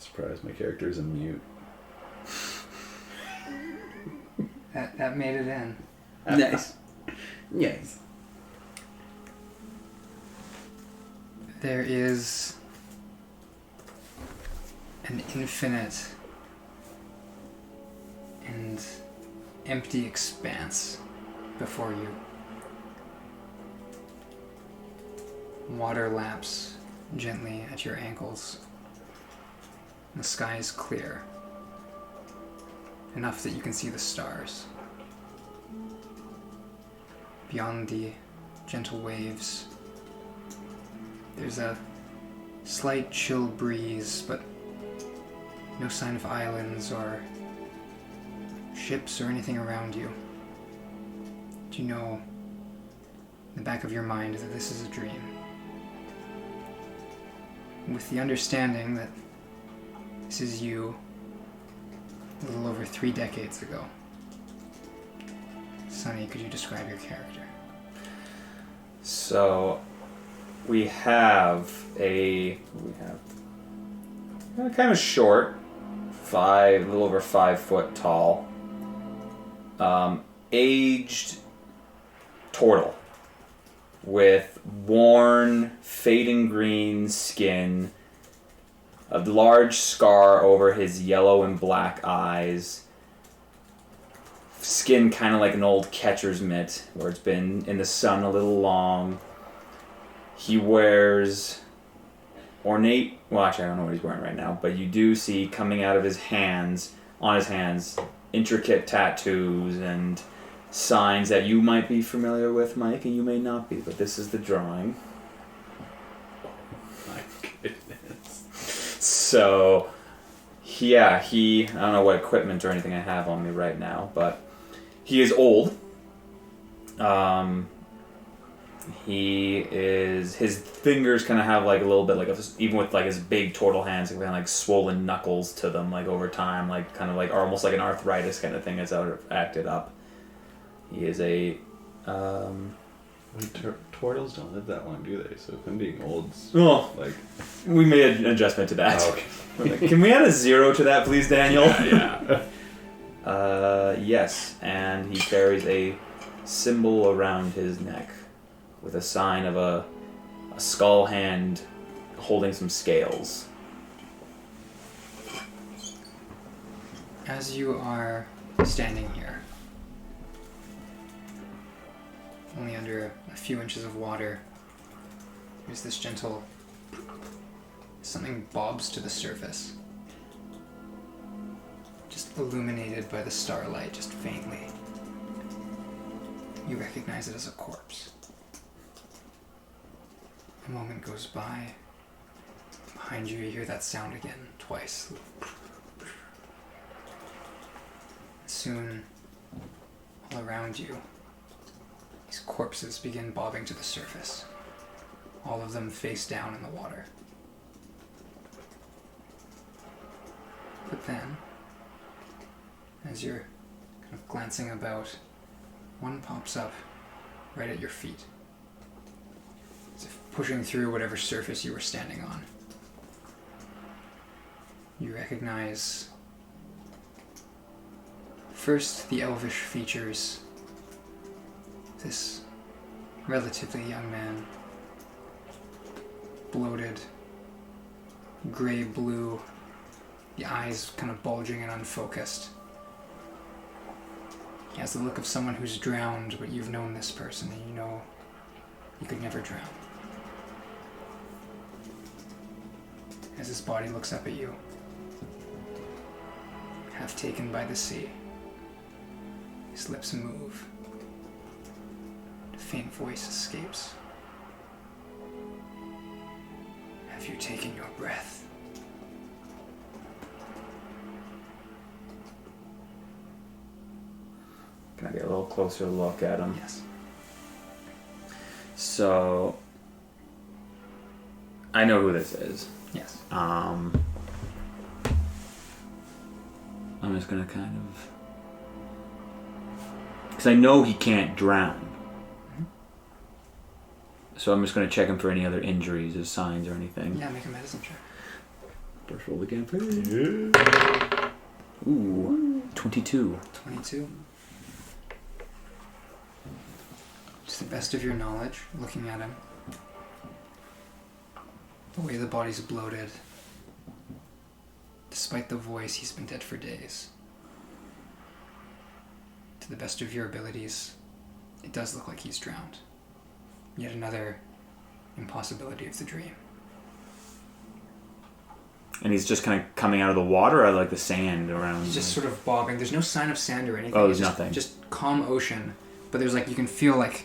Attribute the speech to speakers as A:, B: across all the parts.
A: Surprised my character is a mute.
B: That made it in.
C: Nice. Yes.
B: There is an infinite and empty expanse before you. Water laps gently at your ankles. The sky is clear, enough that you can see the stars. Beyond the gentle waves, there's a slight chill breeze, but no sign of islands or ships or anything around you. Do you know in the back of your mind that this is a dream? With the understanding that this is you a little over 3 decades ago. Sonny, could you describe your character?
D: So, we have kind of short, a little over 5 foot tall, aged turtle with worn, fading green skin, a large scar over his yellow and black eyes, skin kind of like an old catcher's mitt where it's been in the sun a little long. He wears ornate, well actually I don't know what he's wearing right now, but you do see coming out of his hands, on his hands, intricate tattoos and signs that you might be familiar with, Mike, and you may not be, but this is the drawing.
A: My goodness.
D: So, yeah, I don't know what equipment or anything I have on me right now, but he is old. His fingers kind of have like a little bit even with like his big turtle hands, like swollen knuckles to them, like over time, like kind of like almost like an arthritis kind of thing that's acted up. He is a,
A: Turtles don't live that long, do they? So if I'm being old, like...
D: We made an adjustment to that.
A: Oh, okay.
D: Can we add a 0 to that, please, Daniel?
A: Yeah.
D: Yes, and he carries a symbol around his neck with a sign of a skull hand holding some scales.
B: As you are standing here, only under a few inches of water, there's this gentle... something bobs to the surface. Just illuminated by the starlight, just faintly. You recognize it as a corpse. A moment goes by. Behind you, you hear that sound again, twice. Soon, all around you, these corpses begin bobbing to the surface. All of them face down in the water. But then, as you're kind of glancing about, one pops up right at your feet, as if pushing through whatever surface you were standing on. You recognize first the elvish features. This relatively young man, bloated, gray-blue, the eyes kind of bulging and unfocused. He has the look of someone who's drowned, but you've known this person and you know you could never drown. As his body looks up at you, half taken by the sea, his lips move. A faint voice escapes. Have you taken your breath?
D: Can I get a little closer look at him?
B: Yes.
D: So, I know who this is.
B: Yes.
D: I'm just gonna kind of... Because I know he can't drown.
B: Mm-hmm.
D: So I'm just gonna check him for any other injuries or signs or anything.
B: Yeah, make a medicine check.
D: First roll again, please.
A: Yeah.
D: Ooh, 22.
B: 22. To the best of your knowledge, looking at him, the way the body's bloated, despite the voice, he's been dead for days. To the best of your abilities, it does look like he's drowned. Yet another impossibility of the dream.
D: And he's just kind of coming out of the water or like the sand around?
B: He's just sort of bobbing. There's no sign of sand or anything.
D: Oh, there's
B: It's just,
D: nothing.
B: Just calm ocean. But there's like, you can feel like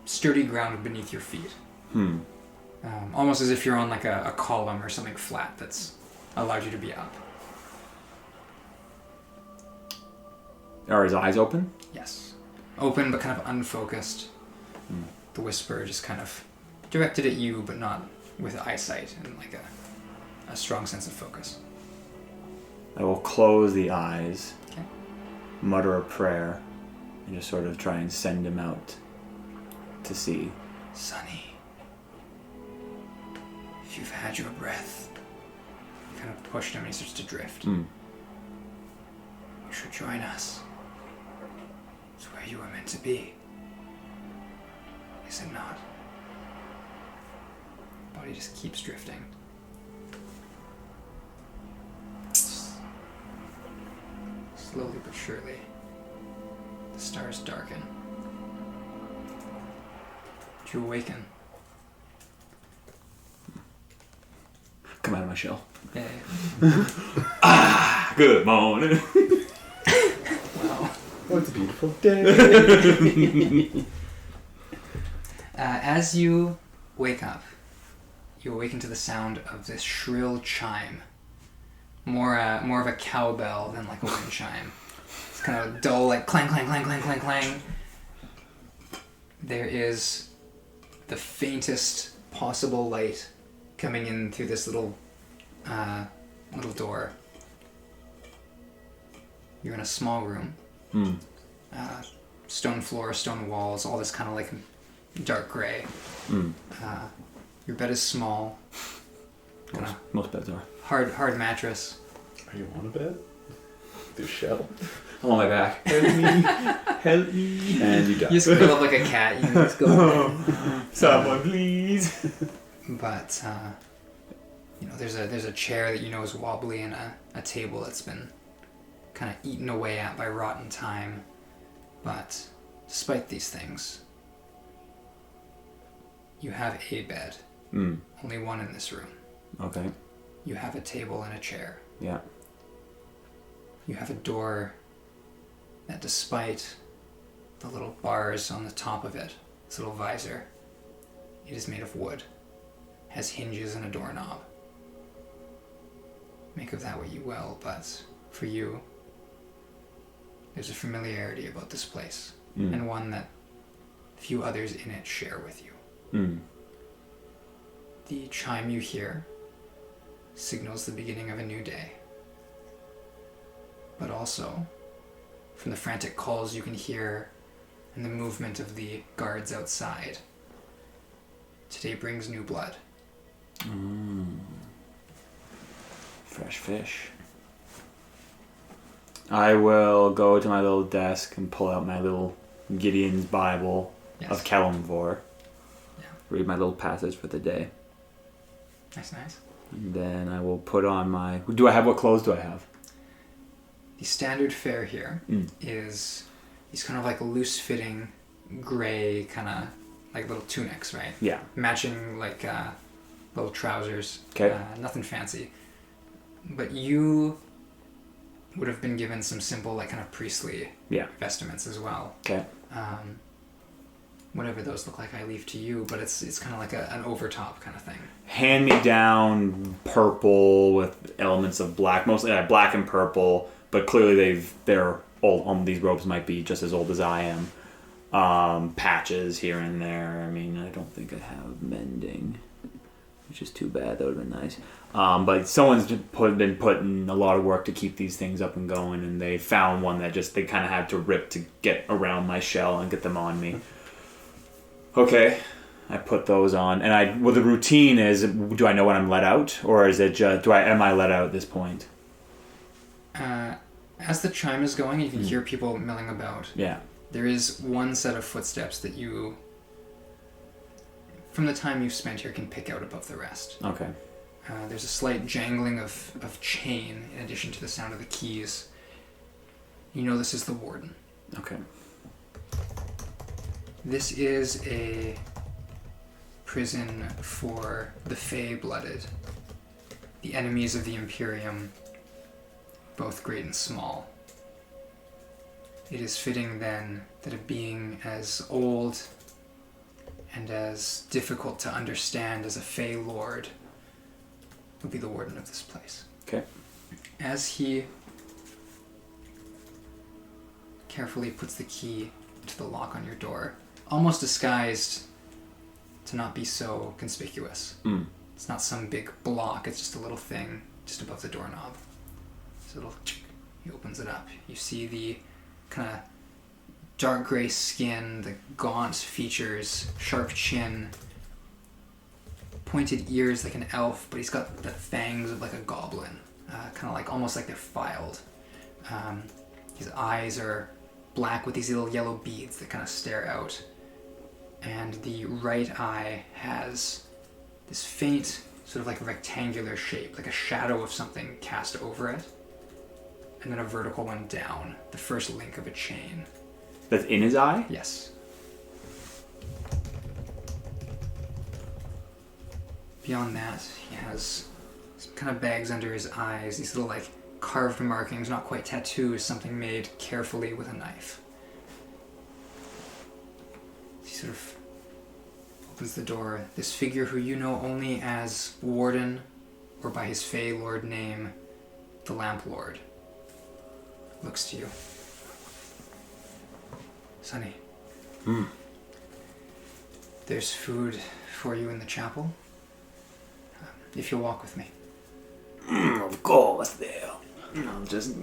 B: sturdy ground beneath your feet. Almost as if you're on like a column or something flat that's allowed you to be up.
D: Are his eyes open?
B: Yes. Open but kind of unfocused. The whisper just kind of directed at you but not with eyesight and like a strong sense of focus.
D: I will close the eyes,
B: Okay.
D: mutter a prayer, and just sort of try and send him out to sea.
B: Sonny, if you've had your breath, you kind of pushed him and he starts to drift. You should join us. It's where you were meant to be. Is it not? Body just keeps drifting. Slowly but surely, the stars darken. You awaken.
D: Come out of my shell.
B: Yeah.
D: Good morning.
B: Wow.
A: Oh, it's a beautiful day.
B: As you wake up, you awaken to the sound of this shrill chime. More of a cowbell than like a wind chime. It's kind of dull, like clang, clang, clang, clang, clang, clang. There is the faintest possible light coming in through this little door. You're in a small room. Stone floor, stone walls, all this kind of like dark gray. Your bed is small.
D: Most beds are.
B: Hard mattress.
A: Are you on a bed? Do shell.
D: I'm on my back.
A: Help me. Help me. And you die.
B: You just curl up like a cat. You can just go.
D: Someone please.
B: But there's a chair that you know is wobbly and a table that's been kind of eaten away at by rotten time. But despite these things, you have a bed. Only one in this room.
D: Okay.
B: You have a table and a chair.
D: Yeah.
B: You have a door that, despite the little bars on the top of it, this little visor, it is made of wood, has hinges and a doorknob. Make of that what you will, but for you, there's a familiarity about this place, and one that few others in it share with you. The chime you hear signals the beginning of a new day. But also, from the frantic calls you can hear and the movement of the guards outside, today brings new blood.
D: Fresh fish. I will go to my little desk and pull out my little Gideon's Bible of Kalimvor.
B: Yeah.
D: Read my little passage for the day.
B: Nice.
D: And then I will put on my... What clothes do I have?
B: The standard fare here is these kind of like loose-fitting, gray kind of like little tunics, right?
D: Yeah.
B: Matching like little trousers.
D: Okay.
B: Nothing fancy. But you would have been given some simple like kind of priestly vestments as well.
D: Okay.
B: Whatever those look like, I leave to you. But it's kind of like an overtop kind of thing.
D: Hand me down purple with elements of black, mostly black and purple. But clearly they're old. These robes might be just as old as I am. Patches here and there. I mean, I don't think I have mending, which is too bad. That would have been nice. But someone's been putting a lot of work to keep these things up and going, and they found one that they kind of had to rip to get around my shell and get them on me. Okay. I put those on, and the routine is, do I know when I'm let out, or is it just, am I let out at this point?
B: As the chime is going, you can hear people milling about.
D: Yeah.
B: There is one set of footsteps that you, from the time you've spent here, can pick out above the rest.
D: Okay.
B: There's a slight jangling of chain in addition to the sound of the keys. You know this is the warden.
D: Okay.
B: This is a prison for the Fey-blooded, the enemies of the Imperium, both great and small. It is fitting then that a being as old and as difficult to understand as a Fey Lord will be the warden of this place.
D: Okay.
B: As he carefully puts the key into the lock on your door, almost disguised to not be so conspicuous. It's not some big block, it's just a little thing just above the doorknob. So he opens it up. You see the kind of dark gray skin, the gaunt features, sharp chin, pointed ears like an elf, but he's got the fangs of like a goblin, kind of like almost like they're filed. His eyes are black with these little yellow beads that kind of stare out, and the right eye has this faint sort of like rectangular shape, like a shadow of something cast over it, and then a vertical one down, the first link of a chain.
D: That's in his eye?
B: Yes. Beyond that, he has some kind of bags under his eyes, these little like carved markings, not quite tattoos, something made carefully with a knife. He sort of opens the door. This figure who you know only as Warden, or by his Fey Lord name, the Lamp Lord, looks to you. Sonny. There's food for you in the chapel. If you'll walk with me.
C: Of course, there. I'm just...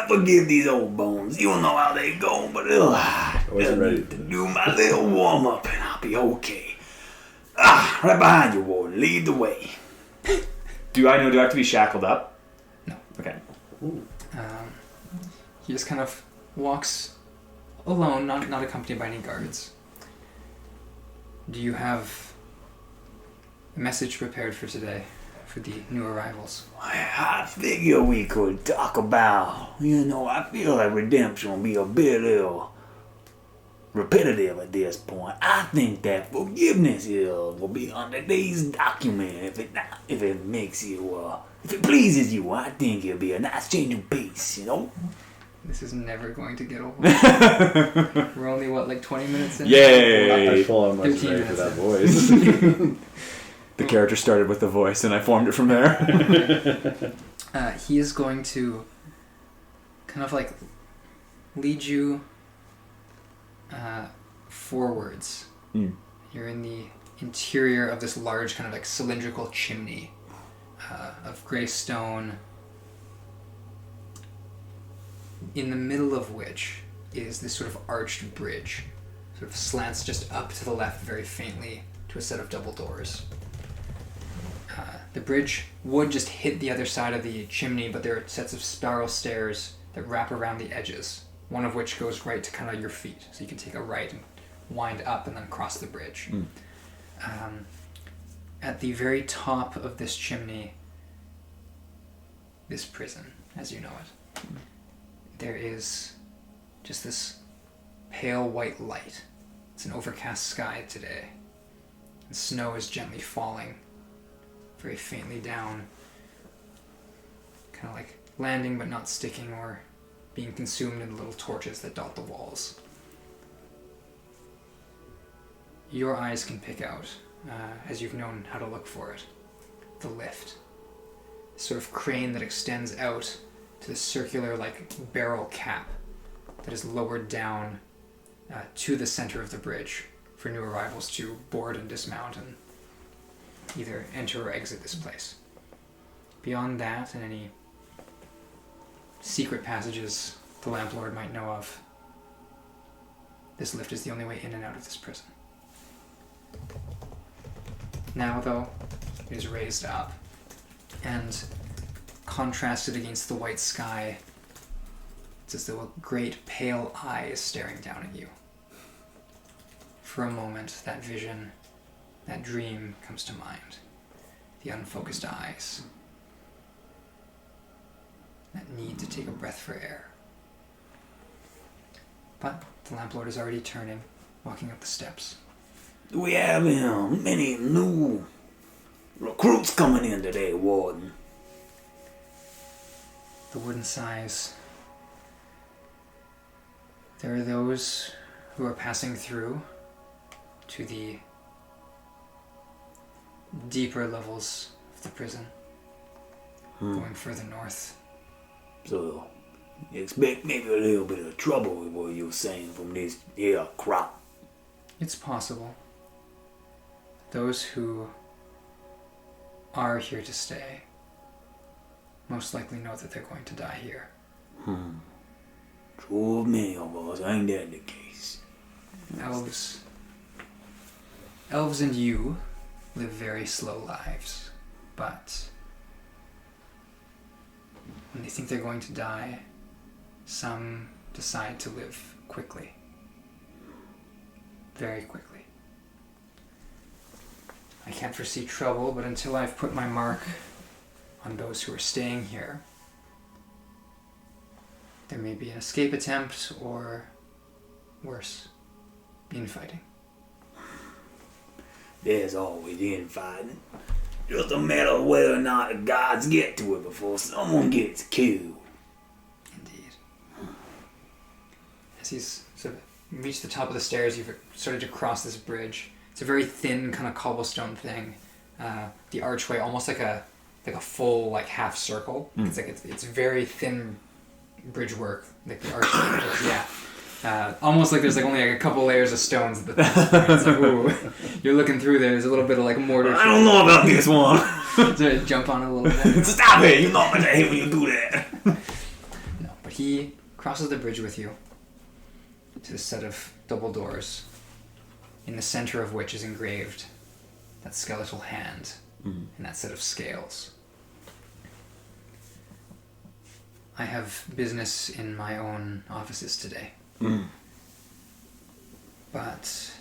C: forgive these old bones. You don't know how they go, but
A: I wasn't ready
C: to do my little warm-up and I'll be okay. Right behind you, Warden. Lead the way.
D: Do I have to be shackled up?
B: No.
D: Okay.
B: He just kind of walks alone, not accompanied by any guards. Do you have a message prepared for today, for the new arrivals?
C: I figure we could talk about, I feel like redemption will be a bit repetitive at this point. I think that forgiveness will be under today's document if it makes you, if it pleases you. I think it'll be a nice change of pace,
B: This is never going to get old. We're only, 20 minutes in?
A: I full on wasn't
B: 15
A: ready for that
B: minutes
A: voice.
D: The character started with the voice, and I formed it from there.
B: He is going to kind of lead you forwards. You're in the interior of this large kind of cylindrical chimney of gray stone, in the middle of which is this sort of arched bridge, sort of slants just up to the left very faintly to a set of double doors. The bridge would just hit the other side of the chimney, but there are sets of spiral stairs that wrap around the edges, one of which goes right to kind of your feet, so you can take a right and wind up and then cross the bridge. At the very top of this chimney, this prison, as you know it, there is just this pale white light. It's an overcast sky today, and snow is gently falling very faintly down, kind of landing but not sticking or being consumed in the little torches that dot the walls. Your eyes can pick out, as you've known how to look for it, the lift. A sort of crane that extends out to the circular barrel cap that is lowered down to the center of the bridge for new arrivals to board and dismount and either enter or exit this place. Beyond that, and any secret passages the Lamplord might know of, this lift is the only way in and out of this prison. Now, though, it is raised up, and contrasted against the white sky, it's as though a great pale eye is staring down at you. For a moment, that vision, that dream comes to mind. The unfocused eyes. That need to take a breath for air. But the Lamplord is already turning, walking up the steps.
C: Do we have many new recruits coming in today, Warden?
B: The Warden sighs. There are those who are passing through to the deeper levels of the prison, going further north.
C: So, you expect maybe a little bit of trouble with what you're saying from this here crop.
B: It's possible. Those who are here to stay most likely know that they're going to die here.
C: True of many of us, ain't that the case?
B: Elves and you live very slow lives, but when they think they're going to die, some decide to live quickly. Very quickly. I can't foresee trouble, but until I've put my mark on those who are staying here, there may be an escape attempt or, worse, infighting.
C: There's always infighting. Just a matter of whether or not the gods get to it before someone gets killed.
B: Indeed. As he's sort of reached the top of the stairs, you've started to cross this bridge. It's a very thin kind of cobblestone thing. The archway, almost like a full like half circle. It's like it's very thin bridge work, like the archway. Yeah. Almost like there's like only like a couple layers of stones at the top. It's like, ooh, you're looking through there. There's a little bit of like mortar.
C: I don't know about this one.
B: To jump on it a little bit.
C: Stop it! You know I hate when you do that.
B: No, but he crosses the bridge with you to a set of double doors, in the center of which is engraved that skeletal hand and that set of scales. I have business in my own offices today. But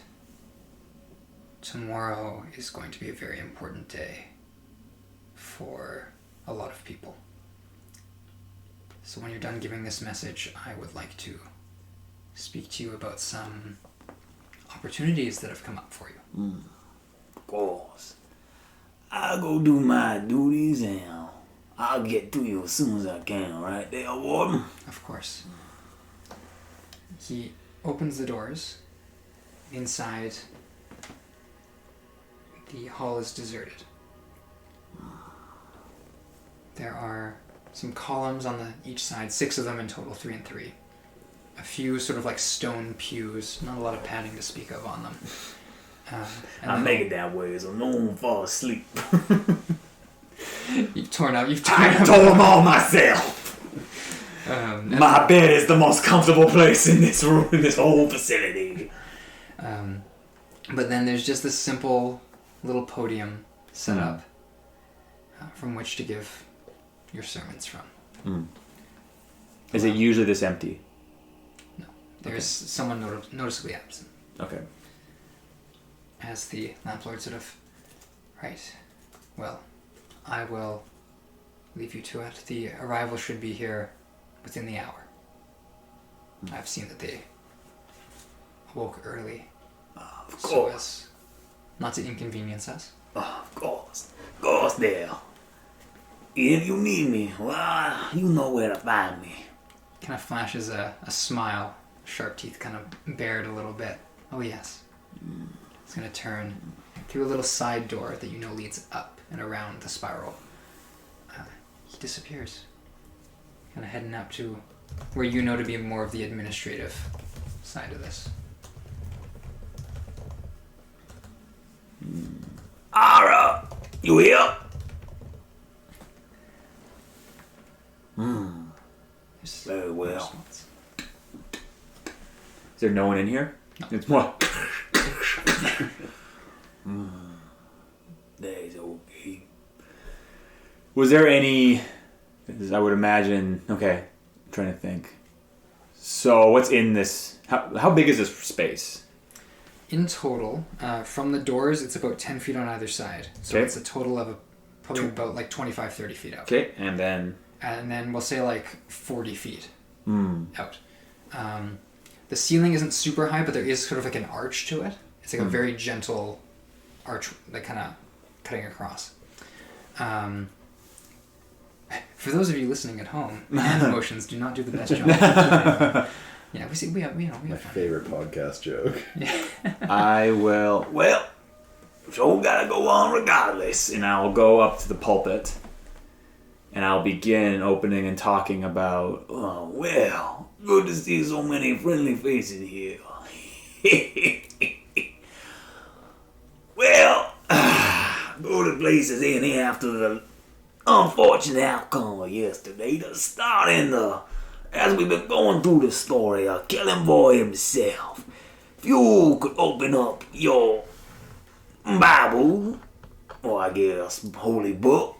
B: tomorrow is going to be a very important day for a lot of people. So when you're done giving this message, I would like to speak to you about some opportunities that have come up for you.
C: Of course. I'll go do my duties and I'll get to you as soon as I can, right there, Warden?
B: Of course. He opens the doors. Inside, the hall is deserted. There are some columns on each side, 6 of them in total, 3 and 3. A few sort of like stone pews, not a lot of padding to speak of on them.
C: I make it that way so no one fall asleep.
B: You've torn up.
C: I told them all myself. My bed is the most comfortable place in this room, in this whole facility.
B: But then there's just this simple little podium set up from which to give your sermons from.
D: Is it usually this empty?
B: No. There's someone noticeably absent.
D: Okay.
B: As the Lamplord sort of... Right. Well, I will leave you to it. The arrival should be here within the hour. I've seen that they woke early.
C: Of
B: So
C: course.
B: as not to inconvenience us.
C: Of course there. If you need me, well, you know where to find me.
B: Kind of flashes a smile, sharp teeth kind of bared a little bit. Oh yes. It's going to turn through a little side door that you know leads up and around the spiral. He disappears. Kind of heading up to where you know to be more of the administrative side of this.
C: Ara, you here?
B: There's
C: Very
B: no
C: well.
B: response.
D: Is there no one in here? It's more.
C: That's okay.
D: Was there any? I would imagine. Okay, I'm trying to think. So what's in this? How big is this space?
B: In total, from the doors, it's about 10 feet on either side. So
D: Okay.
B: it's a total of probably about like 25, 30 feet out.
D: Okay, and then.
B: And then we'll say like 40 feet
D: Hmm.
B: out. The ceiling isn't super high, but there is sort of like an arch to it. It's like a very gentle arch, like kind of cutting across. For those of you listening at home, hand motions do not do the best job. Yeah, we have
A: My
B: fun.
A: favorite podcast joke.
D: I will. Well,
C: So gotta go on regardless.
D: and I'll go up to the pulpit, and I'll begin opening and talking about.
C: Oh, well, good to see so many friendly faces here. Well, go to places in here after the unfortunate outcome of yesterday to start in as we've been going through the story of Kellenboy himself. If you could open up your Bible, or I guess holy book,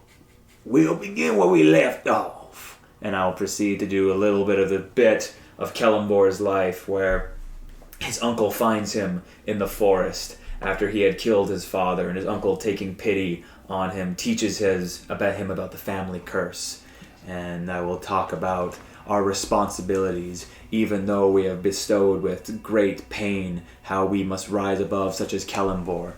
C: we'll begin where we left off.
D: And I'll proceed to do a little bit of the bit of Kellenbor's life where his uncle finds him in the forest after he had killed his father, and his uncle, taking pity on him, teaches him about the family curse. And I will talk about our responsibilities, even though we have bestowed with great pain how we must rise above, such as Kellenbor.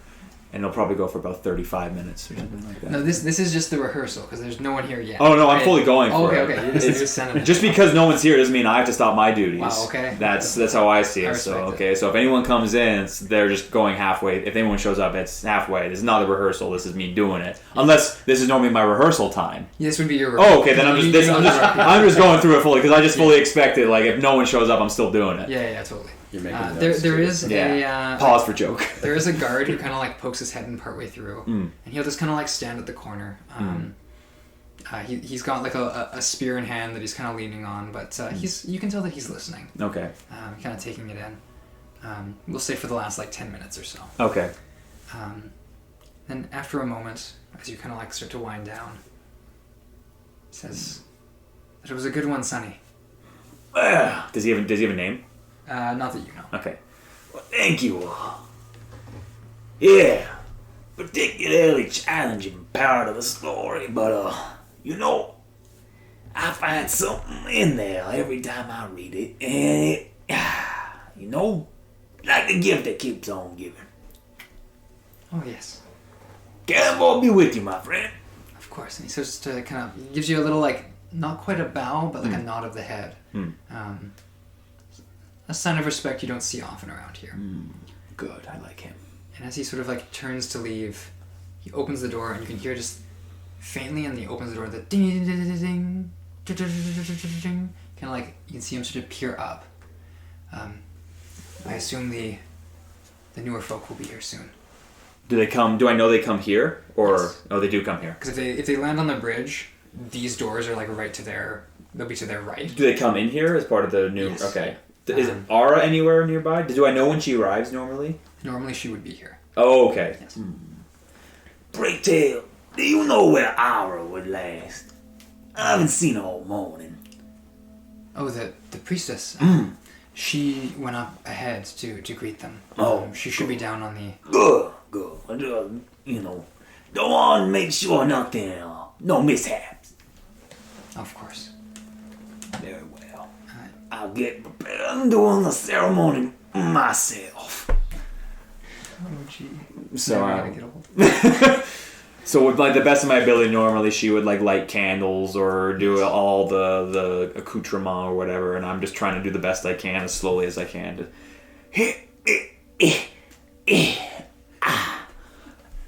D: And it'll probably go for about 35 minutes or something like that.
B: No, this is just the rehearsal because there's no one here yet.
D: Oh no, I'm
B: Right?
D: fully going for
B: okay,
D: it.
B: Okay, you're just sending it.
D: Just because no one's here doesn't mean I have to stop my duties.
B: Wow, okay.
D: That's how I see
B: I
D: it.
B: respect
D: So
B: it.
D: okay, so if anyone comes in, they're just going halfway. If anyone shows up, it's halfway. This is not a rehearsal. This is me doing it. Unless this is normally my rehearsal time.
B: Yeah, this would be your.
D: Oh, okay. Then I'm just
B: Yeah,
D: I'm just going through it fully because I just fully expected. Like if no one shows up, I'm still doing it.
B: yeah, totally.
A: You're making
B: There
A: notes,
B: there
A: too.
B: is a
D: Pause for joke.
B: there is a guard who kind of like pokes his head in partway through,
D: Mm.
B: and he'll just kind of like stand at the corner. He's got like a spear in hand that he's kind of leaning on, but you can tell that he's listening,
D: Okay.
B: kind of taking it in. We'll say for the last like 10 minutes or so.
D: Okay.
B: Then after a moment, as you kind of like start to wind down, he says that it was a good one, Sonny.
C: Well,
D: Does he have a name?
B: Not that you know.
D: Okay.
C: well, thank you. Yeah, particularly challenging part of the story, but you know, I find something in there every time I read it, and it, you know, like the gift that keeps on giving.
B: Oh yes,
C: Cannonball be with you, my friend.
B: of course. And he starts to kind of gives you a little like not quite a bow, but like a nod of the head. A sign of respect you don't see often around here.
D: Good. I like him.
B: And as he sort of like turns to leave, he opens the door and you can hear just faintly, and he opens the door, the ding ding ding ding ding ding, kind of like you can see him sort of peer up. I assume the newer folk will be here soon.
D: Do they come? Do I know they come here, or
B: Yes.
D: oh, they do come here?
B: Because if they land on the bridge, these doors are like right to they'll be to their right.
D: Do they come in here as part of the new?
B: Yes.
D: Okay. Is Ara anywhere nearby? Do I know when she arrives normally?
B: Normally she would be here.
D: Oh, okay.
B: Yes.
C: Break tail, do you know where Aura would last? I haven't seen her all morning.
B: Oh, the priestess. She went up ahead to greet them.
C: Oh,
B: she should be down on the.
C: Good. You know, go on, make sure nothing, no mishaps.
B: Of course.
C: Very well. I'll get prepared and doing the ceremony myself.
B: Oh gee.
D: So,
B: Never gonna get old.
D: so with like the best of my ability, normally she would like light candles or do all the accoutrement or whatever, and I'm just trying to do the best I can as slowly as I can.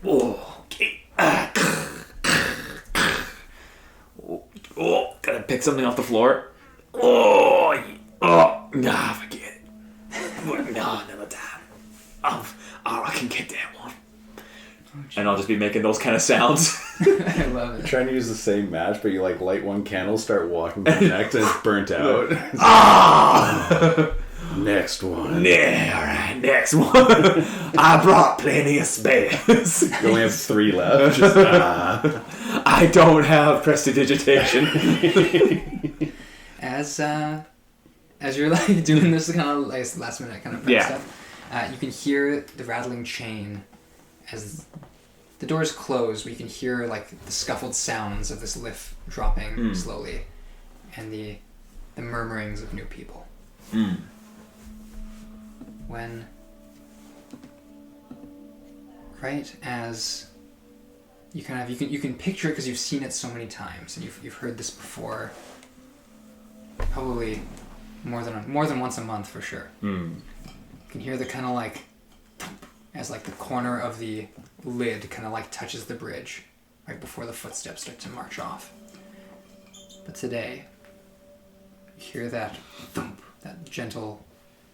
C: Okay.
D: Oh, gotta pick something off the floor.
C: Nah, forget it. No, another time. I can get that one.
D: And I'll just be making those kind of sounds.
B: I love it.
A: Trying to use the same match, but you like light one candle, start walking to the next, and it's burnt out. next one.
C: Yeah, alright, next one. I brought plenty of spares.
A: You only have 3 left. Just,
D: I don't have prestidigitation.
B: As you're like doing this kind of like last minute kind of prep stuff, you can hear the rattling chain as the doors close. We can hear like the scuffled sounds of this lift dropping slowly, and the murmurings of new people. When right as you can picture it because you've seen it so many times and you've heard this before, probably more than once a month for sure. You can hear the kind of like thump as like the corner of the lid kind of like touches the bridge right before the footsteps start to march off. But today, you hear that thump, that gentle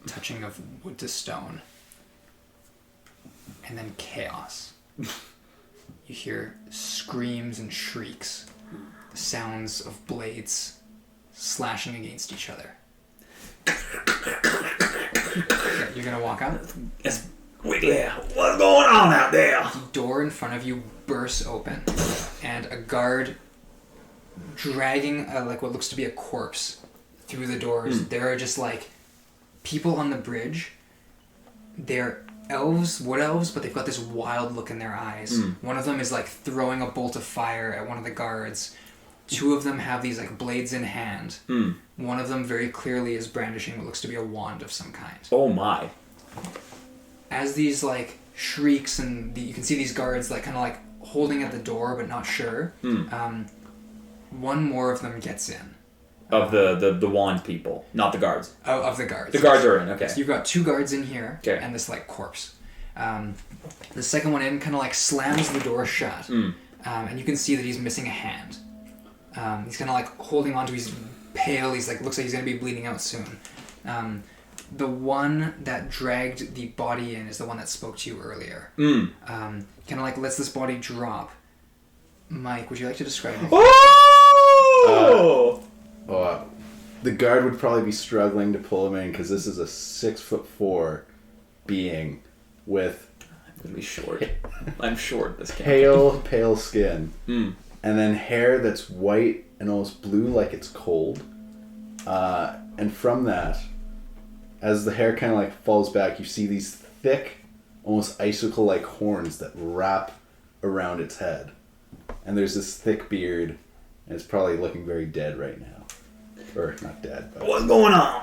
B: touching of wood to stone, and then chaos. You hear screams and shrieks, the sounds of blades slashing against each other. You're gonna walk out?
C: Yes, quickly. What's going on out there?
B: The door in front of you bursts open, and a guard dragging like what looks to be a corpse through the doors. There are just like people on the bridge. They're elves, wood elves, but they've got this wild look in their eyes. One of them is like throwing a bolt of fire at one of the guards. 2 of them have these like blades in hand. One of them very clearly is brandishing what looks to be a wand of some kind.
D: Oh my.
B: As these like shrieks and you can see these guards like kind of like holding at the door but not sure. One more of them gets in.
D: Of the wand people, not the guards.
B: Of the guards.
D: The guards are in, okay.
B: So you've got 2 guards in here,
D: okay,
B: and this like corpse. The second one in kind of like slams the door shut, and you can see that he's missing a hand. He's kind of like holding onto. He's pale. He's like looks like he's gonna be bleeding out soon. The one that dragged the body in is the one that spoke to you earlier. Kind of like lets this body drop. Mike, would you like to describe it?
D: Oh!
A: The guard would probably be struggling to pull him in because this is a 6'4" being with
D: I'm gonna be short. I'm short. This can't
A: pale skin, and then hair that's white and almost blue like it's cold. And from that, as the hair kind of like falls back, you see these thick, almost icicle-like horns that wrap around its head. And there's this thick beard, and it's probably looking very dead right now. Or not dead, but...
C: What's going on?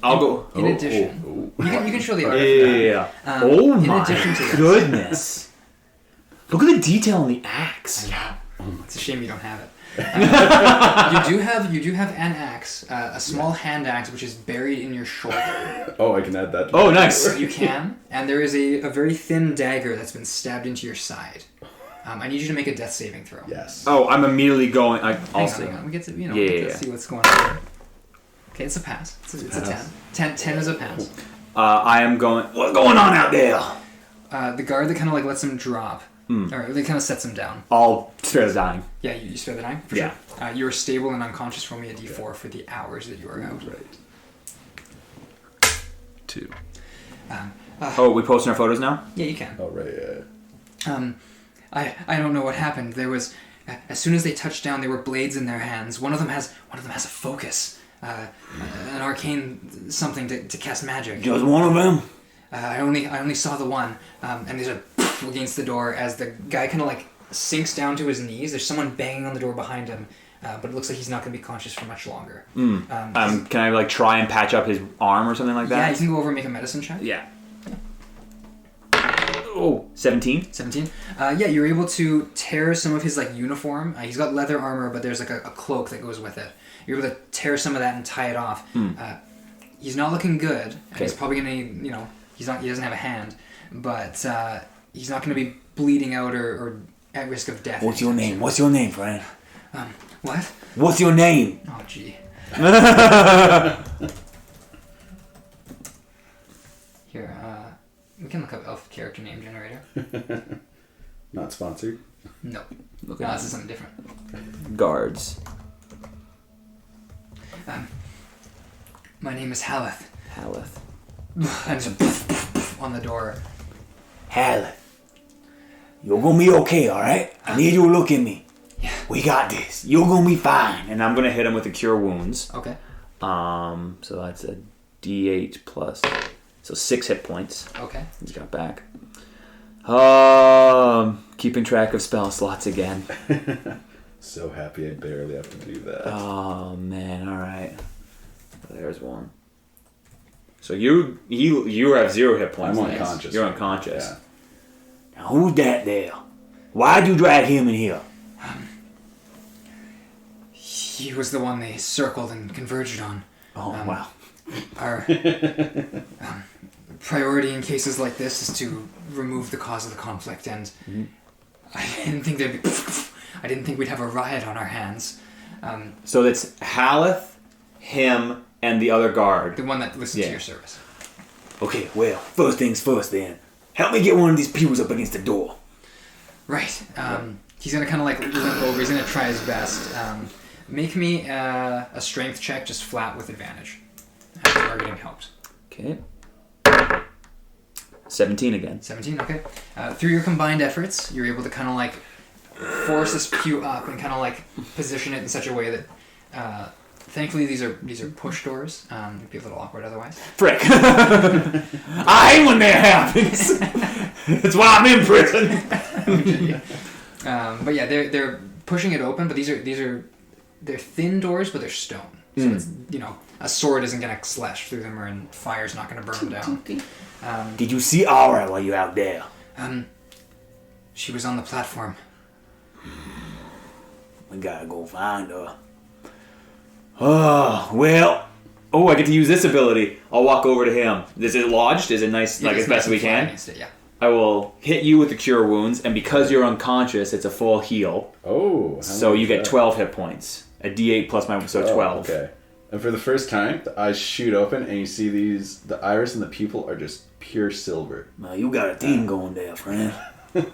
D: I'll go.
B: In addition, you can show the art.
D: Yeah.
B: In
D: My
B: addition to this,
D: goodness. Look at the detail on the axe.
B: it's a shame you don't have it. You do have an axe, a small hand axe, which is buried in your shoulder.
A: Oh, I can add that.
D: Oh, nice.
B: You can, and there is a very thin dagger that's been stabbed into your side. I need you to make a death saving throw.
A: Yes.
D: Oh, I'm immediately going.
B: Hang on. We get to get to see what's going on. Okay, it's a pass. It's a 10. 10 is a pass.
D: I am going.
C: What's going on out there?
B: The guard that kind of like lets him drop, or they kind of sets him down.
D: I'll spare the dying.
B: Yeah, you spare the dying? For
D: Yeah.
B: sure. You are stable and unconscious. Roll me a d4 for the hours that you are out.
A: Right. 2.
D: We posting our photos now?
B: Yeah, you can.
A: Oh, right, yeah.
B: I don't know what happened. There was, as soon as they touched down, there were blades in their hands. One of them has a focus, an arcane something to cast magic.
C: Just one of them?
B: I only saw the one, and there's a poof against the door as the guy kind of like sinks down to his knees. There's someone banging on the door behind him, but it looks like he's not going to be conscious for much longer.
D: Can I like try and patch up his arm or something like that?
B: Yeah, you can go over and make a medicine check.
D: Yeah. Oh, 17?
B: 17. Yeah, you're able to tear some of his like uniform. He's got leather armor, but there's like a cloak that goes with it. You're able to tear some of that and tie it off. He's not looking good. And he's probably gonna need, he doesn't have a hand, but he's not gonna be bleeding out or at risk of death.
C: What's your name? What's your name, friend?
B: What?
C: What's your name?
B: Oh, gee. Here, we can look up elf character name generator.
A: Not sponsored.
B: No.
D: Look
B: No,
D: at
B: this is something different.
D: Guards.
B: My name is Haleth.
D: Haleth.
B: and just on the door.
C: Hallie, you're gonna be okay, alright? I need you to look at me.
B: Yeah.
C: We got this. You're gonna be fine.
D: And I'm gonna hit him with a cure wounds.
B: Okay.
D: So that's a D8 plus, so 6 hit points.
B: Okay.
D: He's got back. Keeping track of spell slots again.
A: So happy I barely have to do that.
D: Oh man! All right. There's one. So you have 0 hit points.
A: I'm
D: Lance.
A: unconscious.
D: You're unconscious.
A: Yeah.
C: Now who's that there? Why'd you drag him in here?
B: He was the one they circled and converged on.
C: Oh, wow.
B: Our priority in cases like this is to remove the cause of the conflict, and I didn't think we'd have a riot on our hands.
D: So that's Haleth, him, and the other guard.
B: The one that listened to your service.
C: Okay, well, first things first then. Help me get one of these pews up against the door.
B: Right. He's gonna kind of like limp over. He's gonna try his best. Make me a strength check, just flat with advantage. You are getting helped.
D: Okay. 17 again.
B: 17. Okay. Through your combined efforts, you're able to kind of like force this pew up and kind of like position it in such a way that. Thankfully, these are push doors. It'd be a little awkward otherwise.
C: Frick. I hate when that happens. That's why I'm in prison.
B: But yeah, they're pushing it open. But they're thin doors, but they're stone. So it's, a sword isn't gonna slash through them, and fire's not gonna burn them down.
C: Did you see Aura while you out there?
B: She was on the platform.
C: We gotta go find her. Oh, well.
D: Oh, I get to use this ability. I'll walk over to him. Is it lodged? Is it nice,
B: Yeah,
D: like as best we can?
B: Yeah.
D: I will hit you with the cure wounds, and because you're unconscious, it's a full heal.
A: Oh.
D: So you get 12 hit points. A D8 plus my, so 12.
A: Okay. And for the first time, the eyes shoot open, and you see the iris and the pupil are just pure silver.
C: Well, you got a thing going there, friend.
D: And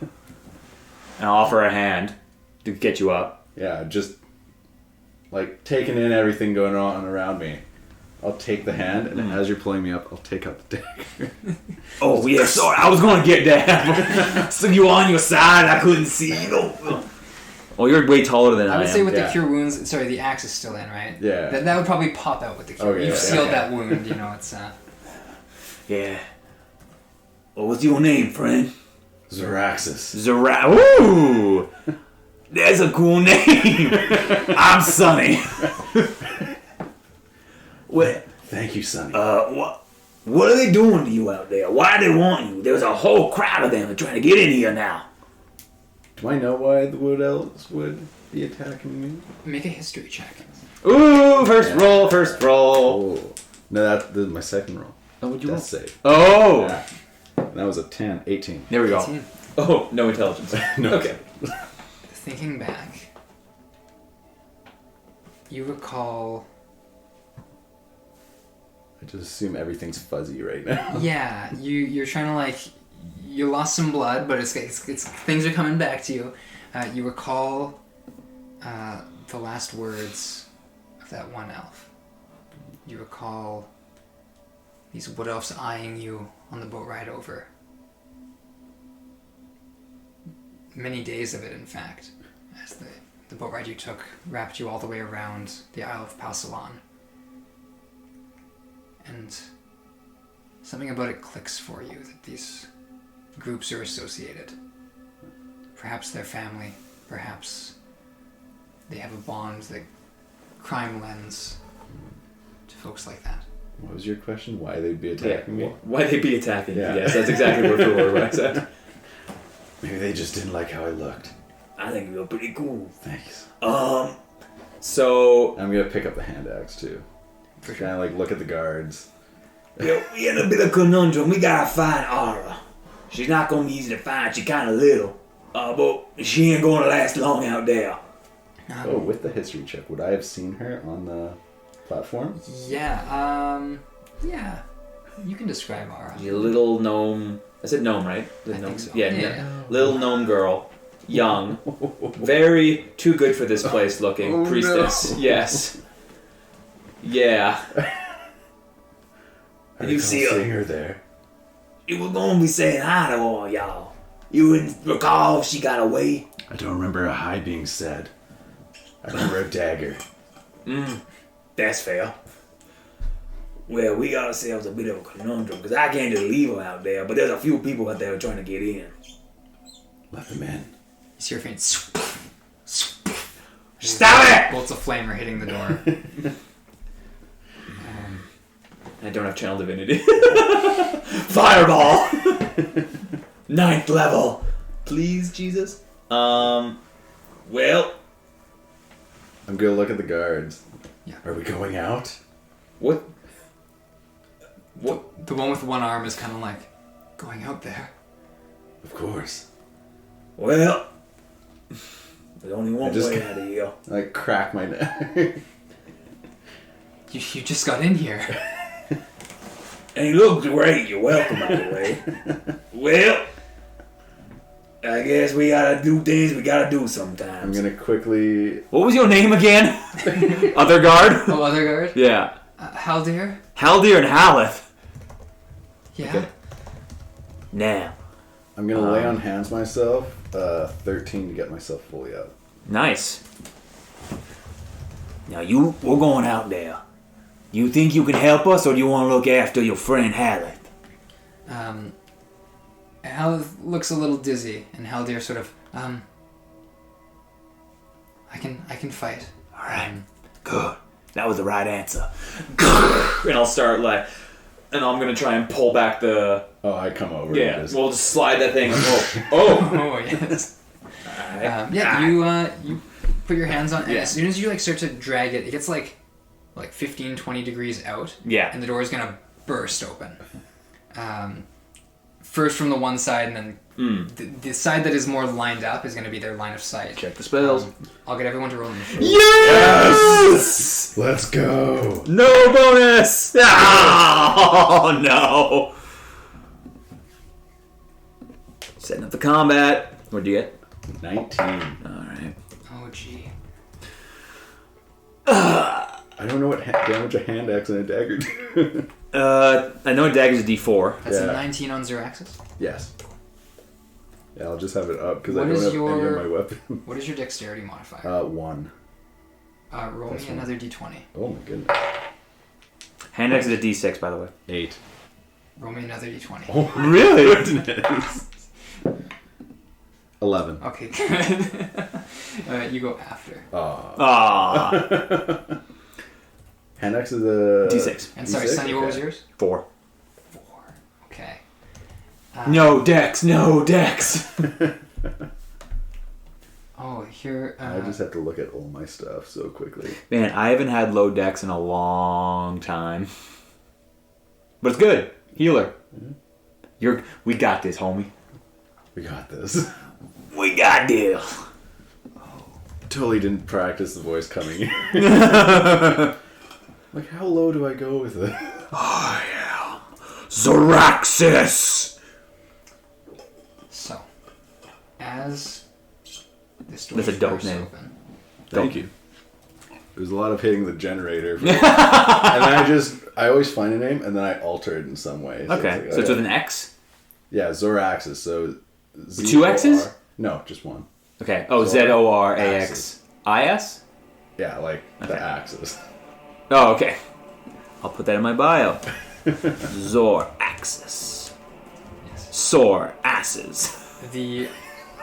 D: I'll offer a hand to get you up.
A: Yeah, just like taking in everything going on around me. I'll take the hand, and as you're pulling me up, I'll take out the dagger.
C: Oh, yeah, sorry. I was going to get that. So you on your side, I couldn't see.
D: Well, you're way taller than I am.
B: I would say with the cure wounds, sorry, the axe is still in, right?
A: Yeah.
B: That would probably pop out with the cure.
A: Okay,
B: You've
A: yeah,
B: sealed
A: okay.
B: that wound, it's...
C: Yeah. What was your name, friend?
A: Zaraxis.
C: Ooh! That's a cool name. I'm Sonny. What?
A: Thank you, Sonny.
C: What are they doing to you out there? Why do they want you? There's a whole crowd of them trying to get in here now.
A: Do I know why the wood elves would be attacking me?
B: Make a history check.
D: Ooh, first roll.
A: Oh. No, that's my second roll.
D: Oh, what'd you roll?
A: Death save.
D: Oh!
A: Yeah. That was a 10, 18.
D: There we go.
B: 18.
D: Oh, no intelligence.
A: No.
D: Okay.
B: Thinking back, you recall...
A: I just assume everything's fuzzy right now.
B: Yeah, you're trying to like... You lost some blood, but it's things are coming back to you. You recall the last words of that one elf. You recall these wood elves eyeing you on the boat ride over. Many days of it, in fact, as the boat ride you took wrapped you all the way around the Isle of Pausalon. And something about it clicks for you that these groups are associated. Perhaps they're family, perhaps they have a bond that crime lends to folks like that.
A: What was your question? Why they'd be attacking me?
D: Why they be attacking me?
A: Yeah.
D: Yes, that's exactly what the word I said.
A: Maybe they just didn't like how I looked.
C: I think you're pretty cool.
A: Thanks.
D: So...
A: I'm gonna pick up the hand axe too.
B: For sure.
A: Kind of look at the guards.
C: We're in a bit of conundrum. We gotta find Aura. She's not gonna be easy to find. She's kinda little. But she ain't gonna last long out there.
A: With the history check, would I have seen her on the platform?
B: Yeah, yeah. You can describe Aura.
D: You little gnome... I said gnome, right?
B: I think so.
D: Yeah,
B: Yeah.
D: Little gnome girl. Young. Very too good for this place looking. Priestess.
A: No.
D: Yes. Yeah.
C: And you see
A: her there.
C: You were gonna be saying hi to all y'all. You wouldn't recall if she got away?
A: I don't remember a hi being said. I remember a dagger.
C: That's fair. Well, we got ourselves a bit of a conundrum, because I can't just leave her out there, but there's a few people out there trying to get in.
A: Let them in.
B: You see her faint.
C: Stop it!
B: Bolts of flame are hitting the door.
D: I don't have channel divinity.
C: Fireball! 9th level. Please, Jesus. Well,
A: I'm gonna look at the guards.
B: Yeah.
A: Are we going out?
D: What?
B: The one with one arm is kind of like going out there.
A: Of course.
C: well, there's only one
A: just-
C: way out of here.
A: I like crack my neck.
B: You just got in here.
C: And you look great. You're welcome, by the way. Well, I guess we gotta do things we gotta do sometimes.
A: I'm gonna quickly.
D: What was your name again? Other guard?
B: Oh, other guard?
D: Yeah.
B: Haldir?
D: Haldir and Haleth.
B: Yeah.
D: Okay.
C: Now,
A: I'm gonna lay on hands myself. 13 to get myself fully out.
D: Nice.
C: we're going out there. You think you can help us, or do you want to look after your friend Haleth?
B: Halith looks a little dizzy, and Haldir sort of, I can fight.
C: All right, good. That was the right answer.
D: And I'll start and I'm gonna try and pull back the.
A: Oh, I come over.
D: Yeah,
A: And just...
D: we'll just slide that thing. Oh.
B: Oh, yes. You put your hands on it, and as soon as you start to drag it, it gets like 15, 20 degrees out.
D: Yeah.
B: And the door is gonna burst open. First from the one side, and then the side that is more lined up is gonna be their line of sight.
D: Check the spells.
B: I'll get everyone to roll initiative.
D: Yes!
A: Let's go.
D: No bonus! Oh, no! Setting up the combat. What'd you get?
A: 19.
D: Alright.
B: Oh, gee.
A: I don't know what damage a hand axe and a dagger do.
D: I know a dagger's a d4.
B: That's
A: Yeah.
B: a 19 on Xeraxis.
A: Yes. Yeah, I'll just have it up because I
B: What
A: don't
B: is
A: have any
B: your-
A: of my weapon.
B: What is your dexterity modifier?
A: 1.
B: Roll
A: that's
B: me
A: fine.
B: another d20.
A: Oh my goodness.
D: Hand axe is a d6, by the way.
A: 8.
B: Roll me another d20.
A: Oh
D: Really?
A: goodness. 11.
B: Okay, good. You go after.
D: Ah.
A: Hand axe is a
D: D6.
B: And sorry,
A: D6?
B: Sunny, what was
A: Okay.
B: yours?
D: 4.
B: 4. Okay.
D: No dex, no dex.
B: Oh, here.
A: I just have to look at all my stuff so quickly.
D: Man, I haven't had low dex in a long time. But it's good. Healer. We got this, homie.
A: We got this.
C: We got this.
A: Totally didn't practice the voice coming in. Like, how low do I go with it?
C: Oh, yeah. Xeraxis!
B: So, as this door
D: That's a dope
B: bursts
D: name.
B: open,
A: Thank you. There's a lot of hitting the generator. And then I always find a name and then I alter it in some way.
D: Okay, so it's with an X?
A: Yeah, Zoraxis. So Z-O-R.
D: 2 X's?
A: No, just one.
D: Okay. Oh, Zoraxis.
A: Yeah, like
D: Okay.
A: the axis.
D: Oh, okay. I'll put that in my bio. Zoraxis.
B: yes.
D: Sore asses.
B: The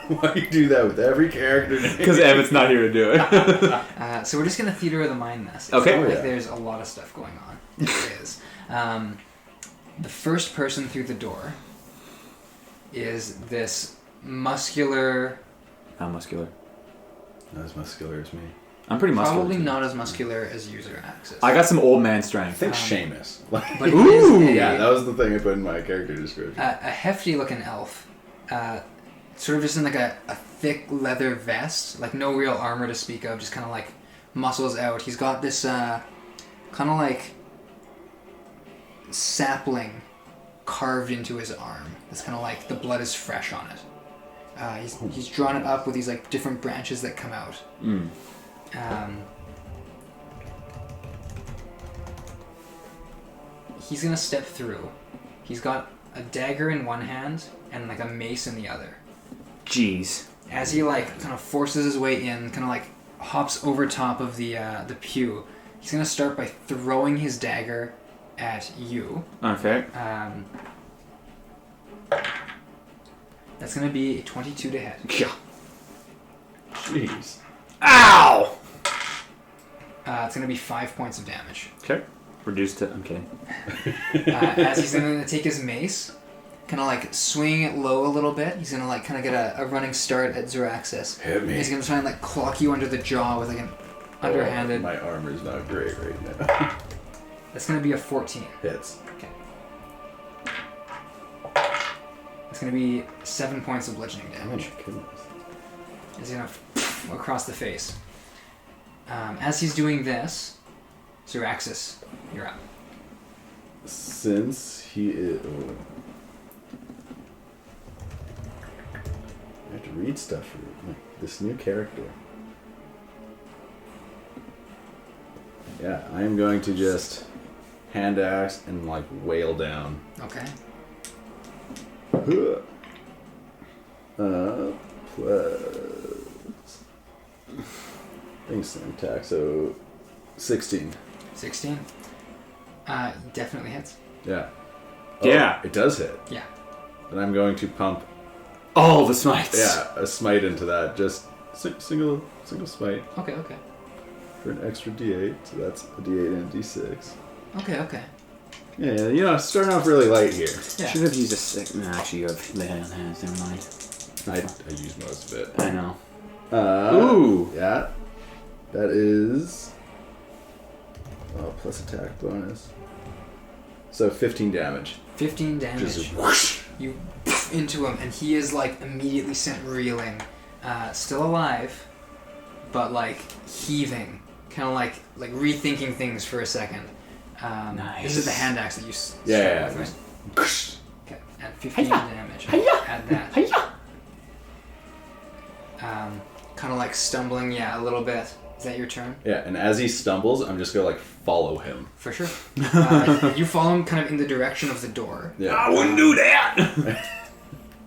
A: Why do you do that with every character name?
D: Because Emmett's not here to do it.
B: so we're just gonna theater of the mind this. It's
D: Okay.
B: not
A: Oh,
B: like
A: yeah.
B: there's a lot of stuff going on. It is. The first person through the door is this muscular,
D: I'm muscular.
A: Not as muscular as me.
D: I'm pretty muscular.
B: probably
D: too.
B: not as muscular as user access.
D: I got some old man
A: I
D: strength.
A: think Seamus.
B: but
A: Like,
B: he is a,
A: yeah, that was the thing I put in my character description.
B: a hefty looking elf. Sort of just in like a thick leather vest, like no real armor to speak of, just kind of like muscles out. He's got this kind of like sapling carved into his arm. It's kind of like the blood is fresh on it. He's drawn it up with these like different branches that come out. he's gonna step through. He's got a dagger in one hand and like a mace in the other.
D: Jeez.
B: As he like kind of forces his way in, kind of like hops over top of the pew, he's gonna start by throwing his dagger at you.
D: Okay.
B: That's gonna be a 22 to hit.
D: Yeah.
A: Jeez.
D: Ow!
B: It's gonna be 5 points of damage.
D: Okay. Reduced to... I'm kidding.
B: As he's gonna take his mace, kind of like swing it low a little bit. He's gonna like kind of get a running start at Zeraxis.
A: Hit me.
B: He's gonna try and like clock you under the jaw with like an underhanded.
A: My armor's not great right now.
B: That's gonna be a 14.
A: Hits.
B: Okay. It's gonna be 7 points of bludgeoning
A: Oh
B: damage.
A: my goodness.
B: He's gonna across the face. As he's doing this, Zeraxis, you're up.
A: Since he is... Oh. I have to read stuff for this new character. Yeah, I am going to just hand axe and like wail down.
B: Okay.
A: Plus... Thanks, attack, so 16.
B: 16. Definitely hits.
A: Yeah.
D: Yeah.
A: It does hit.
B: Yeah.
A: And I'm going to pump
D: All the smites.
A: a smite into that. Just single smite
B: Okay. Okay.
A: for an extra d8. So that's a d8 and a d6.
B: Okay. Okay.
A: Yeah, starting off really light here.
B: Yeah.
D: Should have used a stick. No, actually, you have the hand hands. Never mind.
A: I use most of it.
D: I know.
A: Ooh. Yeah. That is... plus attack bonus. So 15 damage.
B: 15 damage.
A: Just whoosh.
B: You into him, and he is like immediately sent reeling, still alive, but like heaving, kind of like rethinking things for a second.
D: Nice.
B: This is the hand axe that you
A: Yeah.
B: with, right?
A: Whoosh.
B: Okay, at 15 damage. Add that. Kind of like stumbling, a little bit. Is that your turn?
A: Yeah, and as he stumbles, I'm just gonna like follow him.
B: For sure. You follow him kind of in the direction of the door.
A: Yeah.
C: I wouldn't do that.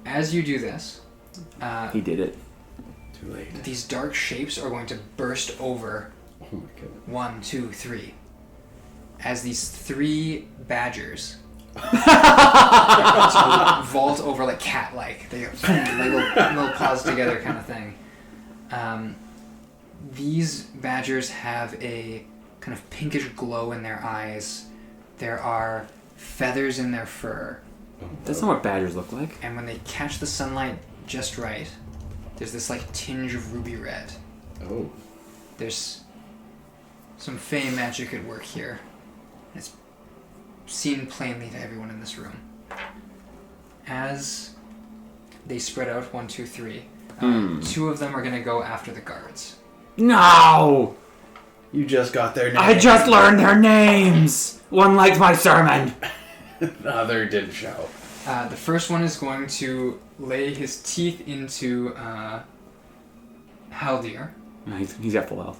B: As you do this,
D: He did it.
A: Too late.
B: these dark shapes are going to burst over.
A: Oh my goodness.
B: 1, 2, 3. As these 3 badgers vault over like cat-like. They go like little paws together kind of thing. These badgers have a kind of pinkish glow in their eyes. There are feathers in their fur.
D: That's not what badgers look like.
B: And when they catch the sunlight just right, there's this like tinge of ruby red.
A: Oh.
B: There's some fey magic at work here. It's seen plainly to everyone in this room. As they spread out, 1, 2, 3, 2 of them are going to go after the guards.
D: No!
A: You just got their name.
D: I just learned their names! One liked my sermon.
A: The other didn't show.
B: The first one is going to lay his teeth into Haldir.
D: No, he's got full health.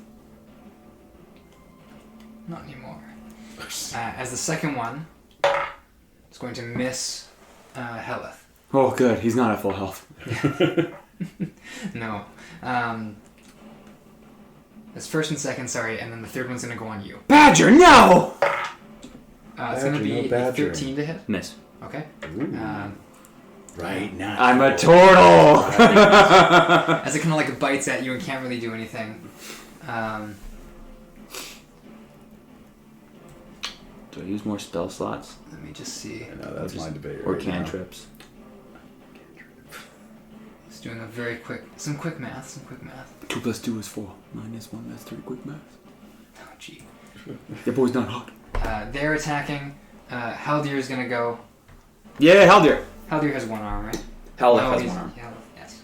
B: Not anymore. As the second one is going to miss Heleth.
D: Oh, good. He's not at full health.
B: No. That's first and second, sorry, and then the third one's going to go on you.
D: Badger, no!
B: It's going to be a
A: badgering.
B: 13 to hit.
D: Miss.
B: Okay.
A: Right now.
D: I'm a turtle!
B: As it kind of like bites at you and can't really do anything.
D: Do I use more spell slots?
B: Let me just see.
A: I know, that's my debate
D: Or
A: right now.
D: cantrips?
B: Just doing some quick math.
D: 2 plus 2 is 4. Minus 1, that's 3. Quick math.
B: Oh, gee.
D: Your boy's not hot.
B: They're attacking. Haldir's gonna go.
D: Yeah, Haldir.
B: Haldir has one arm, right?
D: Haldir has
B: he's-
D: one arm.
B: Yeah, yes.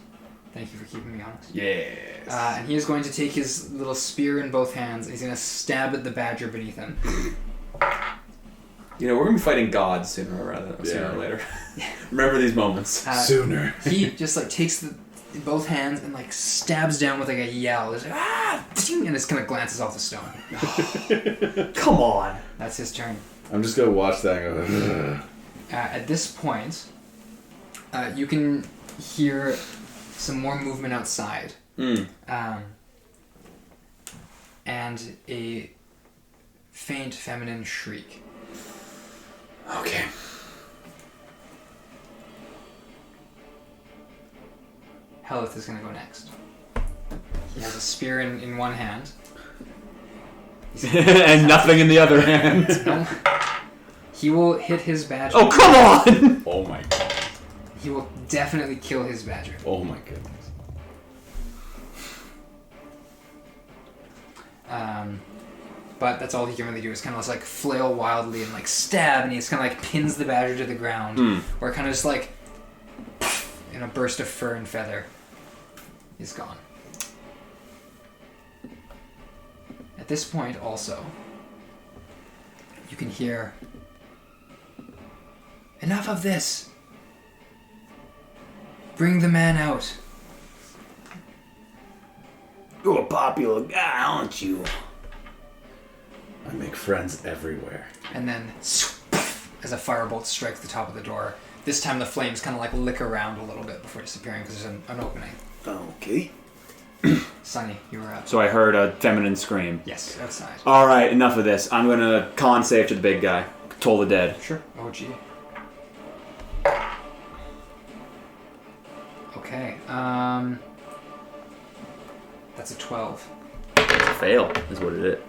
B: Thank you for keeping me honest.
A: Yes.
B: And he is going to take his little spear in both hands, and he's going to stab at the badger beneath him.
D: You know, we're going to be fighting gods sooner or later. Remember these moments.
A: Sooner.
B: He just like takes both hands and like stabs down with like a yell. There's like, ah! And just kind of glances off the stone.
D: Come on.
B: That's his turn.
A: I'm just gonna watch that and go.
B: At this point, you can hear some more movement outside. And a faint feminine shriek.
D: Okay.
B: Helith is going to go next. He has a spear in one hand.
D: And nothing in the other hand.
B: No. He will hit his badger.
D: Oh, come on!
A: Oh my god.
B: He will definitely kill his badger.
A: Oh my goodness.
B: But that's all he can really do is kind of just like flail wildly and like stab, and he just kind of like pins the badger to the ground, or kind of just like in a burst of fur and feather, he's gone. At this point, also, you can hear, "Enough of this! Bring the man out."
C: You're a popular guy, aren't you?
A: I make friends everywhere.
B: And then, as a firebolt strikes the top of the door, this time the flames kind of like lick around a little bit before disappearing because there's an opening.
C: Okay.
B: Sunny, you were up.
D: So I heard a feminine scream.
B: Yes, outside.
D: Alright, enough of this. I'm gonna con save to the big guy. Toll the dead.
B: Sure. Oh, gee. Okay, that's a 12.
D: Fail is what it is.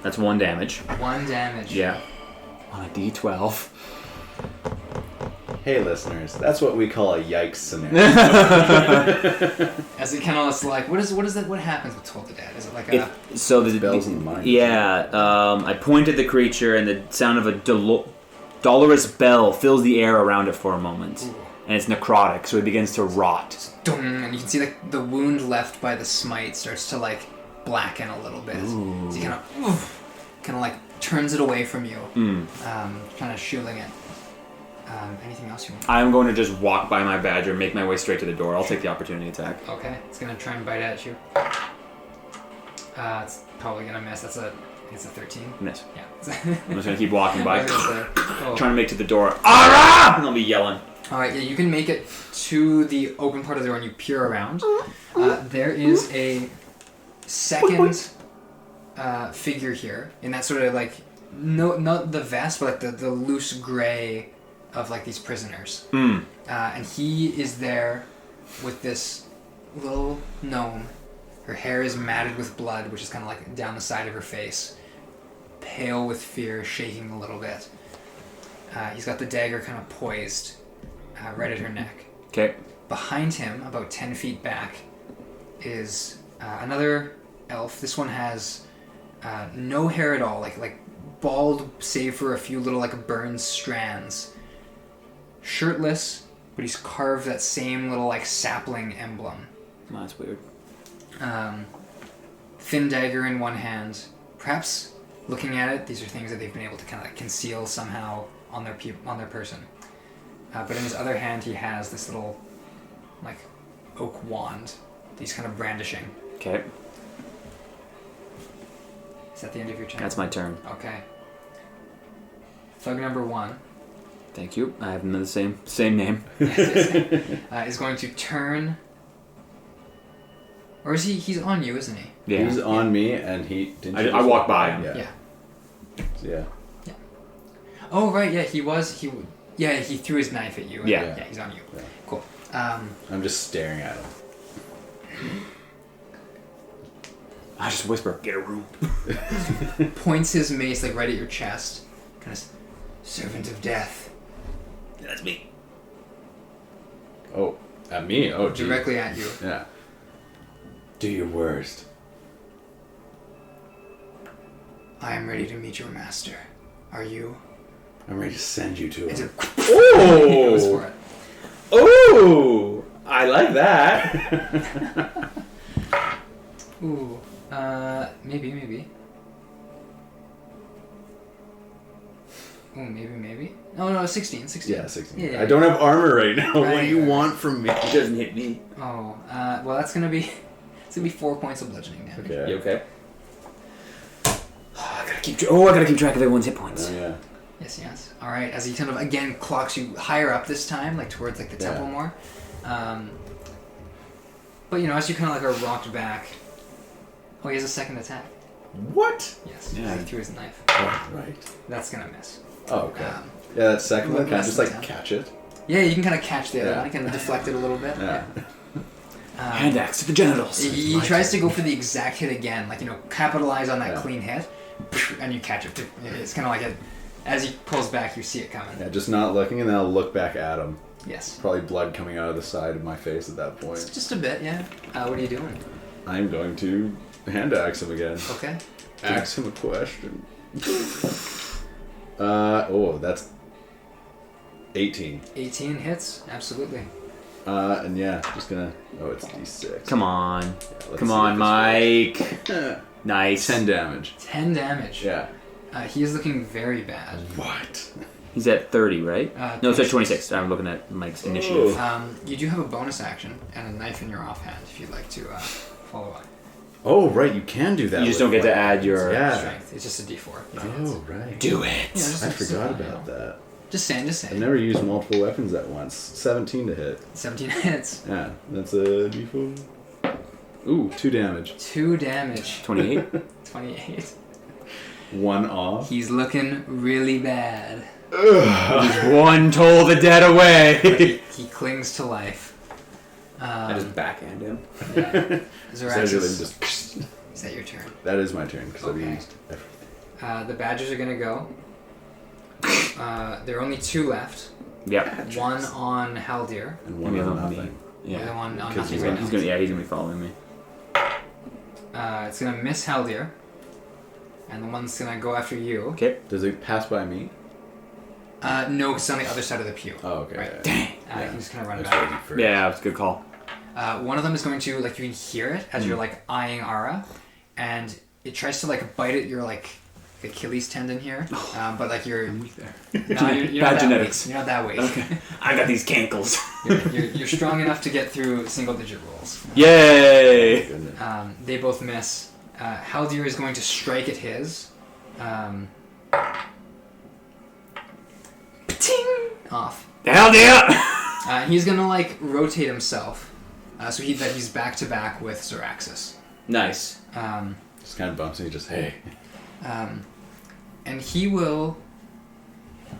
D: That's 1 damage.
B: 1 damage.
D: Yeah. On a d12.
A: Hey listeners, that's what we call a yikes scenario.
B: As it kind of is like, what is that? What happens with Toll the Dead? Is it like a...
D: So the
A: Bells in the mind.
D: Yeah, I pointed the creature, and the sound of a dolorous bell fills the air around it for a moment.
B: Ooh.
D: And it's necrotic, so it begins to rot.
B: Dung, and you can see like the wound left by the smite starts to like blacken a little bit.
D: Ooh.
B: So you kind of like turns it away from you, kind of shielding it. Anything else you want?
D: I'm going to just walk by my badger and make my way straight to the door. I'll take the opportunity attack.
B: Okay, it's gonna try and bite at you. It's probably gonna miss. It's a 13.
D: Miss.
B: Yeah.
D: I'm just going to keep walking by,
B: Oh.
D: trying to make it to the door. Ara! And I'll be yelling.
B: Alright, yeah, you can make it to the open part of the door and you peer around. There is a second figure here, in that sort of like, no, not the vest, but like the loose gray of like these prisoners. And he is there with this little gnome. Her hair is matted with blood, which is kind of like down the side of her face. Pale with fear, shaking a little bit. He's got the dagger kind of poised right at her neck.
D: Okay.
B: Behind him, about 10 feet back, is another elf. This one has no hair at all, like bald, save for a few little like burned strands. Shirtless, but he's carved that same little like sapling emblem.
D: Oh, that's weird.
B: Thin dagger in one hand. Perhaps looking at it, these are things that they've been able to kind of like conceal somehow on their person. But in his other hand, he has this little like oak wand that he's kind of brandishing.
D: Okay.
B: Is that the end of your turn?
D: That's my turn.
B: Okay. Thug number 1.
D: Thank you. I have the same name.
B: Is going to turn. Or is he's on you, isn't he?
D: Yeah.
A: He's on me, and he...
D: I walked by him.
A: Yeah.
B: Oh, right, yeah, he threw his knife at you.
D: Yeah.
B: Yeah, he's on you.
A: Yeah.
B: Cool.
A: I'm just staring at him.
D: I just whisper, get a room.
B: Points his mace like right at your chest. Kind of, servant of death.
C: That's me.
A: Oh, at me? Oh, geez.
B: Directly at you.
A: Yeah. Do your worst.
B: I am ready to meet your master. Are you?
A: I'm ready to send you to him.
B: He goes for it.
D: Oh! I like that.
B: Ooh. Maybe. Ooh, maybe. Oh, no, 16.
A: Yeah, 16.
B: Yeah.
A: I don't have armor right now. What
B: Right,
A: do you
B: right.
A: want from me?
D: He doesn't hit me.
B: Oh, well, that's gonna be 4 points of bludgeoning damage.
A: Okay.
D: You okay? gotta keep track of everyone's hit points.
A: Oh, yeah.
B: Yes. All right. As he kind of again clocks you higher up this time, like towards like the temple more. But as you kind of like are rocked back. Oh, he has a second attack.
A: What?
B: Yes.
D: Yeah.
B: He threw his knife.
A: Oh, right.
B: That's gonna miss.
A: Oh, okay. Yeah, that second one, can I just like catch it?
B: Yeah, you can kind of catch the other one. You can deflect it a little bit.
A: Yeah.
D: Hand axe to the genitals.
B: He tries to go for the exact hit again, like capitalize on that clean hit, and you catch it. It's kind of like as he pulls back, you see it coming.
A: Yeah, just not looking, and then I'll look back at him.
B: Yes.
A: Probably blood coming out of the side of my face at that point.
B: Just a bit, yeah. What are you doing?
A: I'm going to hand axe him again.
B: Okay.
A: Ask him a question. That's 18.
B: 18 hits, absolutely.
A: And yeah, just gonna. Oh, it's D6.
D: Come on.
A: Yeah,
D: Come on, Mike. Nice.
A: 10 damage.
B: 10 damage.
A: Yeah.
B: He is looking very bad.
A: What?
D: He's at 30, right? No, it's at
B: 26.
D: 26. I'm looking at Mike's initiative.
B: You do have a bonus action and a knife in your offhand if you'd like to follow up.
A: Oh, right, you can do that.
D: You just don't get to add your...
B: Strength. It's just a D4.
A: Oh, right.
D: Do it.
B: Yeah, just
A: I forgot about that.
B: Just saying.
A: I've never used multiple weapons at once. 17 to hit.
B: 17 hits.
A: Yeah, that's a D4. Ooh, 2 damage.
B: 2 damage.
D: 28?
B: 28.
A: 1 off.
B: He's looking really bad.
D: One toll the dead away.
B: He clings to life.
D: I just backhand him.
B: Yeah.
A: Just...
B: Is that your turn?
A: That is my turn, because I've used everything.
B: The badgers are going to go. There are only 2 left.
D: Yep.
B: One on Haldir.
A: And one on nothing.
B: The other one on
A: Because
B: nothing.
D: He's gonna be following me.
B: It's going to miss Haldir. And the one's going to go after you.
D: Okay.
A: Does it pass by me?
B: No, it's on the other side of the pew.
A: Oh, okay.
B: Right.
A: Dang.
B: He's going to run
A: I was
B: back.
A: waiting for
D: Yeah, it's a good call.
B: One of them is going to, like, you can hear it as you're, like, eyeing Ara. And it tries to, like, bite at your, like, Achilles tendon here. But, like, you're...
D: I'm weak there.
B: No, you're
D: Bad
B: not
D: genetics.
B: That weak. You're not that weak.
D: Okay. I got these cankles.
B: You're strong enough to get through single-digit rolls.
D: Yay!
A: Goodness.
B: They both miss. Haldir is going to strike at his. Ting! Off.
D: Hell yeah!
B: He's gonna like rotate himself, so he's back to back with Zoraxis.
D: Nice.
A: Just kind of bumps me, just, hey.
B: And he will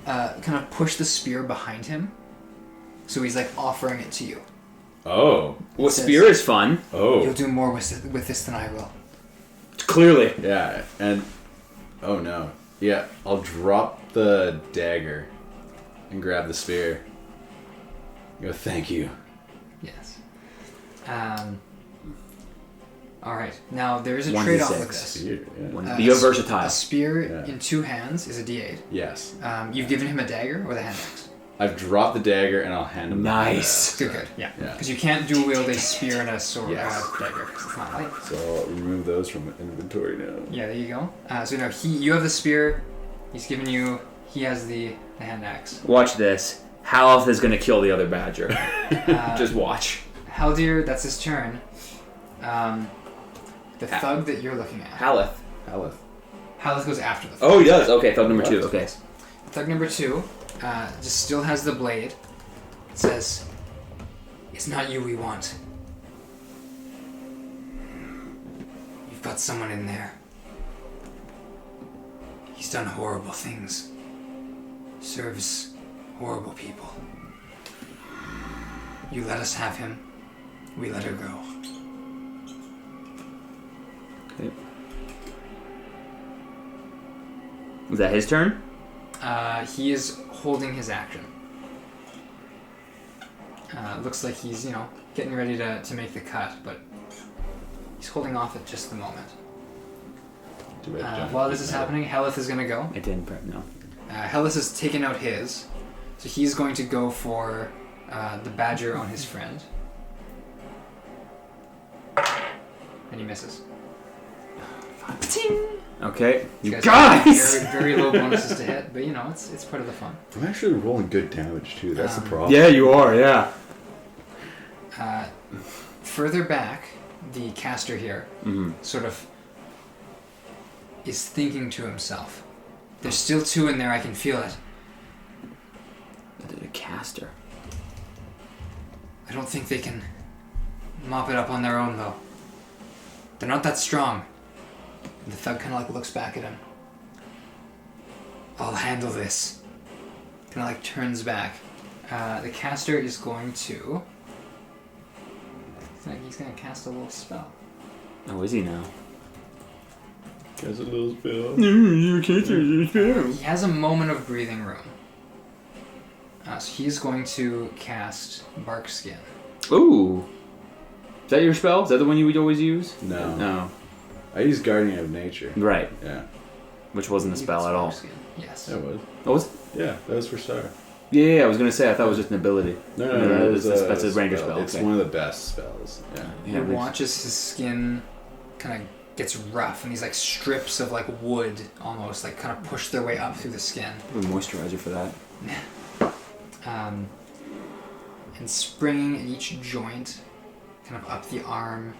B: kind of push the spear behind him, so he's like offering it to you.
A: Oh.
D: Well, spear is fun.
B: You'll
A: Oh.
B: do more with this than I will.
D: Clearly.
A: Yeah, and... Oh, no. Yeah, I'll drop the dagger and grab the spear. Go, thank you.
B: Yes. All right. Now there is a
D: 1d6.
B: trade-off with this.
A: Spear, yeah.
D: Be versatile.
B: A spear
A: Yeah.
B: in 2 hands is a D8.
A: Yes.
B: You've given him a dagger or the hand axe.
A: I've dropped the dagger and I'll hand him
D: Nice.
A: the
B: Good. Yeah.
A: Yeah.
B: Because you can't dual wield a spear and a sword
A: Yes.
B: dagger. It's not light.
A: So I'll remove those from inventory now.
B: Yeah. There you go. So now you have the spear. He's given you. He has the hand axe.
D: Watch this. Haleth is gonna kill the other badger. Just watch.
B: Haldir, that's his turn. The thug that you're looking at.
D: Haleth.
B: Halith goes after the thug.
D: Oh, he does. Okay, thug number 2. Okay.
B: Thug number 2 just still has the blade. It says, "It's not you we want. You've got someone in there. He's done horrible things. Serves horrible people. You let us have him. We let her go."
D: Okay. Is that his turn?
B: He is holding his action. Looks like he's, getting ready to make the cut, but he's holding off at just the moment. While this is happening, Helith is going to go.
D: I didn't prep, no.
B: Helith has taken out his, so he's going to go for the badger on his friend. And he misses.
D: Okay. You
B: guys
D: guys!
B: have very low bonuses to hit, but it's part of the fun.
A: I'm actually rolling good damage too. That's the problem.
D: Yeah, you are, yeah.
B: Further back, the caster here sort of is thinking to himself. There's still 2 in there, I can feel it.
D: They're a caster.
B: I don't think they can mop it up on their own, though. They're not that strong. And the thug kind of like looks back at him. I'll handle this. Kind of like turns back. The caster is going to... I think he's going to cast a little spell.
D: Oh, is he now?
A: Has a little spell.
B: He has a moment of breathing room. So he's going to cast Bark Skin.
D: Ooh. Is that your spell? Is that the one you would always use?
A: No.
D: No.
A: I use Guardian of Nature.
D: Right.
A: Yeah.
D: Which wasn't a spell at all.
B: Skin. Yes.
A: That was.
D: Oh, was it?
A: Yeah, that was for Star.
D: Yeah, I was going to say, I thought it was just an ability.
A: No,
D: that's a ranger spell.
A: It's
D: okay.
A: one of the best spells. Yeah.
B: He
D: Yeah,
B: watches his skin kind of gets rough, and these like strips of like wood almost like kind of push their way up through the skin.
D: A moisturizer for that.
B: And springing at each joint, kind of up the arm,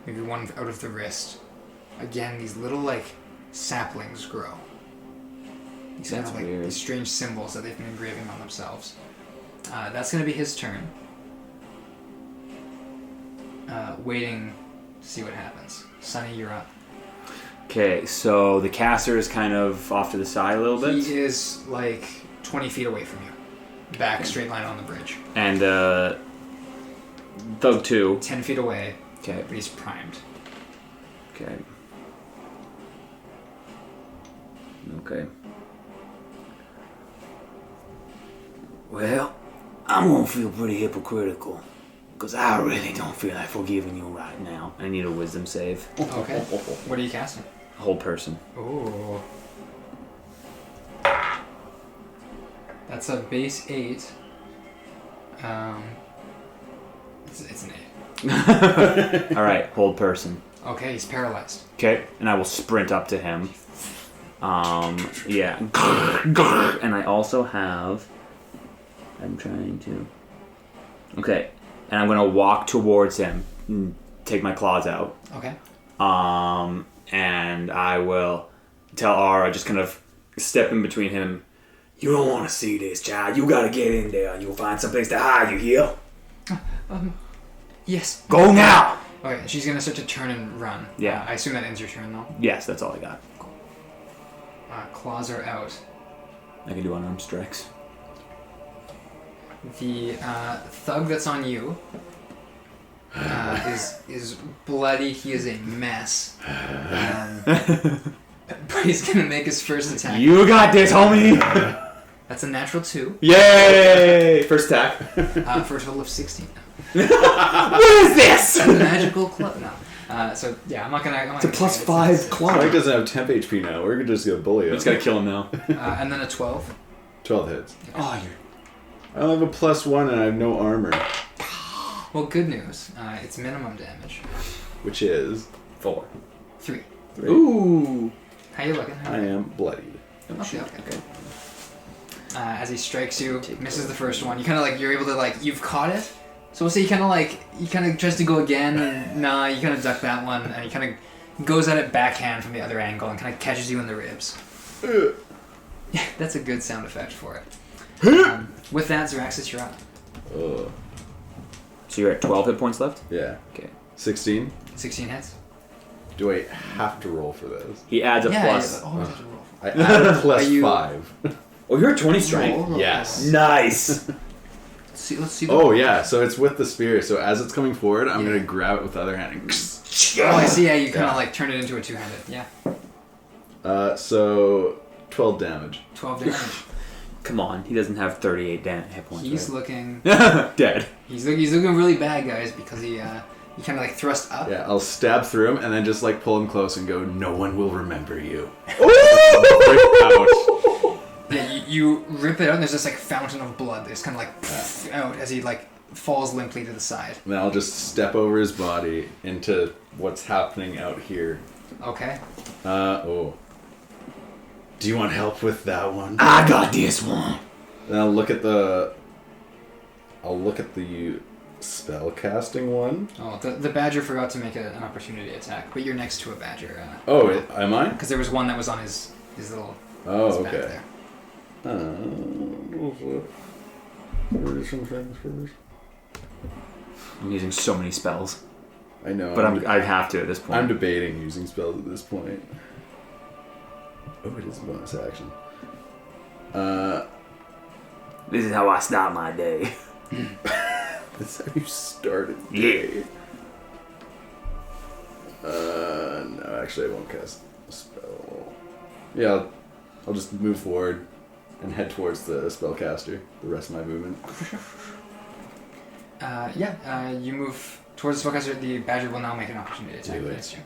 B: maybe one out of the wrist. Again, these little like saplings grow. These
D: That's
B: kind of, like,
D: weird.
B: these strange symbols that they've been engraving on themselves. That's going to be his turn. Waiting to see what happens. Sunny, you're up.
D: Okay, so the caster is kind of off to the side a little bit.
B: He is like 20 feet away from you. Back, straight line on the bridge.
D: And Thug 2.
B: 10 feet away,
D: Okay.
B: but he's primed.
D: Okay. Okay.
C: Well, I'm gonna feel pretty hypocritical. Because I really don't feel like forgiving you right now.
D: I need a wisdom save.
B: Okay. What are you casting?
D: Whole person.
B: Ooh. That's a base 8. It's an 8.
D: Alright, hold person.
B: Okay, he's paralyzed.
D: Okay, and I will sprint up to him. Yeah. And I also have... I'm trying to... Okay, and I'm gonna walk towards him and take my claws out.
B: Okay.
D: And I will tell Ara, just kind of step in between him.
C: You don't want to see this, child. You gotta get in there and you'll find someplace to hide, you hear?
B: Yes.
C: Go now!
B: Okay, she's gonna start to turn and run.
D: Yeah.
B: I assume that ends your turn, though.
D: Yes, that's all I got.
B: Claws are out.
D: I can do unarmed strikes.
B: The thug that's on you is bloody. He is a mess. But he's gonna make his first attack.
D: You got this, homie!
B: That's a natural 2.
D: Yay! First attack.
B: For a total of 16.
D: What is this?
B: Magical club. No. So yeah, I'm not gonna.
D: It's a plus 5 club.
A: Mike doesn't have temp HP now. We're just gonna bully him.
D: Just gotta kill him now.
B: And then a 12.
A: 12 hits.
D: Oh, you're...
A: I only have a +1 and I have no armor.
B: Well, good news. It's minimum damage.
A: Which is
D: 4.
B: 3.
A: 3.
D: Ooh.
B: How you looking?
A: I am bloodied.
B: Okay. As he strikes you, misses the first one. You kind of like, you're able to like, you've caught it. So we'll say he kind of tries to go again, and nah, you kind of duck that one, and he kind of goes at it backhand from the other angle and kind of catches you in the ribs. That's a good sound effect for it. With that, Zaraxis, you're up.
D: So you're at 12 hit points left?
A: Yeah.
D: Okay.
A: 16.
B: 16 hits.
A: Do I have to roll for this?
D: He adds a plus.
B: Yeah, always have to roll.
A: I add a +5.
D: Oh, you're at 20 strength?
B: Roll.
A: Yes.
D: Nice.
B: Let's see the
A: Oh yeah, so it's with the spear. So as it's coming forward, I'm gonna grab it with the other hand. And
B: Oh, I see. Yeah, you kind of like turn it into a two-handed. Yeah.
A: So 12 damage.
B: 12 damage.
D: Come on, he doesn't have 38 hit points.
B: He's
D: right?
B: looking.
D: Dead.
B: He's looking really bad, guys, because he kind of like thrust up.
A: Yeah, I'll stab through him and then just like pull him close and go, "No one will remember you."
B: Yeah, you rip it out, and there's this like fountain of blood. There's kind of like out as he like falls limply to the side.
A: And then I'll just step over his body into what's happening out here.
B: Okay.
A: Do you want help with that one?
C: I got this one.
A: Then I'll look at the spell casting one.
B: Oh, the badger forgot to make an opportunity attack, but you're next to a badger.
A: Am I?
B: Because there was one that was on his little.
A: Oh,
B: his
A: okay.
B: back there.
A: Do some things first.
D: I'm using so many spells.
A: I know.
D: But I have to at this point.
A: I'm debating using spells at this point. Oh, it is a bonus action.
C: This is how I start my day.
A: That's how you started.
C: Yeah.
A: No, actually, I won't cast a spell. Yeah, I'll just move forward and head towards the spellcaster. The rest of my movement.
B: You move towards the spellcaster. The badger will now make an opportunity attack
A: Really?
B: against you.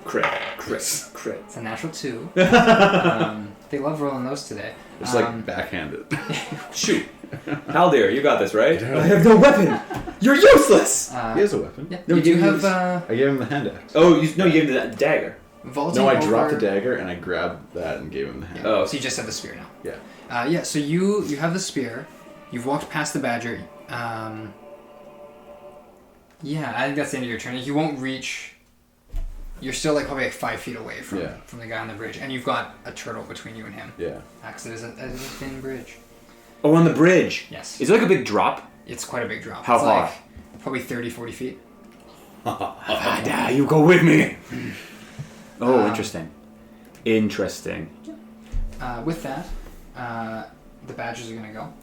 D: Crit.
B: It's a natural 2. They love rolling those today.
A: It's like backhanded.
D: Shoot. Haldir, you got this, right?
A: I
D: have no weapon. You're useless.
A: He has a weapon.
B: Yeah,
D: No,
B: you do
D: you
B: have
D: use-
A: I gave him the hand axe.
D: Oh, you gave him the dagger.
B: vaulting
A: No, I
B: over...
A: dropped the dagger and I grabbed that and gave him the hand.
B: Yeah.
D: Oh.
B: So you just have the spear now.
A: Yeah.
B: So you have the spear. You've walked past the badger. I think that's the end of your turn. You won't reach... You're still probably 5 feet away from the guy on the bridge. And you've got a turtle between you and him.
A: Yeah.
B: Because it is a thin bridge.
D: Oh, on the bridge.
B: Yes.
D: Is it like a big drop?
B: It's quite a big drop.
D: How
B: It's
D: far?
B: Probably 30, 40 feet.
D: You go with me. Oh, interesting. Interesting.
B: With that, the badgers are going to go.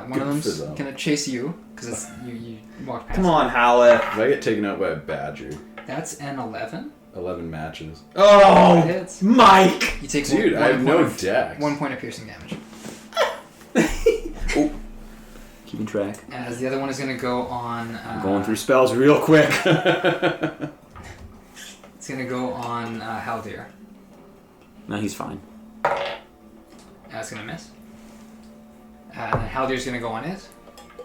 B: One of them's going to chase you, because you walked past.
D: Come on, Hallett.
A: If I get taken out by a badger,
B: That's an 11.
A: 11 matches.
D: Oh,
B: Hits.
D: Mike.
B: You take
A: Dude,
B: one
A: I have
B: point
A: no
B: of,
A: dex.
B: 1 point of piercing damage.
D: Keeping track.
B: As the other one is going to go on...
D: I'm going through spells real quick.
B: It's going to go on Haldir.
D: No, he's fine.
B: That's going to miss. And then Haldir's going to go on it.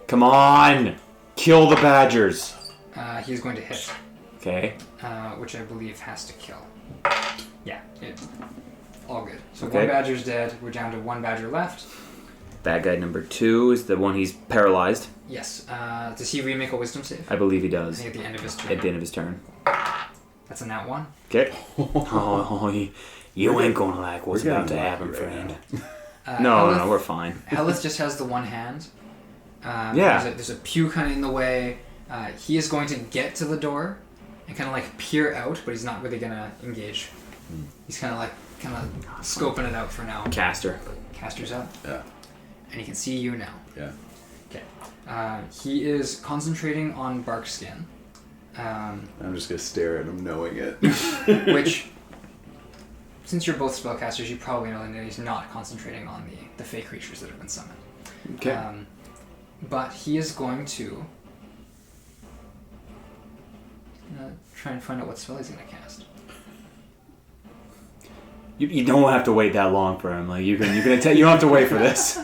D: Come on. Kill the badgers.
B: He's going to hit.
D: Okay.
B: Which I believe has to kill. Yeah, all good. So
D: Okay.
B: one badger's dead. We're down to one badger left.
D: Bad guy number 2 is the one he's paralyzed.
B: Yes. Does he remake a wisdom save?
D: I believe he
B: I
D: does.
B: think at the end of his turn.
D: At the end of his turn.
B: That's a nat 1.
D: Okay.
C: Oh, you ain't gonna like what's
A: We're
C: about to
A: getting
C: happen,
A: lucky right
C: friend.
D: No, we're fine.
B: Helith just has the one hand.
D: Yeah.
B: There's a pew kind of in the way. He is going to get to the door and kind of peer out, but he's not really going to engage. He's kind of scoping it out for now.
D: Caster.
B: Caster's up.
A: Yeah.
B: And he can see you now.
A: Yeah.
B: Okay. He is concentrating on Barkskin.
A: I'm just gonna stare at him knowing it.
B: Which, since you're both spellcasters, you probably know that he's not concentrating on the fey creatures that have been summoned.
D: Okay.
B: But he is going to try and find out what spell he's going to cast.
D: You don't have to wait that long for him. You don't have to wait for this.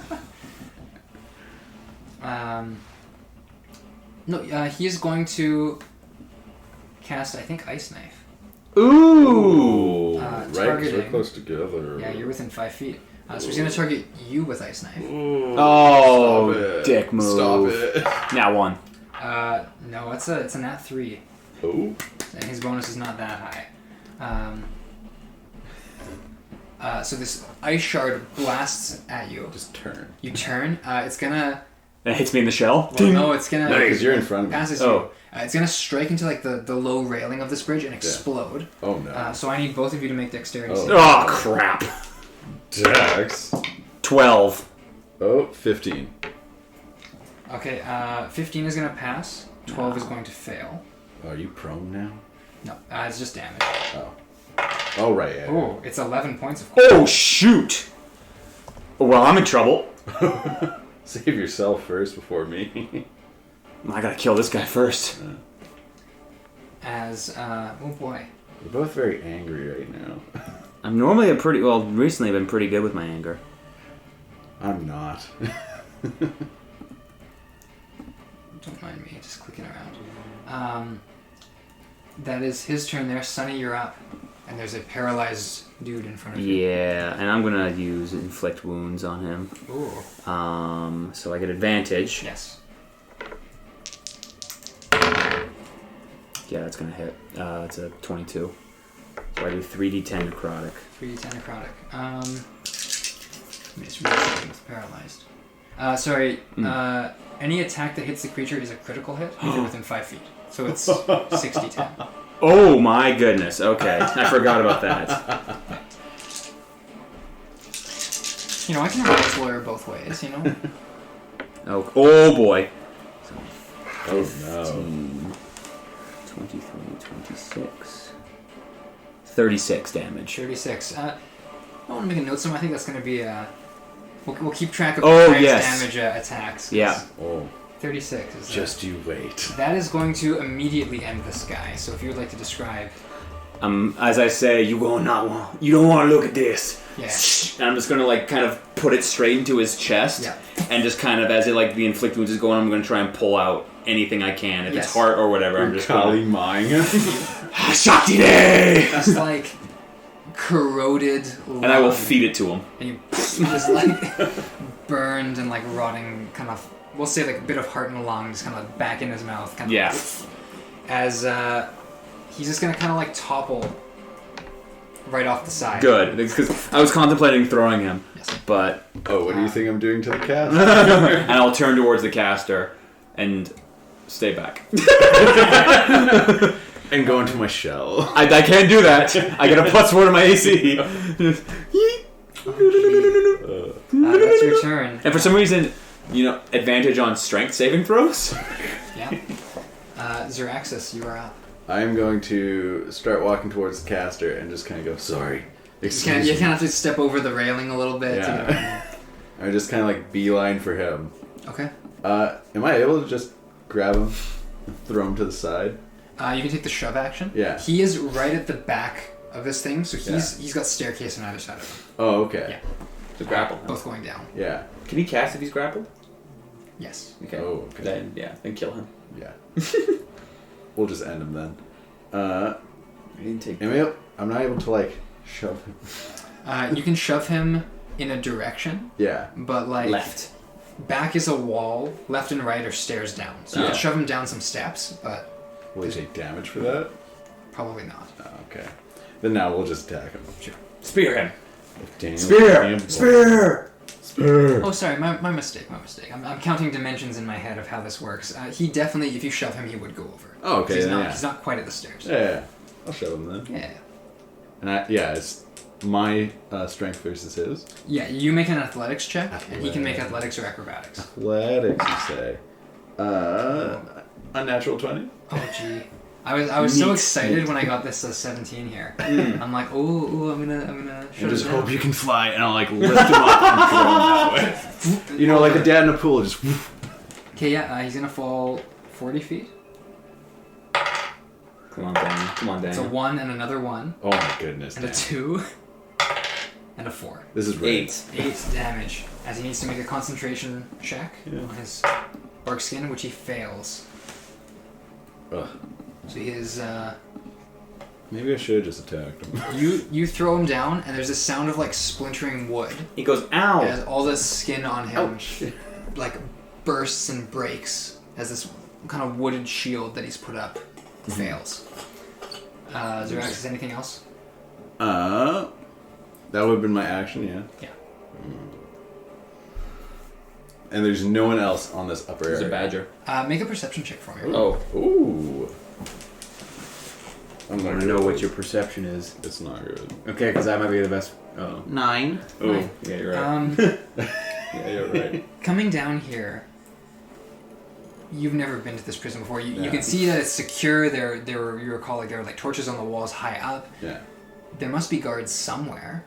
B: He is going to cast, I think, Ice Knife.
D: Ooh.
A: Right, 'cause
B: targeting.
A: we're close together.
B: Yeah, you're within 5 feet. So he's going to target you with Ice Knife.
D: Oh,
A: Stop it.
D: dick move.
A: Stop it.
D: Now 1.
B: No, it's a nat 3.
A: Oh.
B: And his bonus is not that high. So this ice shard blasts at you.
A: Just turn.
B: You turn. It's gonna.
D: That hits me in the shell.
B: Well, no, it's gonna.
A: Because you're in front of me.
B: Passes
D: Oh.
B: you. It's gonna strike into the low railing of this bridge and explode.
A: Oh no.
B: So I need both of you to make dexterity saves.
D: Oh, crap.
A: Dex.
D: 12.
A: Oh, 15.
B: Okay. 15 is gonna pass. 12 is going to fail.
A: Are you prone now?
B: No, it's just damage.
A: Oh. Oh, right. Yeah.
B: Oh, it's 11 points of.
D: Oh, shoot. Well, I'm in trouble.
A: Save yourself first before me.
D: I gotta kill this guy first.
B: Oh boy.
A: We're both very angry right now.
D: I'm normally recently I've been pretty good with my anger.
A: I'm not.
B: Don't mind me just clicking around. That is his turn there. Sunny, you're up. And there's a paralyzed dude in front of you.
D: Yeah, and I'm gonna use inflict wounds on him.
B: Ooh.
D: So I get advantage.
B: Yes.
D: Yeah, that's gonna hit. It's a 22. So I do 3d10 necrotic.
B: 3d10 necrotic. Let me just read something with paralyzed. Sorry. Any attack that hits the creature is a critical hit if you're within 5 feet. So it's 60-10.
D: Oh my goodness. Okay, I forgot about that.
B: You know, I can roll lawyer both ways, you know?
D: Oh boy. So
A: Oh
D: 15, 23, 26. 36 damage.
B: 36. I want to make a note somewhere. I think that's going to be we'll keep track of damage attacks.
D: Yeah.
A: Oh.
B: 36 is
A: Just you wait.
B: That is going to immediately end this guy. So if you would like to describe.
D: As I say, you don't want to look at this.
B: Yeah.
D: And I'm just gonna like kind of put it straight into his chest.
B: Yeah.
D: And just kind of as it like the inflict wounds is going, I'm gonna try and pull out anything I can. If it's heart or whatever, I'm just
A: Kali mine.
D: Shakti Day!
B: Just like corroded lung.
D: And I will feed it to him.
B: And you just like burned and like rotting kind of, we'll say like a bit of heart and lung just kind of back in his mouth. Kind of as he's just going to kind of like topple right off the side.
D: Good, because I was contemplating throwing him, but...
A: Oh, what do you think I'm doing to the cast?
D: And I'll turn towards the caster and stay back.
A: And go into my shell.
D: I can't do that. I get a +4 to my AC.
B: That's your turn.
D: And for some reason, advantage on strength saving throws?
B: Yeah. Zeraxis, you are up.
A: I am going to start walking towards the caster and just kind of go, sorry.
B: You kind of have to step over the railing a little bit.
A: Yeah. I just kind of like beeline for him.
B: Okay.
A: Am I able to just grab him and throw him to the side?
B: You can take the shove action.
A: Yeah.
B: He is right at the back of this thing, so he's got staircase on either side of him.
A: Oh, okay.
B: Yeah.
D: To grapple.
B: Both going down.
A: Yeah.
D: Can he cast if he's grappled?
B: Yes.
D: Okay.
A: Oh, okay.
D: Then kill him.
A: Yeah. We'll just end him then.
D: I didn't take.
A: I'm not able to like shove him.
B: You can shove him in a direction.
A: Yeah.
B: But like
D: left.
B: Back is a wall. Left and right are stairs down. So you can shove him down some steps, but
A: Will he take damage for that?
B: probably not.
A: Oh, okay. Then now we'll just attack him.
B: Sure.
D: Spear him.
A: Spear!
B: Oh, sorry, my mistake. I'm counting dimensions in my head of how this works. He definitely, if you shove him, he would go over.
A: Oh, okay.
B: He's not quite at the stairs.
A: Yeah. I'll shove him then.
B: Yeah.
A: And it's my strength versus his.
B: Yeah, you make an athletics check, and he can make athletics or acrobatics.
A: Athletics, you say. Unnatural 20.
B: Oh, gee. I was so excited when I got this 17 here. I'm like, I'm gonna
A: And just hope you can fly, and I'll like lift him up and throw him that way. Like a dad in a pool, just.
B: Okay, he's gonna fall 40 feet.
D: Come on, Daniel.
B: It's a 1 and another 1.
A: Oh my goodness.
B: And a 2. And a 4.
A: This is rigged.
B: 8 damage, as he needs to make a concentration check on his bark skin, which he fails.
A: Ugh.
B: So he is.
A: Maybe I should have just attacked him.
B: You throw him down, and there's a sound of like splintering wood.
D: He goes, ow!
B: As all the skin on him
A: Ouch.
B: like bursts and breaks as this kind of wooded shield that he's put up fails. Zerax, anything else?
A: That would have been my action, yeah.
B: Yeah.
A: And there's no one else on this upper
D: There's
A: area.
D: a badger.
B: Make a perception check for me.
D: Oh.
A: Ooh.
D: I want to know what your perception is.
A: It's not good.
D: Okay, because that might be the best. Oh.
B: 9.
D: Oh, yeah, you're right.
A: Yeah, you're right.
B: Coming down here, you've never been to this prison before. You can see that it's secure. There were, you recall, there were like torches on the walls high up.
A: Yeah.
B: There must be guards somewhere,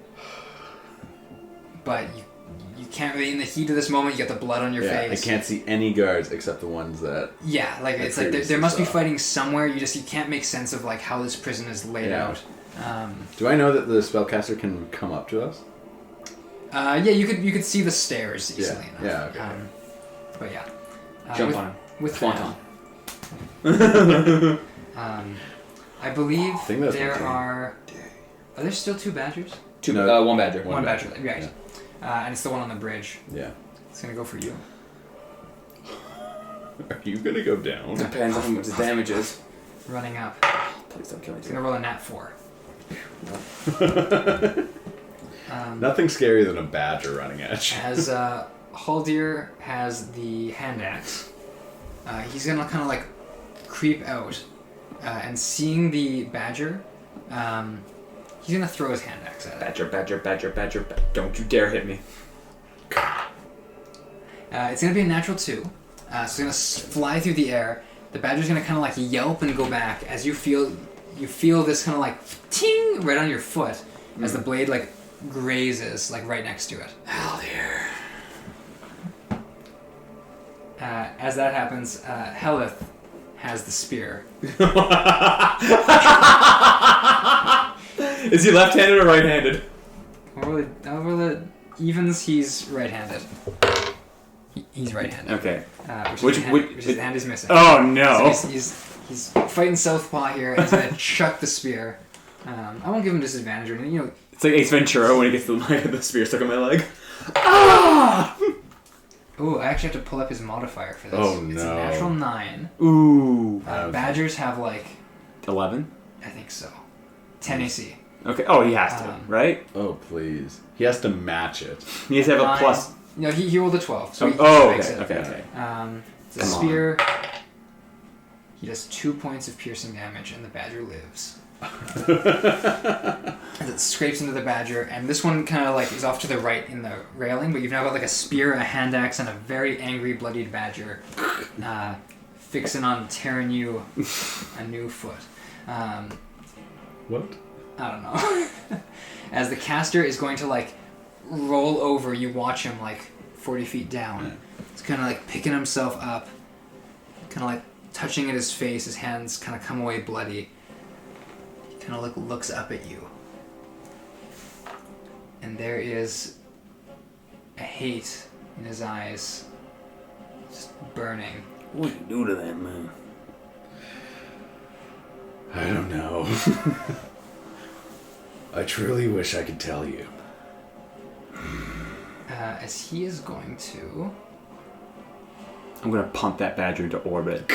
B: but you can't really. In the heat of this moment, you got the blood on your face.
A: I can't see any guards except the ones that.
B: Yeah, like it's like there must be fighting somewhere. You can't make sense of like how this prison is laid out.
A: Do I know that the spellcaster can come up to us?
B: Yeah, you could see the stairs easily enough.
A: Yeah, okay.
B: But yeah,
D: Jump on him.
B: with
D: Swanton.
B: I believe
A: think that's
B: there
A: okay.
B: are there still 2 badgers?
D: One badger.
B: One badger, right. And it's the one on the bridge.
A: Yeah.
B: It's going to go for you.
A: Are you gonna go down?
D: Depends on how much the damage is.
B: Running up.
D: Please don't kill me.
B: It's going to roll a nat 4.
A: Nothing scarier than a badger running at you.
B: As Haldir has the hand axe, he's going to kind of like creep out and seeing the badger, he's going to throw his hand axe at it.
D: Badger. Don't you dare hit me.
B: It's going to be a natural 2. So it's going to fly through the air. The badger's going to kind of like yelp and go back as you feel this kind of like ting right on your foot as the blade like grazes like right next to it.
D: Haldir.
B: As that happens, Helith has the spear.
D: Is he left-handed or right-handed?
B: Over the evens, he's right-handed. He's right-handed.
D: Okay.
B: Which his hand is missing.
D: Oh no!
B: So he's fighting southpaw here. And he's gonna chuck the spear. I won't give him disadvantage or anything. You know,
D: It's like Ace Ventura when he gets the spear stuck in my leg. Ah!
B: oh, I actually have to pull up his modifier for this.
A: Oh,
B: It's a
A: no.
B: natural 9.
D: Ooh.
B: Badgers have like
D: 11.
B: I think so. 10 AC.
D: Okay. Oh, he has to, right?
A: Oh, please. He has to match it.
D: He has to have a
B: 9.
D: plus.
B: No, he rolled a 12. So he
D: Okay.
B: strikes it.
D: Okay.
B: The
D: Come on.
B: spear. He does 2 points of piercing damage, and the badger lives. As it scrapes into the badger, and this one kind of like is off to the right in the railing, but you've now got like a spear, a hand axe, and a very angry, bloodied badger fixing on tearing you a new foot.
A: What?
B: I don't know. As the caster is going to like roll over, you watch him like 40 feet down. He's kind of like picking himself up, kind of like touching at his face. His hands kind of come away bloody. He kind of like looks up at you. And there is a hate in his eyes, just burning.
C: What do you do to that man?
A: I don't know. I truly wish I could tell you.
B: As he is going to...
D: I'm gonna punt that badger into orbit.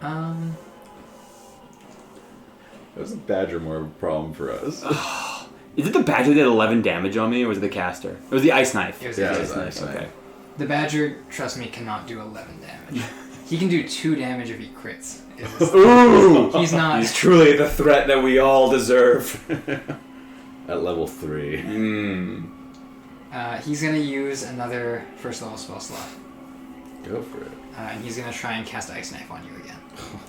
A: That was a badger more of a problem for us.
D: Is it the badger that did 11 damage on me, or was it the caster? It was the ice knife.
B: It was
A: Yeah,
B: the
A: it was
B: knife.
A: ice knife.
D: Okay.
B: The badger, trust me, cannot do 11 damage. He can do 2 damage if he crits.
D: Ooh!
B: He's not...
D: He's truly the threat that we all deserve.
A: At level 3.
B: He's going to use another first level spell slot.
A: Go for it.
B: And he's going to try and cast Ice Knife on you again.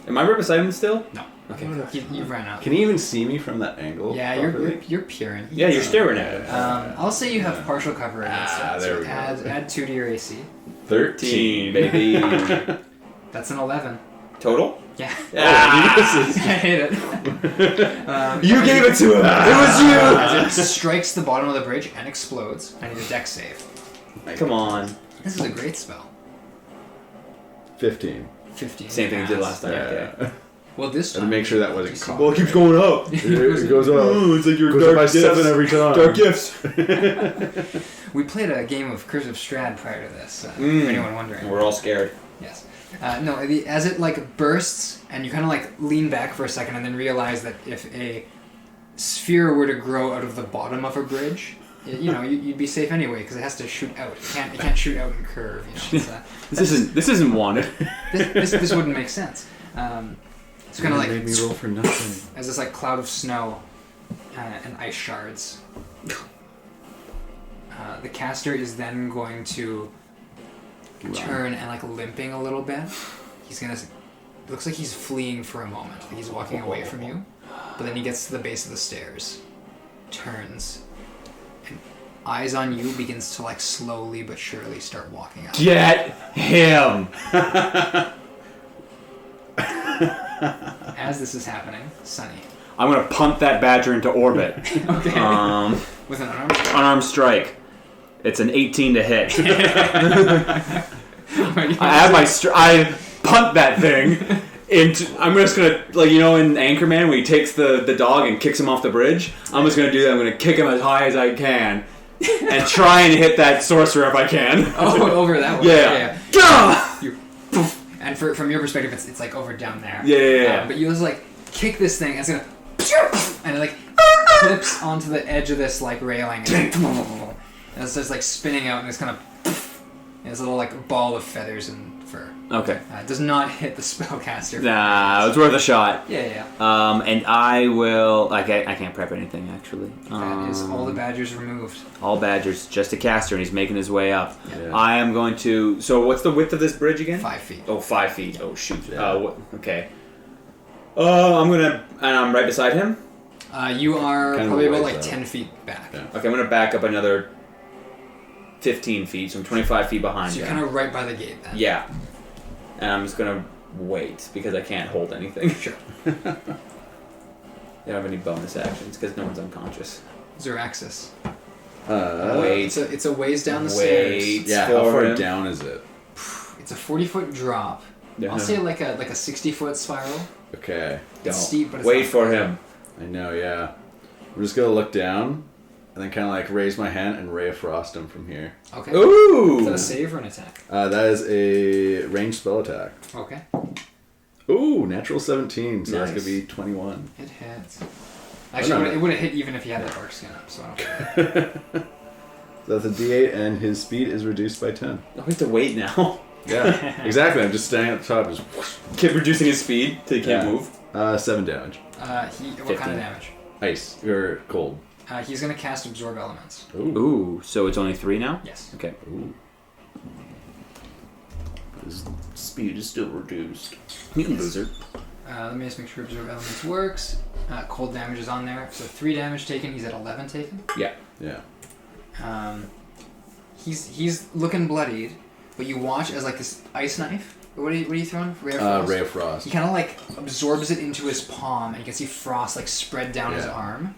D: Am I right beside him still?
B: No.
D: Okay.
B: You've run out.
A: Can he even see me from that angle?
B: Yeah,
A: properly?
B: you're peering.
D: Yeah, you're staring at him.
B: I'll say you have partial cover against that.
A: there
B: So
A: we go.
B: add 2 to your AC.
A: 13,
D: baby.
B: That's an 11.
D: Total?
B: Yeah.
D: Ah,
B: I hate it.
D: you gave it to him. It was you.
B: As it strikes the bottom of the bridge and explodes, I need a dex save.
D: Come on.
B: This is a great spell.
A: 15.
B: 15.
D: Same thing you did last time.
A: Yeah.
D: Okay.
B: Well, this
A: And
B: time...
A: to make sure that wasn't
B: you
A: caught.
B: saw
D: Well, it keeps going up.
A: It goes up.
D: It's like your
A: Goes
D: dark
A: up by
D: gifts.
A: 7 every time.
D: Dark gifts.
B: We played a game of Curse of Strahd prior to this, for anyone wondering.
D: We're all scared.
B: Yes. No, as it like bursts, and you kind of like lean back for a second and then realize that if a sphere were to grow out of the bottom of a bridge, you'd be safe anyway because it has to shoot out. It can't shoot out and curve.
D: This isn't wanted.
B: This wouldn't make sense. It's kind of like
A: made me roll for nothing.
B: as this like cloud of snow and ice shards. The caster is then going to turn and like limping a little bit. He's gonna. Looks like he's fleeing for a moment. Like he's walking away from you, but then he gets to the base of the stairs, turns, and eyes on you begins to like slowly but surely start walking out.
D: Get him.
B: As this is happening, Sunny.
D: I'm gonna punt that badger into orbit.
B: Okay. With an unarmed strike.
D: Unarmed strike. It's an 18 to hit. I have my I punt that thing into. I'm just gonna in Anchorman when he takes the dog and kicks him off the bridge. I'm just gonna do that. I'm gonna kick him as high as I can and try and hit that sorcerer if I can.
B: Oh, over that way.
D: Yeah.
B: You, and from your perspective, it's like over down there.
D: Yeah.
B: But you just like kick this thing, and it's gonna, and it like clips onto the edge of this like railing, and it's just like spinning out, and it's kind of, and this little like ball of feathers and fur.
D: Okay.
B: It does not hit the spellcaster.
D: Nah, it was worth a shot.
B: Yeah.
D: And I will. I can't prep anything actually.
B: That is all the badgers removed.
D: All badgers, just a caster, and he's making his way up.
A: Yeah.
D: I am going to. So, what's the width of this bridge again?
B: 5 feet.
D: Oh, 5 feet. Oh, shoot.
A: Yeah.
D: Okay. I'm right beside him.
B: You are
A: Kind of
B: probably about
A: ways
B: like
A: out.
B: 10 feet back.
A: Yeah.
D: Okay, I'm gonna back up another 15 feet, so I'm 25 feet behind
B: So you're
D: him.
B: kind of right by the gate then.
D: Yeah. And I'm just gonna wait because I can't hold anything.
B: Sure.
D: They don't have any bonus actions because no one's unconscious.
B: Zeraxis.
D: Wait.
B: It's a ways down the
D: Wait.
B: stairs.
A: Yeah, how
D: for
A: far
D: him.
A: down is it?
B: It's a 40-foot drop.
D: Yeah.
B: I'll say like a 60-foot spiral.
A: Okay.
B: It's steep, but it's
D: wait
B: not
D: for
B: crazy.
D: him.
A: I know, yeah. I'm just gonna look down and then kind of like raise my hand and Ray of Frost him from here.
B: Okay.
D: Ooh.
B: Is that a save or an attack?
A: That is a ranged spell attack.
B: Okay.
A: Ooh, natural 17, so that's
D: Nice.
A: gonna be 21.
B: It hits. Actually, it would have hit even if you had that dark skin up, so I don't care.
A: So that's a D8 and his speed is reduced by 10.
D: I have to wait now.
A: Yeah, exactly. I'm just standing at the top, just whoosh.
D: Keep reducing his speed till he can't
A: Yeah.
D: move.
A: 7 damage.
B: What
D: 15.
B: kind of damage?
A: Ice or cold.
B: He's going to cast Absorb Elements.
D: Ooh, so it's only 3 now?
B: Yes.
D: Okay.
A: Ooh.
C: His speed is still reduced.
D: Mutant loser.
B: Let me just make sure Absorb Elements works. Cold damage is on there. So 3 damage taken. He's at 11 taken.
D: Yeah.
A: Yeah.
B: He's looking bloodied, but you watch as like this ice knife. What are you throwing? Ray of Frost?
A: Ray of Frost.
B: He kind of like absorbs it into his palm, and you can see frost like spread down his
A: Yeah.
B: arm.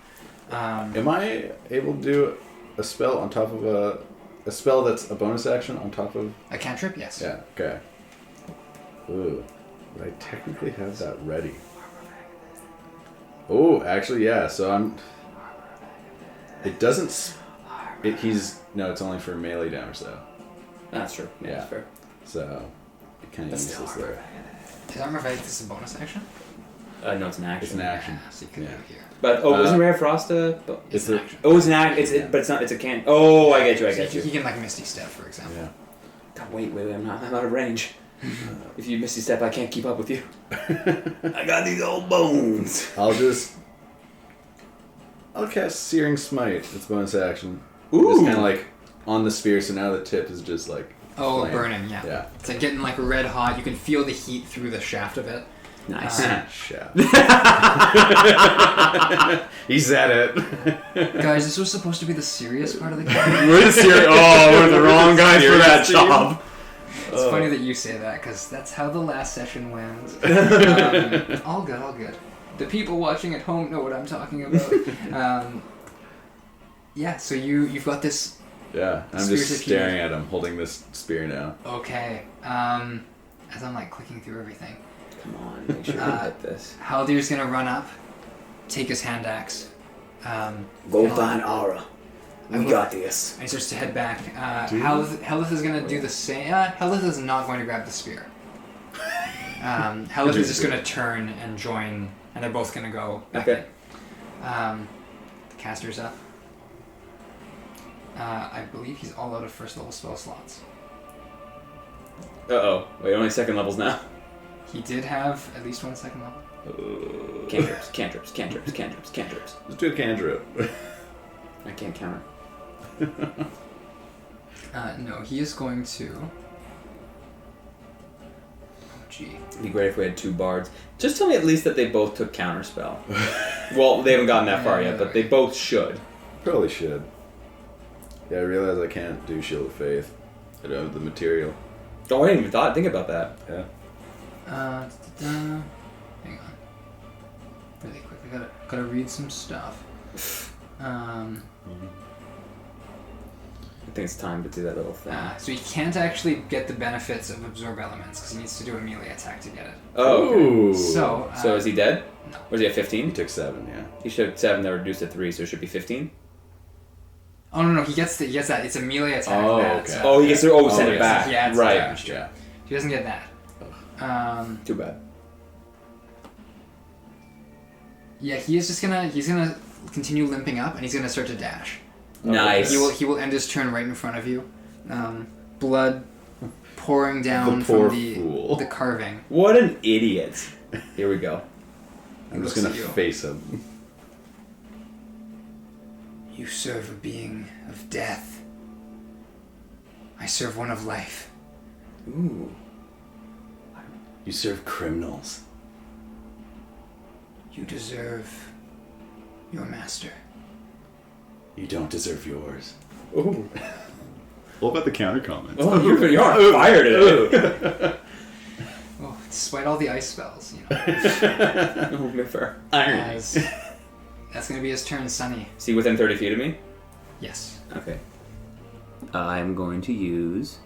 A: Am I able to do a spell on top of a spell that's a bonus action on top of?
B: A cantrip, yes.
A: Yeah. Okay. Ooh, would I technically have that ready? Oh, actually, yeah. So I'm. It doesn't. It's only for melee damage though.
D: That's true. Yeah,
A: Yeah.
D: that's fair.
A: So it kind of
B: That's
A: useless there.
B: Is Armor of This a bonus action?
D: No, it's an action.
A: It's an action.
B: So you can do it here.
D: But wasn't Rare Frost a?
B: It's an action.
D: Oh, it's an action. But it's not. It's a can. Oh, I get you. I get you.
B: He can like Misty Step, for example.
A: Yeah.
D: God, wait. I'm out of range. If you misty step, I can't keep up with you.
C: I got these old bones.
A: I'll cast Searing Smite. It's bonus action.
D: Ooh.
A: Just kind of like on the spear, so now the tip is just like.
B: Oh,
A: flame.
B: burning, yeah.
A: Yeah.
B: It's like getting like red hot. You can feel the heat through the shaft of it.
D: Nice.
A: Shaft. He said it.
B: Guys, this was supposed to be the serious part of the game.
D: We're the wrong guys for that job.
B: It's funny that you say that, because that's how the last session went. All good. The people watching at home know what I'm talking about. Yeah, so you've got this...
A: Yeah, I'm
B: Spear
A: just
B: tip
A: staring
B: here.
A: at him, holding this spear now.
B: Okay. As I'm like clicking through everything.
D: Come on, make sure I hit this.
B: Haldir's gonna run up, take his hand axe.
C: Go find Aura. We got this.
B: And he starts to head back. Helith is going to do the same. Helith is not going to grab the spear. Helith is just going to turn and join, and they're both going to go back
D: Okay.
B: in. The caster's up. I believe he's all out of first level spell slots.
D: Uh-oh. Wait, only second levels now.
B: He did have at least 1 second level.
D: Cantrips.
A: Let's do a cantrip.
D: I can't counter.
B: No, he is going to... Oh, gee.
D: It'd be great if we had 2 bards. Just tell me at least that they both took counterspell. Well, they haven't gotten that far yet, but they both should.
A: Probably should. Yeah, I realize I can't do Shield of Faith. I don't have the material.
D: Oh, I didn't even think about that.
A: Yeah.
B: Hang on. Really quick, I gotta read some stuff.
D: I think it's time to do that little thing.
B: So he can't actually get the benefits of absorb elements because he needs to do a melee attack to get it.
D: Oh, okay.
A: Ooh.
B: So
D: Is he dead?
B: No.
D: Or is he at 15?
A: He took 7, yeah.
D: He should have 7, that reduced to 3, so it should be 15?
B: Oh no, he gets that. It's a melee attack.
A: Oh,
B: that,
A: okay.
B: so
D: He gets to send it
A: yes.
D: back.
B: Yeah, it's
D: right.
B: damage to it.
A: Yeah.
B: He doesn't get that.
D: Too bad.
B: Yeah, he's gonna continue limping up and he's gonna start to dash.
D: Nice.
B: He will end his turn right in front of you. Blood pouring down
A: The poor
B: from
A: fool.
B: the carving.
D: What an idiot. Here we go.
A: I'm just
B: Looks
A: gonna
B: at you.
A: face him.
B: You serve a being of death. I serve one of life.
D: Ooh.
A: You serve criminals.
B: You deserve your master.
A: You don't deserve yours.
D: Ooh.
A: What about the counter comments?
D: Oh, you're on fire today.
B: Oh, despite all the ice spells, you know.
D: Oh, fair.
B: As, that's gonna be his turn, Sunny.
D: Is he within 30 feet of me?
B: Yes.
D: Okay. I'm going to use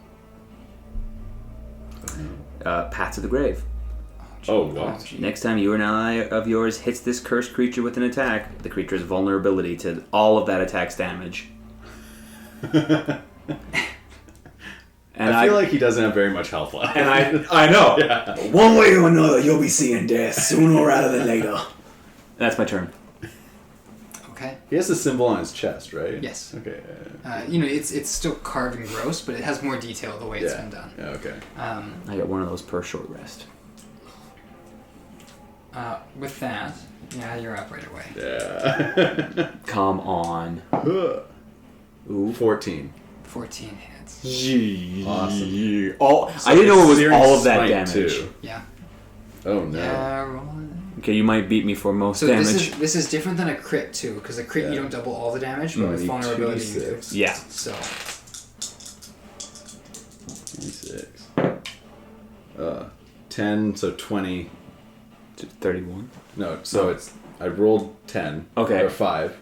D: Path to the Grave.
A: Oh, wow.
B: gee.
D: Next time you or an ally of yours hits this cursed creature with an attack, the creature's vulnerability to all of that attack's damage. And
A: I feel like he doesn't have very much health left.
D: And I know.
A: Yeah.
C: One way or another, you'll be seeing death sooner rather than later.
D: That's my turn.
B: Okay.
A: He has the symbol on his chest, right?
B: Yes.
A: Okay.
B: It's still carved and gross, but it has more detail the way it's been done.
A: Yeah, okay.
D: I got one of those per short rest.
B: With that, yeah, you're up right away.
A: Yeah.
D: Come on.
A: Ooh. 14.
B: 14 hits.
A: Awesome.
D: I didn't know it was
A: Searing
D: all of that
A: Smite,
D: damage.
B: Yeah.
A: Oh no.
B: Yeah, roll it.
D: Okay, you might beat me for most
B: So
D: damage.
B: this is different than a crit too, because a crit you don't double all the damage, but with
A: you
B: vulnerability you do.
A: 2d6.
D: Yeah.
B: So
A: 6. 10, so 20.
D: 31.
A: No, so it's I rolled 10.
D: Okay.
A: Or 5.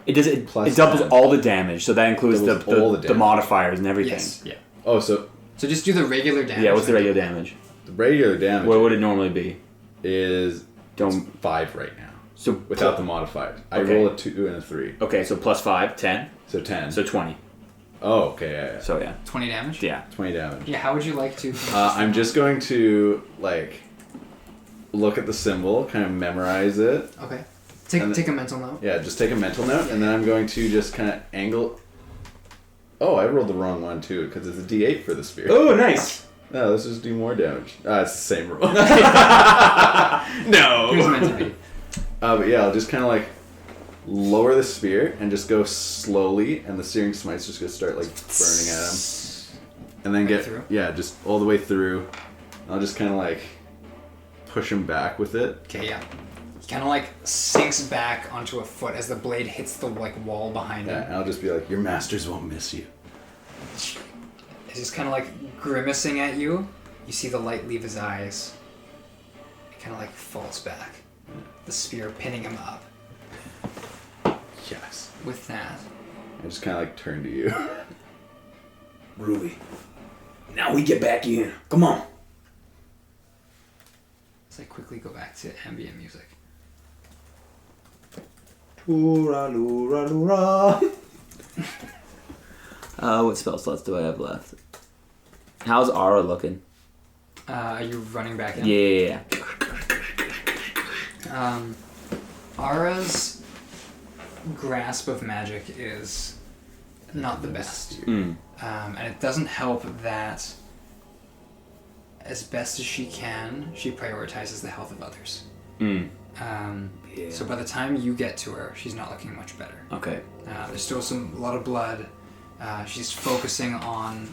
D: It does it.
A: Plus
D: It doubles
A: 10.
D: all the damage, so that includes
A: Doubles all the
D: the
A: damage.
D: modifiers and everything.
B: yes, yeah.
A: Oh, so
B: So just do the regular damage.
D: Yeah. What's the regular damage?
A: the regular damage
D: What would it normally be?
A: is
D: Don't.
A: 5 right now.
D: So
A: Without the modifiers. I
D: Okay.
A: roll a 2 and a 3.
D: Okay, so plus 5, 10.
A: So 10.
D: So 20.
A: Oh, okay, yeah.
D: So yeah.
B: 20 damage.
D: Yeah.
A: 20 damage.
B: Yeah. How would you like to?
A: I'm just going to, like, look at the symbol, kind of memorize it.
B: Okay.
A: And
B: Take a mental note.
A: Yeah, just take a mental note, and then I'm going to just kind of angle. Oh, I rolled the wrong one, too, because it's a d8 for the spear.
D: Oh, nice.
A: No, let's just do more damage. It's the same roll.
B: It was
A: No!
B: meant to be.
A: But yeah, I'll just kind of, like, lower the spear and just go slowly, and the searing smite's just going to start, like, burning at him. And then
B: Right
A: get,
B: through?
A: yeah, just all the way through. I'll just kind of, like, push him back with it.
B: Okay. Yeah. He kind of like sinks back onto a foot as the blade hits the like wall behind
A: Yeah,
B: him.
A: and I'll just be like, your masters won't miss you.
B: He's just kind of like grimacing at you. You see the light leave his eyes. He kind of like falls back. The spear pinning him up.
A: Yes.
B: With that,
A: I just kind of, like, turn to you.
C: Ruby, now we get back in. Come on.
B: as I quickly go back to ambient music.
D: What spell slots do I have left? How's Aura looking?
B: Are you running back in?
D: Yeah.
B: Ara's grasp of magic is not the best.
D: Mm.
B: And it doesn't help that, as best as she can, she prioritizes the health of others.
D: Mm.
B: So by the time you get to her, she's not looking much better.
D: Okay.
B: There's still a lot of blood. She's focusing on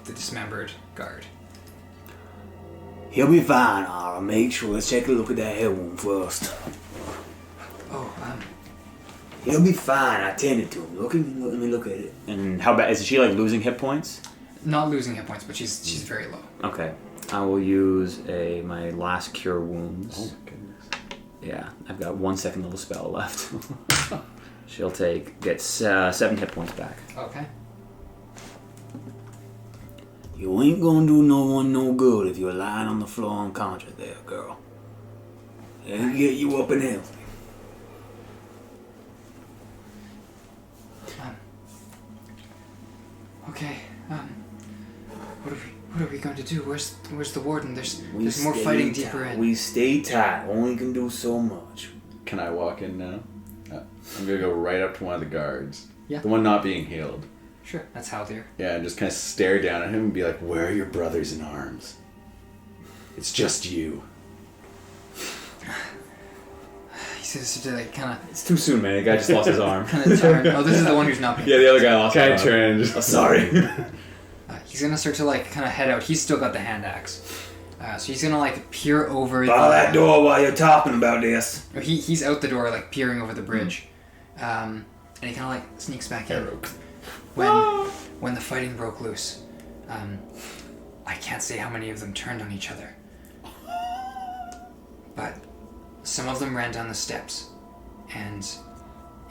B: the dismembered guard.
C: He'll be fine, Ara. Make sure. Let's take a look at that head wound first.
B: Oh,
C: He'll be fine. I tended to him. Let me look at it.
D: And how bad is she? Like losing hit points?
B: not losing hit points, but she's very low.
D: Okay. I will use my last cure wounds.
A: Oh my goodness.
D: Yeah, I've got 1 second level spell left. She'll get 7 hit points back.
B: Okay.
C: You ain't gonna do no one no good if you're lying on the floor unconscious there, girl. And get you up and healthy.
B: Okay. What are we going to do? Where's the warden? There's more fighting deeper in.
C: We stay tight. Only can do so much.
A: Can I walk in now? I'm gonna go right up to one of the guards.
B: Yeah.
A: The one not being healed.
B: Sure, that's Haldir.
A: Yeah, and just kind of stare down at him and be like, "Where are your brothers in arms? It's just you."
B: He says to like kind of.
D: It's too soon, man. The guy just lost his arm.
B: Kind of turn. Oh, this is the one who's not being.
D: Yeah, the other guy lost his
A: Kind
D: arm.
A: of turn and just, sorry.
B: He's gonna start to like kind of head out. He's still got the hand axe, so he's gonna like peer over.
C: Bar that door while you're talking about this.
B: He's out the door, like peering over the bridge, and he kind of like sneaks back in. When the fighting broke loose, I can't say how many of them turned on each other, but some of them ran down the steps, and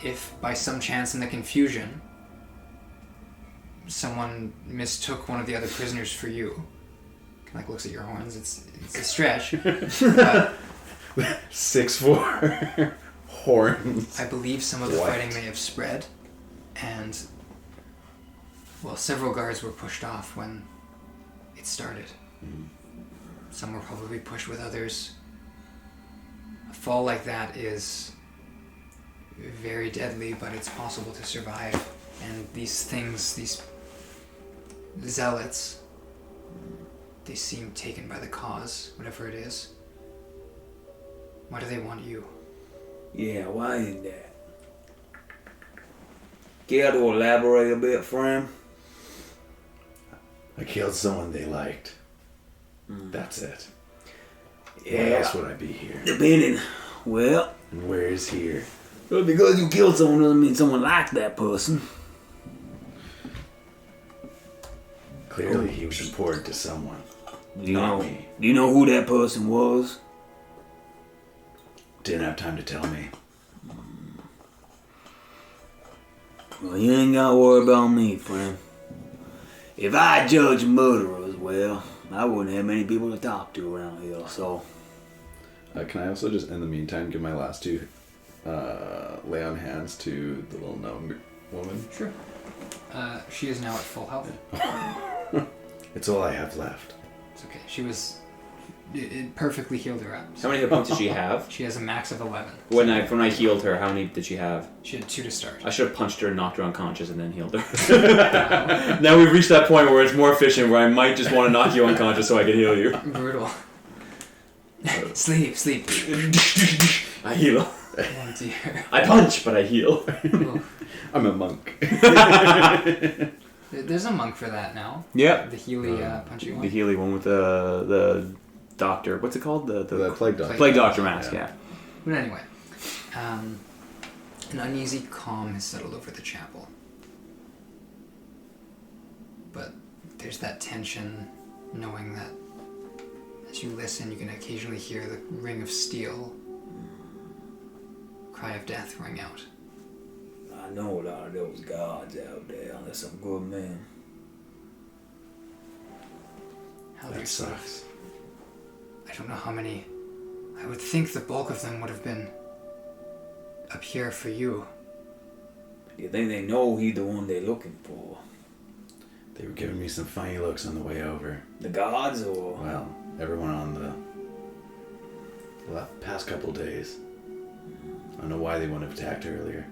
B: if by some chance in the confusion someone mistook one of the other prisoners for you, like looks at your horns, it's a stretch.
A: 6'4" horns.
B: I believe some of the fighting may have spread, and several guards were pushed off when it started. Some were probably pushed with others. A fall like that is very deadly, but it's possible to survive. And these things, these zealots, they seem taken by the cause, whatever it is. Why do they want you?
C: Yeah, why is that? Care to elaborate a bit, friend?
A: I killed someone they liked. That's it.
C: Yeah.
A: Why else would I be here?
C: Depending. Well,
A: And where is here?
C: because you killed someone doesn't mean someone likes that person.
A: Clearly he was important to someone.
C: Do
A: Not me.
C: you know who that person was?
A: Didn't have time to tell me.
C: Well, you ain't gotta worry about me, friend. If I judge murderers, well, I wouldn't have many people to talk to around here, so...
A: Can I also just, in the meantime, give my last two lay on hands to the little gnome woman?
B: Sure. She is now at full health.
A: It's all I have left.
B: It's okay. She was... It perfectly healed her up.
D: How many hit points did she have?
B: She has a max of 11.
D: When I healed her, how many did she have?
B: She had 2 to start.
D: I should have punched her and knocked her unconscious and then healed her. Now we've reached that point where it's more efficient, where I might just want to knock you unconscious so I can heal you.
B: Brutal. Sleep.
D: I heal.
B: Oh dear.
D: I punch, but I heal.
A: I'm a monk.
B: There's a monk for that now.
D: Yep.
B: The Healy punchy one.
D: The Healy one with the doctor. What's it called? The
A: Plague Doctor.
D: Plague Doctor mask, yeah.
B: But anyway, an uneasy calm has settled over the chapel. But there's that tension, knowing that as you listen, you can occasionally hear the ring of steel, cry of death ring out.
C: I know a lot of those gods out there. There's some good men.
B: How
A: That sucks.
B: I don't know how many. I would think the bulk of them would have been up here for you.
C: You think they know he's the one they're looking for?
A: They were giving me some funny looks on the way over.
C: The gods, or...?
A: Well, everyone on the past couple days. I don't know why they wouldn't have attacked earlier.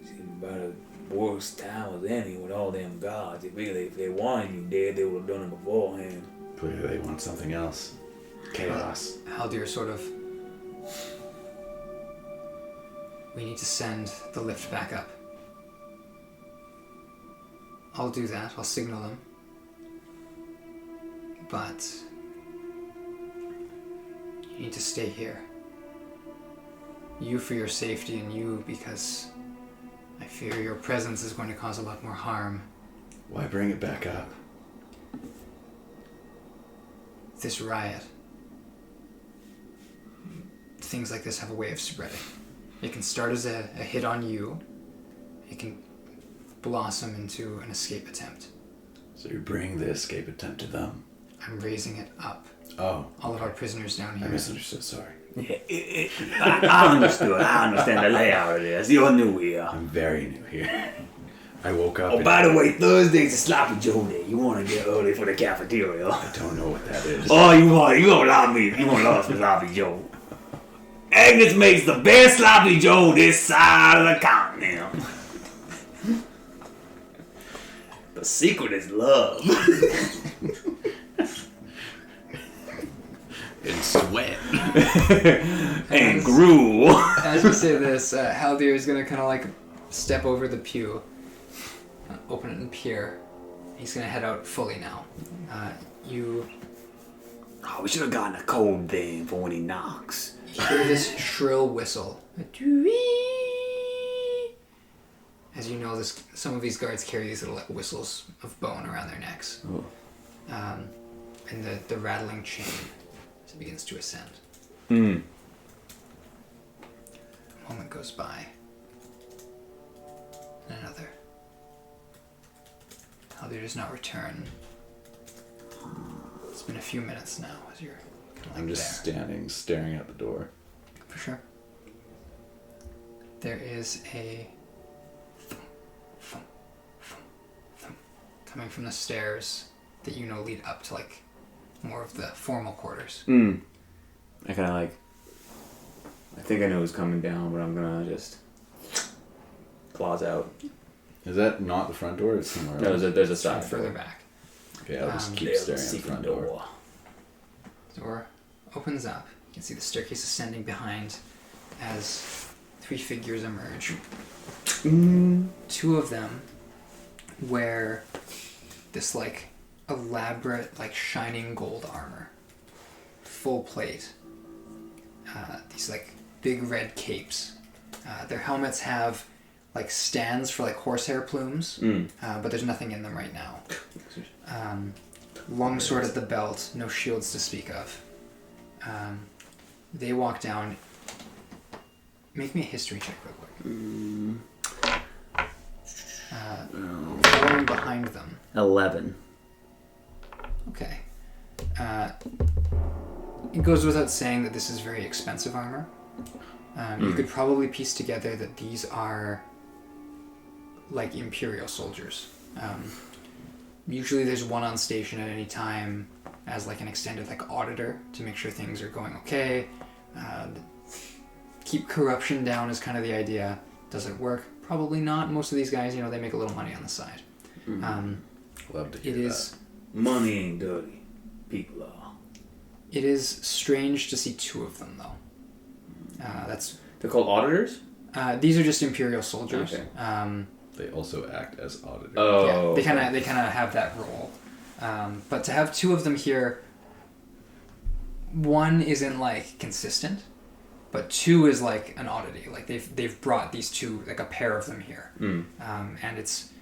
C: Seems about the worst time as any with all them gods. If they wanted you dead, they would have done it beforehand.
A: Clearly they want something else. Chaos.
B: Haldir sort of... We need to send the lift back up. I'll do that. I'll signal them. But... you need to stay here. You for your safety, and you because I fear your presence is going to cause a lot more harm.
A: Why bring it back up?
B: This riot. Things like this have a way of spreading. It can start as a hit on you. It can blossom into an escape attempt.
A: So you're bringing the escape attempt to them.
B: I'm raising it up.
A: Oh.
B: All of our prisoners down here.
A: I misunderstood, sorry.
C: Yeah, I understood. I understand the layout of this. You're new here.
A: I'm very new here. I woke up
C: Oh, by the way, Thursday's a sloppy Joe day. You want to get early for the cafeteria?
A: I don't know what that is.
C: Oh, you gonna love me. You gonna love some sloppy Joe. Agnes makes the best sloppy Joe this side of the continent. The secret is love.
A: And sweat.
C: And gruel.
B: As we say this, Haldir is gonna kind of like step over the pew, open it and peer. He's gonna head out fully now. You
C: Oh, we should have gotten a code then for when he knocks.
B: hear this shrill whistle. As you know, some of these guards carry these little like whistles of bone around their necks.
A: Oh.
B: And the rattling chain as it begins to ascend.
D: Hmm.
B: A moment goes by. And another. Haldir does not return. It's been a few minutes now as you're kind of like
A: I'm just
B: there.
A: standing, staring at the door.
B: For sure. There is a thump, thump, thump, thump, coming from the stairs that you know lead up to like more of the formal quarters.
D: Hmm. I kind of like. I think I know who's coming down, but I'm gonna just claws out.
A: Is that not the front door? It's somewhere
D: No,
A: else.
D: there's a side
B: Further
D: door.
B: back.
A: Okay, I'll just keep
C: There's the
A: staring at the
C: secret
A: front door.
B: Door opens up. You can see the staircase ascending behind as three figures emerge. Two of them wear this like elaborate, like shining gold armor, full plate. These like big red capes. Their helmets have like stands for like horsehair plumes, but there's nothing in them right now. Long sword at the belt, no shields to speak of. They walk down. Make me a history check real quick. Following behind them.
C: 11.
B: Okay. It goes without saying that this is very expensive armor. You could probably piece together that these are like Imperial soldiers. Usually there's one on station at any time as like an extended like auditor to make sure things are going okay. Keep corruption down is kind of the idea. Does it work? Probably not. Most of these guys, you know, they make a little money on the side.
A: Love to hear
B: It is...
A: that.
C: Money ain't dirty. People are.
B: It is strange to see two of them, though.
D: They're called auditors?
B: These are just Imperial soldiers.
D: Okay.
A: They also act as auditors.
D: Oh.
B: Yeah, they kind of have that role. But to have two of them here, one isn't like consistent, but two is like an oddity. Like they've brought these two, like a pair of them here, and it's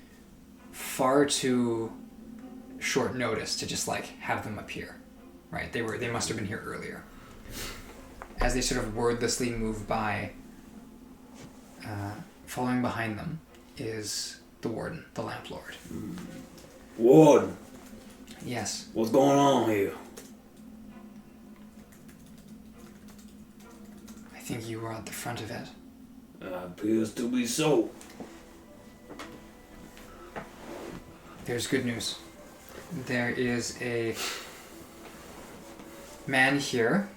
B: far too short notice to just like have them appear. Right? They must have been here earlier. As they sort of wordlessly move by, following behind them is the warden, the lamp lord.
C: Warden,
B: Yes.
C: what's going on here?
B: I think you were at the front of it.
C: Appears to be so.
B: There's good news. There is a man here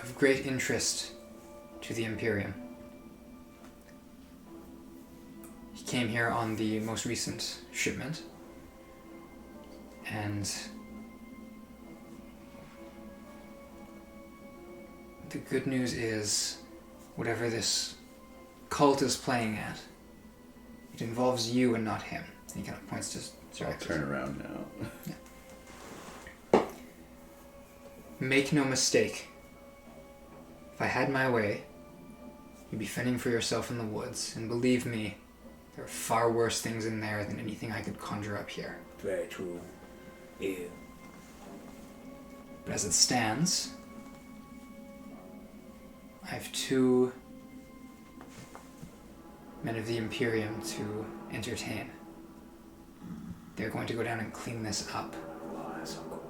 B: of great interest to the Imperium. He came here on the most recent shipment, and the good news is whatever this cult is playing at, it involves you and not him. And he kind of points to
A: I'll
B: Xerxes.
A: turn around now.
B: Make no mistake. If I had my way, you'd be fending for yourself in the woods, and believe me, there are far worse things in there than anything I could conjure up here.
C: Very true. Yeah.
B: But as it stands, I have two men of the Imperium to entertain. They're going to go down and clean this up.
D: Oh, that's so cool.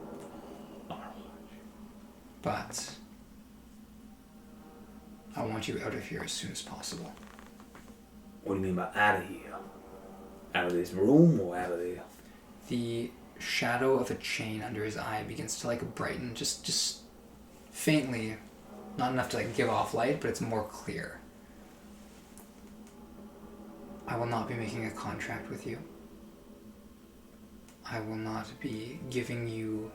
B: But I want you out of here as soon as possible.
C: What do you mean by out of here? Out of this room or out of there?
B: The shadow of a chain under his eye begins to like brighten, just faintly, not enough to like give off light, but it's more clear. I will not be making a contract with you. I will not be giving you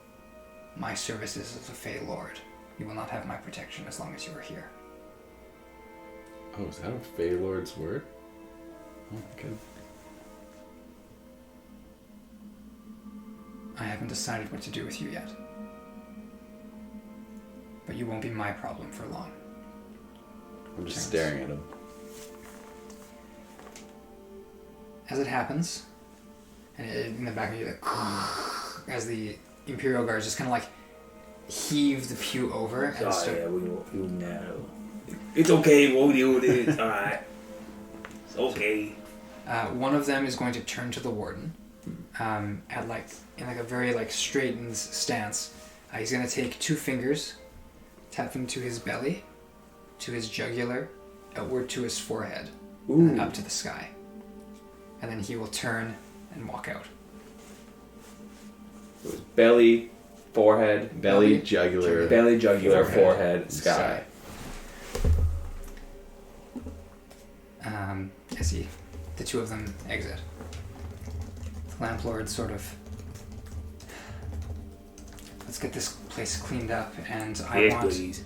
B: my services as a Fey Lord. You will not have my protection as long as you are here.
A: Oh, is that a Fey Lord's word? Oh, good.
B: I haven't decided what to do with you yet. But you won't be my problem for long.
A: I'm just staring at him.
B: As it happens, and in the back of you, like, as the Imperial guards just kind of like heave the pew over and
C: Yeah, we know. It's okay, we'll do this. Alright. It's okay.
B: One of them is going to turn to the warden, at like in like a very like straightened stance. He's going to take 2 fingers, tap them to his belly, to his jugular, outward to his forehead, and then up to the sky. And then he will turn and walk out.
D: It was belly, forehead,
A: Belly, jugular.
D: belly, jugular, forehead, sky.
B: As the 2 of them exit. The Lamplord sort of, let's get this place cleaned up, and I
C: Yes,
B: want
C: please.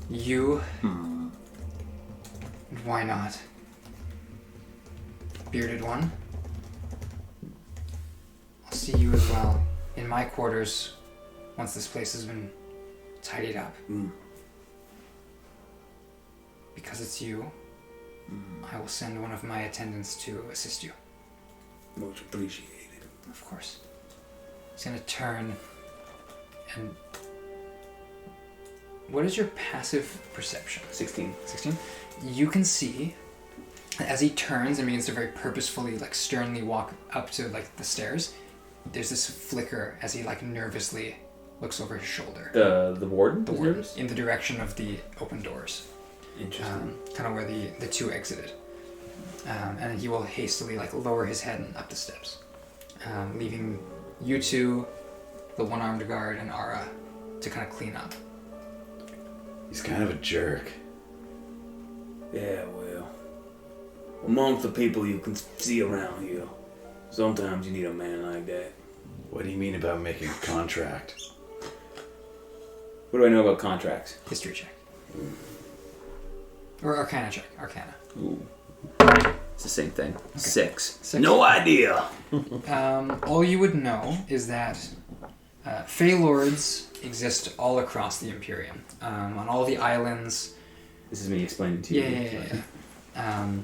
B: you, and why not? Bearded one, I'll see you as well in my quarters once this place has been tidied up. Because it's you, I will send one of my attendants to assist you.
C: Much appreciated.
B: Of course. He's gonna turn and... What is your passive perception?
D: 16.
B: 16? You can see, as he turns and begins to very purposefully, like sternly walk up to like the stairs, there's this flicker as he like nervously looks over his shoulder.
D: The warden?
B: The warden, in the direction of the open doors.
D: Interesting.
B: Kind of where the 2 exited. And then he will hastily like lower his head and up the steps, leaving you 2, the one-armed guard, and Ara to kind of clean up.
A: He's kind of a jerk.
C: Yeah, well. Amongst the people you can see around here, sometimes you need a man like that.
A: What do you mean about making a contract?
D: What do I know about contracts?
B: History check. Or Arcana check. Arcana.
D: Ooh. It's the same thing. 6.
C: No idea.
B: All you would know is that Fey Lords exist all across the Imperium. On all the islands.
D: This is me explaining to you.
B: Yeah.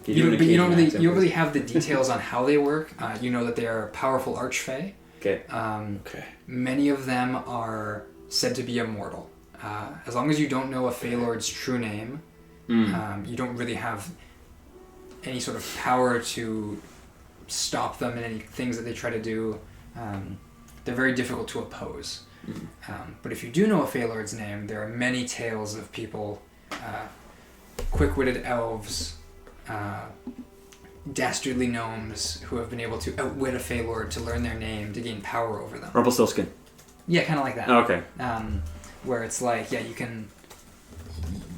D: You
B: But you don't really have the details on how they work. You know that they are powerful archfey.
D: Okay.
A: Okay.
B: Many of them are said to be immortal. As long as you don't know a Fey Lord's true name, you don't really have any sort of power to stop them in any things that they try to do. They're very difficult to oppose. But if you do know a Fey Lord's name, there are many tales of people, quick-witted elves, dastardly gnomes who have been able to outwit a Fey Lord to learn their name to gain power over them.
D: Rumpelstiltskin.
B: Yeah, kind of like that.
D: Oh, okay.
B: Where it's like, yeah,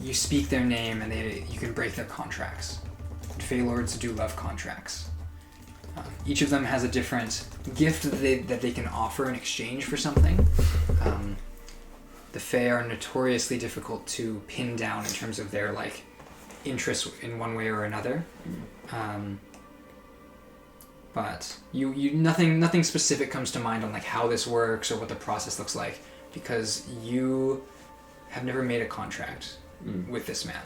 B: you speak their name and you can break their contracts. Fey Lords do love contracts. Each of them has a different gift that they can offer in exchange for something. The Fey are notoriously difficult to pin down in terms of their like interest in one way or another. But nothing specific comes to mind on like how this works or what the process looks like, because you have never made a contract with this man.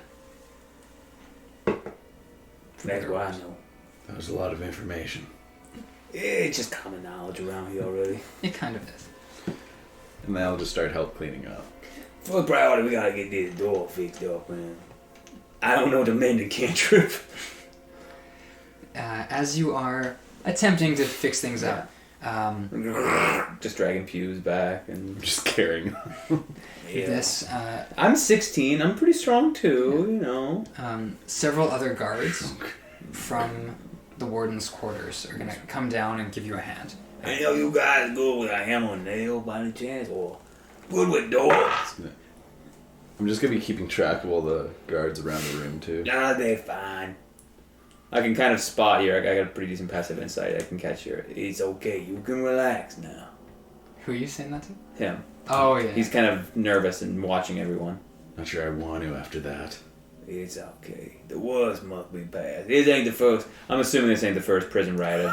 C: That's what I know.
A: That was a lot of information.
C: Yeah, it's just common knowledge around here already.
B: It kind of is.
A: And then I'll just start help cleaning up.
C: For priority, we gotta get this door fixed up, man. I don't know the mend the cantrip.
B: As you are attempting to fix things up.
D: Just dragging pews back and
A: Just carrying.
B: This
D: I'm 16. I'm pretty strong too. You know.
B: several other guards from the warden's quarters are gonna come down and give you a hand.
C: I know you guys good with a hammer and nail by any chance, or good with doors.
A: I'm just gonna be keeping track of all the guards around the room too.
C: Nah, they fine.
D: I can kind of spot here. I got a pretty decent passive insight. I can catch your
C: It's okay. You can relax now.
B: Who are you saying that to?
D: him.
B: Oh yeah.
D: He's kind of nervous and watching everyone.
A: Not sure I want to after that.
C: It's okay. The worst must be past. This ain't the first.
D: I'm assuming this ain't the first prison riot.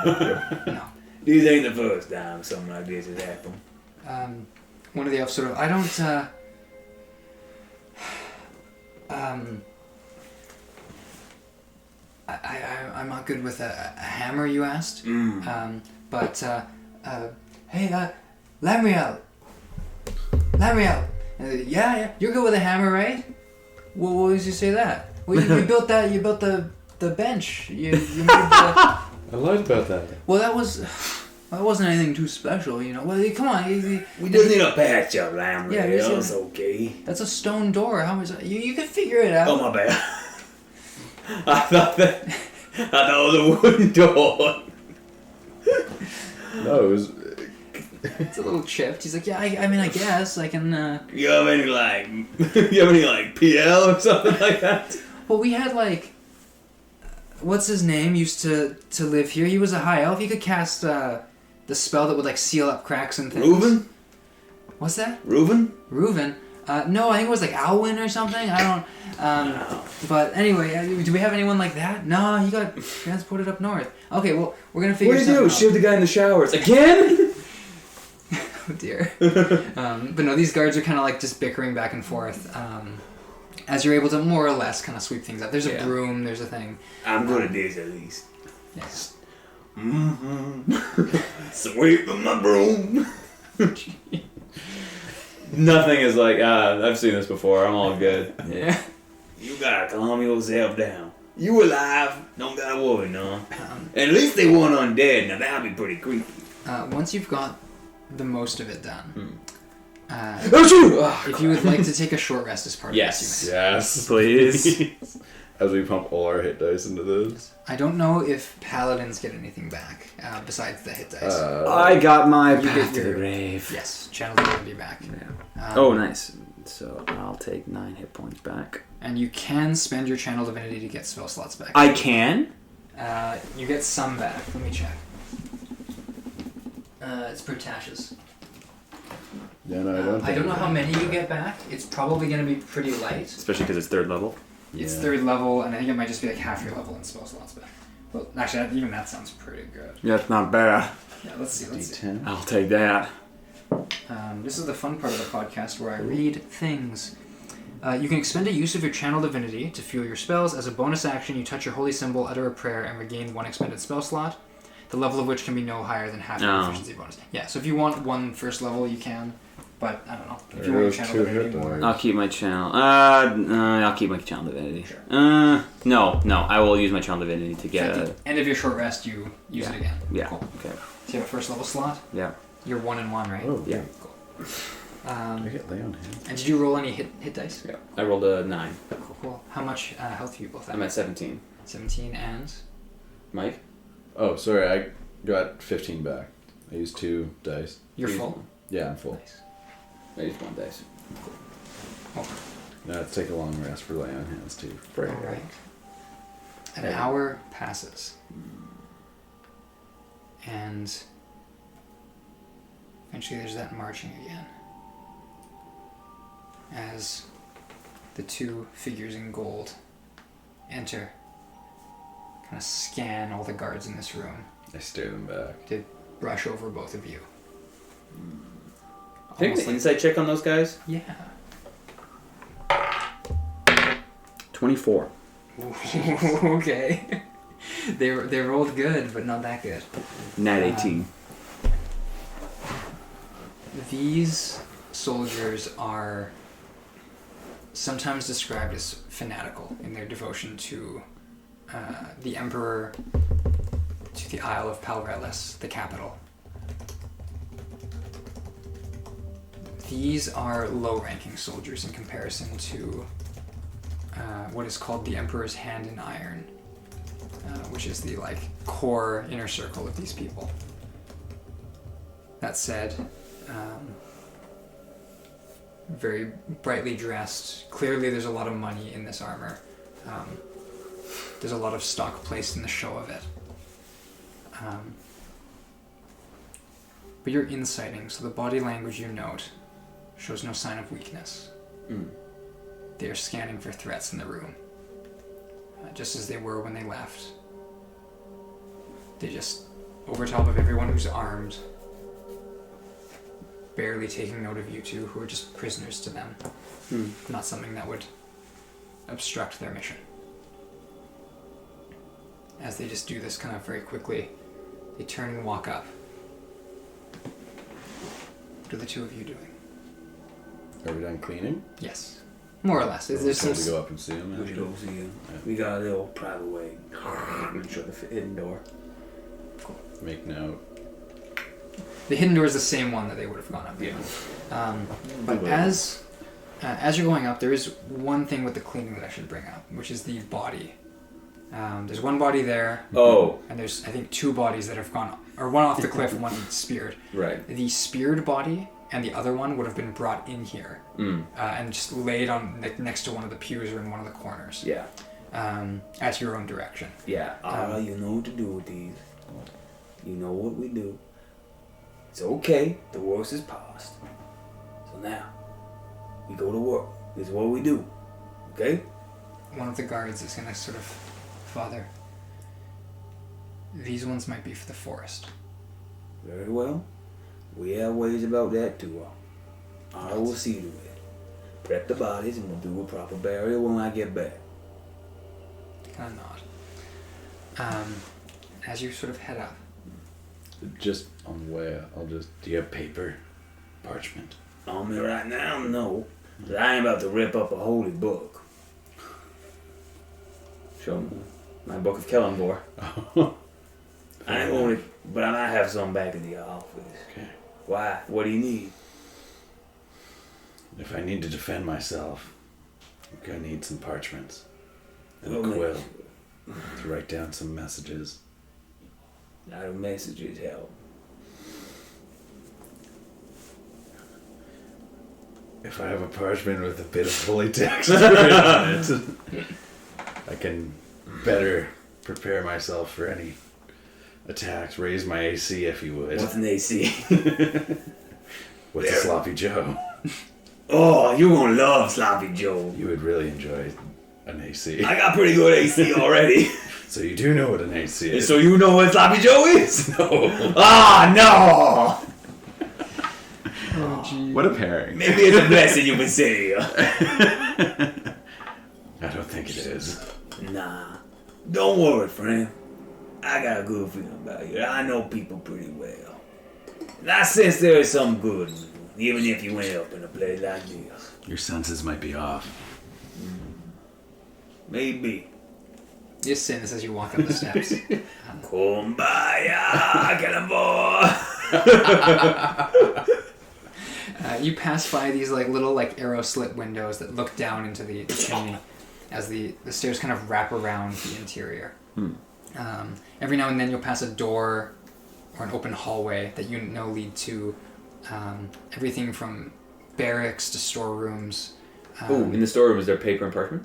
B: No.
C: This ain't the first time something like this has happened.
B: One of the elves sort of. I don't. I'm not good with a hammer. You asked. But hey, Lamriel. Yeah, you're good with a hammer, right? What was you say that? Well, you built that. You built the bench. You made the.
A: I lied about that.
B: Well, that wasn't anything too special, you know. Well, come on.
C: We just need a patch up, Lamb.
B: Yeah,
C: it's okay.
B: That's a stone door. How much? You can figure it out.
C: Oh, my bad.
D: I thought it was a wooden door.
A: No, it was.
B: It's a little chipped. He's like, yeah. I mean, I guess I can.
C: You have any
D: PL or something like that?
B: Well, we had what's his name used to live here. He was a high elf. He could cast the spell that would seal up cracks and things.
C: Reuben?
B: What's that?
C: Reuben?
B: No, I think it was Alwyn or something. I don't. But anyway, do we have anyone like that? No, he got transported up north. Okay, well, we're gonna figure.
D: What do you do?
B: something out.
D: Shoot the guy in the showers again?
B: Oh dear. But no, these guards are kind of just bickering back and forth. As you're able to more or less kind of sweep things up. There's a broom. There's a thing.
C: I'm good at this at least.
B: Yes.
C: Sweep my broom.
D: Nothing is I've seen this before. I'm all good.
B: Yeah.
C: You gotta calm yourself down. You alive? Don't gotta worry, no. At least they weren't undead. Now that'd be pretty creepy.
B: Once you've got the most of it done, if you would like to take a short rest as part of this, you may.
A: Yes.
D: Please.
A: As we pump all our hit dice into this.
B: I don't know if paladins get anything back besides the hit dice.
D: I got my
B: You
D: path
B: get
D: to the
B: your-
D: grave.
B: Yes, channel will be back.
D: Yeah. Oh, nice. So I'll take 9 hit points back.
B: And you can spend your channel divinity to get spell slots back.
D: I can?
B: You get some back. Let me check. It's per tashes.
A: Yeah, no,
B: I don't know how many you get back. It's probably going to be pretty light.
D: Especially because it's 3rd level.
B: It's
A: Yeah.
B: 3rd level, and I think it might just be half your level in spell slots back. Well, actually, even that sounds pretty good.
D: That's not bad.
B: Yeah, let's see.
A: D10.
D: I'll take that.
B: This is the fun part of the podcast where I read things. You can expend a use of your channel divinity to fuel your spells. As a bonus action, you touch your holy symbol, utter a prayer, and regain 1 expended spell slot, the level of which can be no higher than half your efficiency bonus. Yeah, so if you want 1 first level, you can, but I don't know. If you want your channel divinity more.
D: I'll keep my channel. I'll keep my channel divinity.
B: Sure.
D: No. I will use my channel divinity to get
B: At the end of your short rest, you use it again.
D: Yeah.
B: Cool.
D: Okay.
B: So you have a first level slot?
D: Yeah.
B: You're 1 and 1, right?
A: Oh,
D: Yeah.
B: Cool.
A: I get lay on hands.
B: And did you roll any hit dice?
D: Yeah. I rolled a 9.
B: Cool. How much health are you both at?
D: I'm at 17.
B: 17 and?
D: Mike?
A: Oh, sorry, I got 15 back. I used 2 dice.
B: You're full?
A: Yeah, I'm full.
B: Nice.
D: I used 1 dice.
A: Now let's take a long rest for lay on hands too. Right.
B: Alright. An hour passes. And eventually there's that marching again. As the 2 figures in gold enter, kind of scan all the guards in this room,
A: I stare them back.
B: to brush over both of you.
D: Take
B: Almost
D: an insight check on those guys.
B: Yeah.
D: 24.
B: Okay. They rolled good, but not that good.
D: Nat 18.
B: These soldiers are sometimes described as fanatical in their devotion to the Emperor, to the Isle of Palrelis, the capital. These are low-ranking soldiers in comparison to what is called the Emperor's Hand in Iron, which is the core inner circle of these people. That said, very brightly dressed. Clearly, there's a lot of money in this armor. There's a lot of stock placed in the show of it. But you're insighting, so the body language you note shows no sign of weakness. They are scanning for threats in the room, just as they were when they left. They just, over top of everyone who's armed, barely taking note of you two, who are just prisoners to them. Not something that would obstruct their mission. As they just do this kind of very quickly, they turn and walk up. What are the two of you doing?
A: Are we done cleaning?
B: Yes. More or less. There's
A: Time
B: some...
A: to go up and see him.
C: We should go see him. We got a little private way.
D: Shut the hidden door.
A: Make note.
B: The hidden door is the same one that they would have gone up.
D: Yeah.
B: But as you're going up, there is one thing with the cleaning that I should bring up, which is the body. There's one body there.
D: Oh.
B: And there's, I think, two bodies that have gone, or one off the cliff and one speared.
D: Right.
B: The speared body and the other one would have been brought in here and just laid on next to one of the pews or in one of the corners.
D: Yeah.
B: At your own direction.
D: Yeah.
C: Alright, you know what to do with these. You know what we do. It's okay. The worst is past. So now, we go to work. This is what we do. Okay?
B: One of the guards is going to sort of, Father, these ones might be for the forest.
C: Very well. We have ways about that too. I will see to it. Prep the bodies and we'll do a proper burial when I get back.
B: Kind of nod. As you sort of head up.
A: Just on the way, do you have paper? Parchment?
C: On me right now? No. But I ain't about to rip up a holy book.
D: Show me my book of Kellenvor.
C: I ain't only, but I might have some back in the office.
A: Okay.
C: Why? What do you need?
A: If I need to defend myself, I'm gonna need some parchments. And a
C: Well,
A: quill to write down some messages.
C: Not a messages help.
A: If I have a parchment with a bit of holy text written on it, I can better prepare myself for any attacks. Raise my AC, if you would.
C: What's an AC?
A: What's a sloppy Joe?
C: Oh, you gonna love Sloppy Joe.
A: You would really enjoy an AC.
C: I got pretty good AC already.
A: So you do know what an AC is?
C: So you know what Sloppy Joe is?
A: No.
C: Ah, no!
B: Oh, gee.
A: What a pairing.
C: Maybe it's a blessing you would say.
A: I don't think it is.
C: Nah. Don't worry, friend. I got a good feeling about you. I know people pretty well. And I sense there is some good in you, even if you end up in a place like this.
A: Your senses might be off.
C: Maybe.
B: You just saying this as you walk up the steps.
C: Kumbaya, Kellenvor.
B: You pass by these little arrow slit windows that look down into the chimney as the stairs kind of wrap around the interior. Every now and then you'll pass a door or an open hallway that you know lead to everything from barracks to storerooms.
D: Oh, in the storeroom, is there paper and parchment?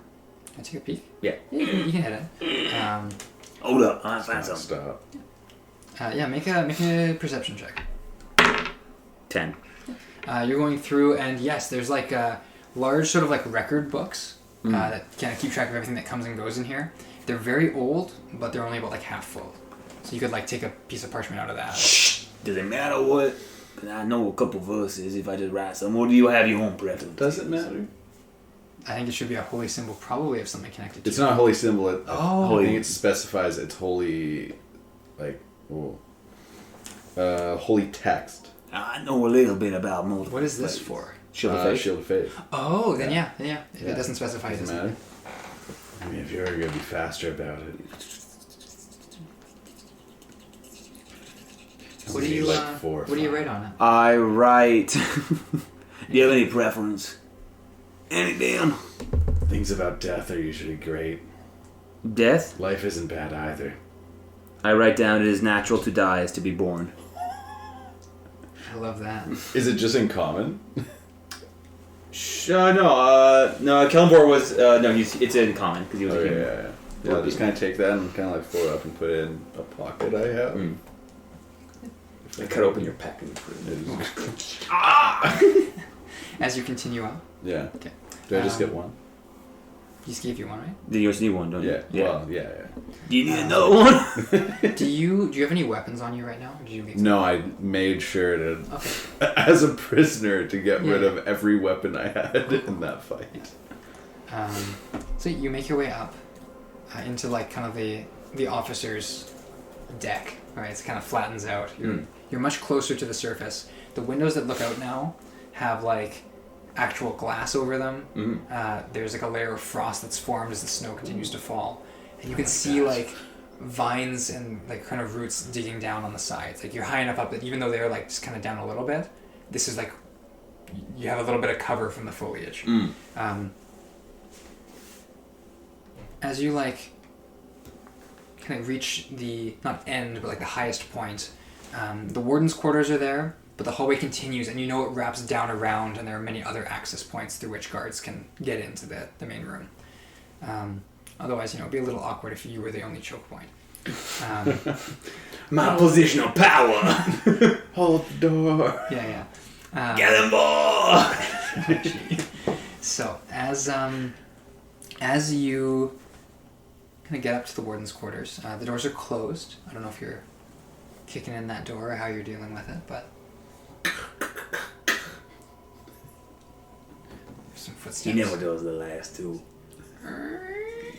B: Can I take a peek?
D: Yeah.
B: You can head in.
C: Hold up, I find something.
A: Stop.
B: Yeah, make a perception check.
D: 10.
B: You're going through, and yes, there's large sort of record books that kind of keep track of everything that comes and goes in here. They're very old, but they're only about half full. So you could take a piece of parchment out of that.
C: Shh. Does it matter what? Cause I know a couple verses if I just write some. Or do you have your own preference?
A: Does it matter?
B: I think it should be a holy symbol, probably of something connected to
A: It's not a holy symbol.
B: Oh.
A: I think it specifies it's holy, holy text.
C: I know a little bit about most.
B: What is this for?
C: Shield of Faith.
A: Shield of Faith.
B: Oh, then yeah. If it doesn't specify, it
A: Doesn't
B: doesn't
A: matter. I mean, if you're gonna be faster about it.
B: What do you what do you write on it?
D: I write.
C: Do you have any preference? Anything?
A: Things about death are usually great.
D: Death?
A: Life isn't bad either.
D: I write down it is natural to die as to be born.
B: I love that.
A: Is it just in common?
D: No, Kellenborg was, it's in common, because he was a human.
A: Yeah, I'll just kind of take that and kind of like fold it up and put it in a pocket I have.
D: I cut open your pack and put it in.
B: As you continue on.
A: Yeah.
B: Okay.
A: Do I just get one?
B: He just gave you one, right?
D: Then you just need one, don't you?
A: Yeah. Well, yeah.
C: Do you need another one?
B: Do you have any weapons on you right now? Or did you
A: No, I made sure to,
B: Okay.
A: as a prisoner, to get rid of every weapon I had in that fight.
B: So you make your way up into like kind of the officer's deck. All right, it kind of flattens out. You're much closer to the surface. The windows that look out now have like actual glass over them. There's like a layer of frost that's formed as the snow continues to fall, and you can see like vines and like kind of roots digging down on the sides. Like you're high enough up that even though they're like just kind of down a little bit, this is like you have a little bit of cover from the foliage. As you like kind of reach the not end but like the highest point, the warden's quarters are there. But the hallway continues, and you know it wraps down around, and there are many other access points through which guards can get into the main room. Otherwise, it'd be a little awkward if you were the only choke point.
C: My position of power.
A: Hold the door.
B: Yeah.
C: Get him, boy!
B: So, as you kind of get up to the warden's quarters, the doors are closed. I don't know if you're kicking in that door or how you're dealing with it, but some footsteps.
C: He never does the last two.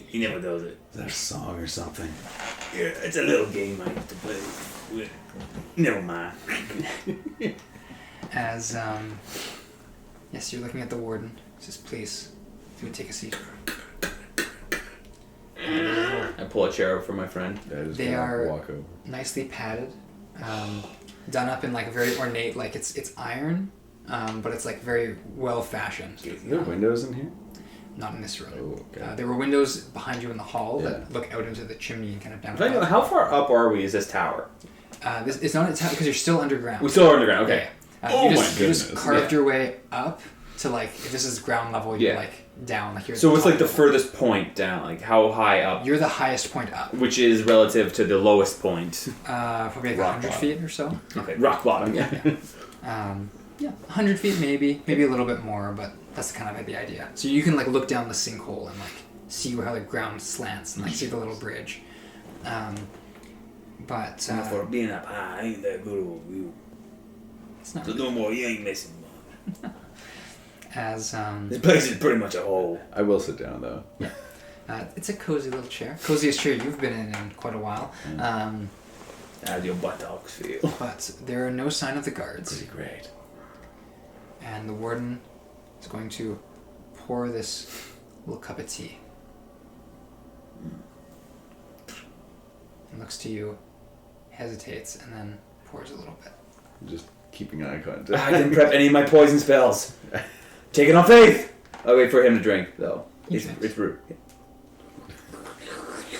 C: He never does it.
A: Is that a song or something?
C: Yeah, it's a little game I used to play with. Never mind.
B: As yes, you're looking at the warden. He says, "Please, if you would take a seat."
D: I pull a chair up for my friend.
B: They are
A: walk over.
B: nicely padded, done up in like very ornate, like it's iron, but it's like very well fashioned.
A: Are there windows in here?
B: Not in this room.
A: Oh, okay.
B: There were windows behind you in the hall that look out into the chimney and kind of down.
D: How far up are we? Is this tower?
B: It's not a tower because you're still underground.
D: We're still underground. Okay.
B: Yeah. You just carved your way up to like if this is ground level, you're like down. Like you're.
D: So it's like the furthest point down. Like how high up?
B: You're the highest point up.
D: Which is relative to the lowest point.
B: Probably like 100 feet or so.
D: Okay, rock bottom. Yeah.
B: 100 feet maybe a little bit more, but that's kind of the idea. So you can like look down the sinkhole and like see how the ground slants and like see the little bridge. But
C: for being up high, ain't that good of a view.
B: It's not.
C: So no more, you ain't missing much.
B: As
C: This place is pretty much a hole.
A: I will sit down though.
B: it's a cozy little chair, coziest chair you've been in quite a while.
C: How's your buttocks feel?
B: But there are no sign of the guards.
A: Pretty great.
B: And the warden is going to pour this little cup of tea. And looks to you, hesitates, and then pours a little bit.
A: Just keeping eye contact.
D: I didn't prep any of my poison spells. Take it on faith. I'll wait for him to drink, though. It's rude.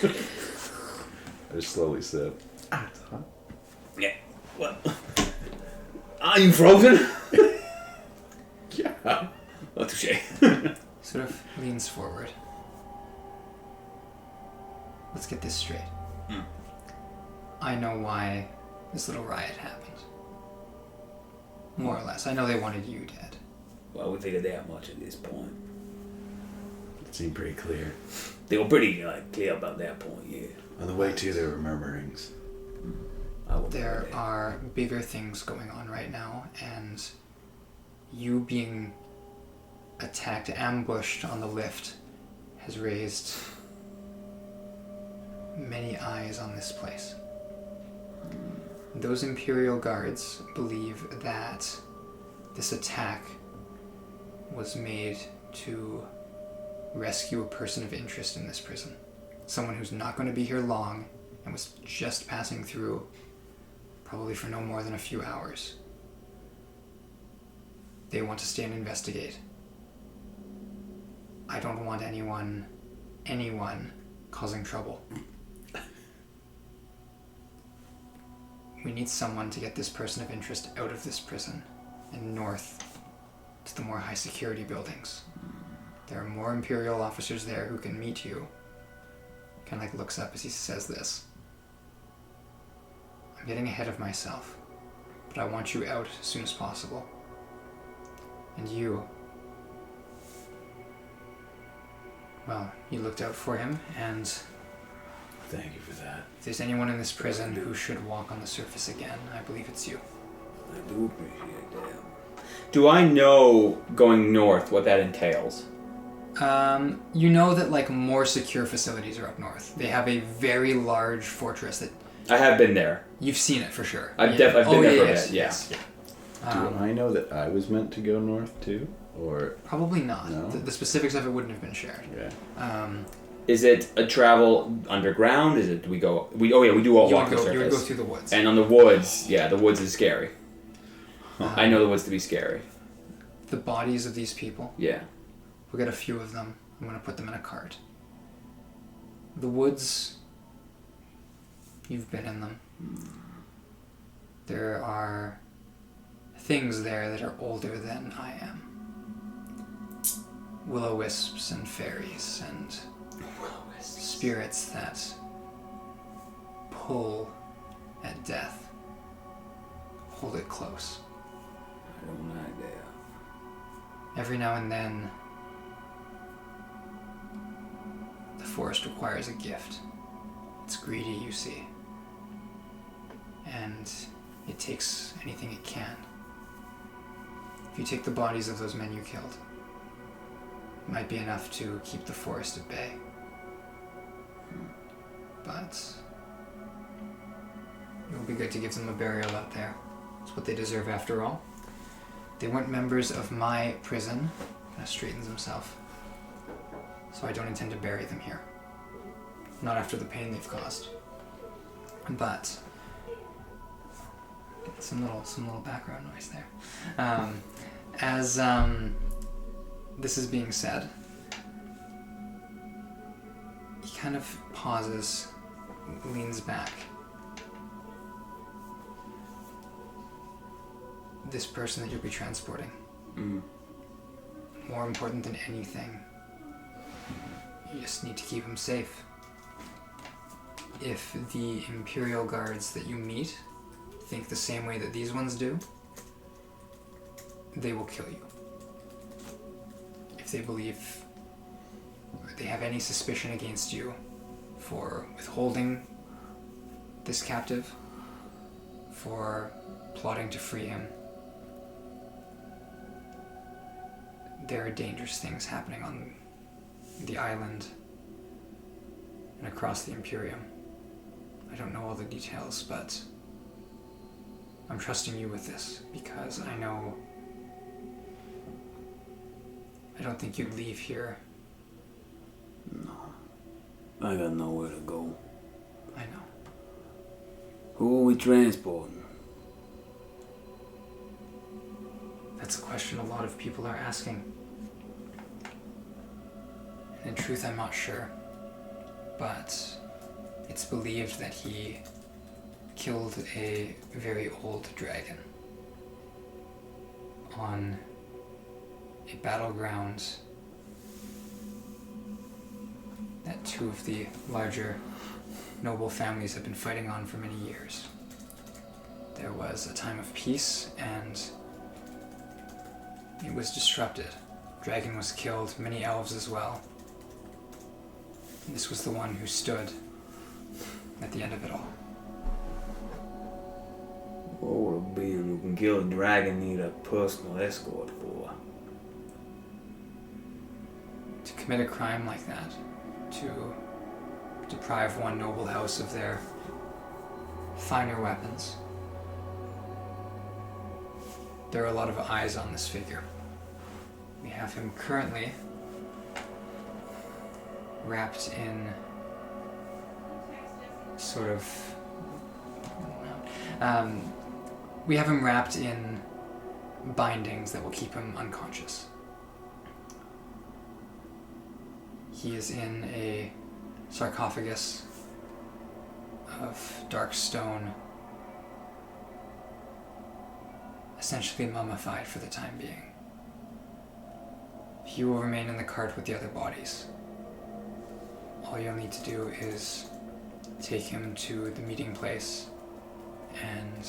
A: I just slowly sip. It's hot.
C: Yeah. Well, are you frozen?
A: Yeah.
C: Not touche.
B: Sort of leans forward. Let's get this straight. I know why this little riot happened. More or less. I know they wanted you dead.
C: Well, we figured that much at this point.
A: It seemed pretty clear.
C: They were pretty clear about that point, yeah.
A: On the way to, there were murmurings.
B: There are bigger things going on right now, and you being attacked, ambushed on the lift, has raised many eyes on this place. Those Imperial guards believe that this attack was made to rescue a person of interest in this prison. Someone who's not going to be here long and was just passing through, probably for no more than a few hours. They want to stay and investigate. I don't want anyone causing trouble. We need someone to get this person of interest out of this prison and north to the more high security buildings. There are more Imperial officers there who can meet you. Kind of like looks up as he says this. I'm getting ahead of myself, but I want you out as soon as possible. And you, well, you looked out for him, and
A: Thank you for that.
B: if there's anyone in this prison who should walk on the surface again, I believe it's you.
C: I do appreciate that.
D: Do I know going north what that entails?
B: You know that like more secure facilities are up north. They have a very large fortress that
D: I have been there.
B: you've seen it for sure.
D: I've been there for a bit,
B: yes,
D: yeah.
B: yes.
A: Do I know that I was meant to go north too? Or
B: Probably not.
A: No?
B: The specifics of it wouldn't have been shared.
A: yeah.
D: Is it a travel underground? Is it? Do we go? We do all
B: You
D: walk
B: would
D: the
B: go
D: surface.
B: through the woods.
D: And on the woods, yeah, the woods is scary. I know the woods to be scary.
B: The bodies of these people,
D: Yeah.
B: we'll get a few of them. I'm going to put them in a cart. The woods, you've been in them. There are things there that are older than I am. Will-o-wisps and fairies and spirits that pull at death. Hold it close.
C: I don't like that.
B: Every now and then, the forest requires a gift. It's greedy, you see. And it takes anything it can. If you take the bodies of those men you killed, it might be enough to keep the forest at bay. But it will be good to give them a burial out there. It's what they deserve after all. They weren't members of my prison. Kind of straightens himself. So I don't intend to bury them here. Not after the pain they've caused. But some little background noise there. As this is being said, he kind of pauses, leans back. This person that you'll be transporting, more important than anything, you just need to keep him safe. If the Imperial guards that you meet think the same way that these ones do, they will kill you. If they believe or they have any suspicion against you for withholding this captive, for plotting to free him, there are dangerous things happening on the island and across the Imperium. I don't know all the details, but I'm trusting you with this because I know I don't think you'd leave here.
C: No. I got nowhere to go.
B: I know.
C: Who are we transporting?
B: That's a question a lot of people are asking. And in truth, I'm not sure. But it's believed that he killed a very old dragon on a battleground that two of the larger noble families have been fighting on for many years. There was a time of peace and it was disrupted. Dragon was killed, many elves as well. And this was the one who stood at the end of it all.
C: What would a being who can kill a dragon need a personal escort for?
B: To commit a crime like that, to deprive one noble house of their finer weapons. There are a lot of eyes on this figure. We have him currently wrapped in sort of We have him wrapped in bindings that will keep him unconscious. He is in a sarcophagus of dark stone, essentially mummified for the time being. He will remain in the cart with the other bodies. All you'll need to do is take him to the meeting place and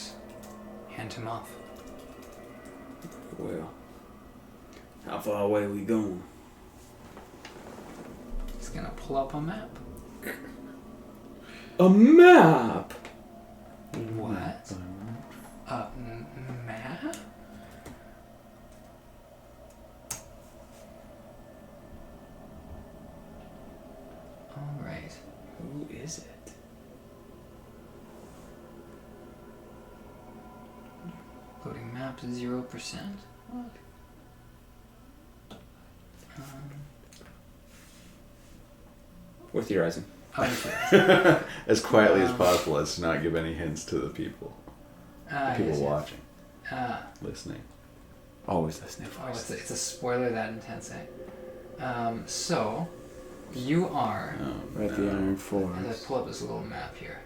B: hand him off.
C: Well, how far away are we going?
B: He's gonna pull up a map.
D: A map!
B: What? A map? Alright.
D: Who is it?
B: Loading map to 0%. What?
D: Worth theorizing.
A: As quietly as possible, as to not give any hints to the people. People watching. Listening.
D: Always listening.
B: Oh, it's a spoiler that intense, eh? So, you are...
C: We're at the Iron
B: As I
C: Forest.
B: pull up this little map here.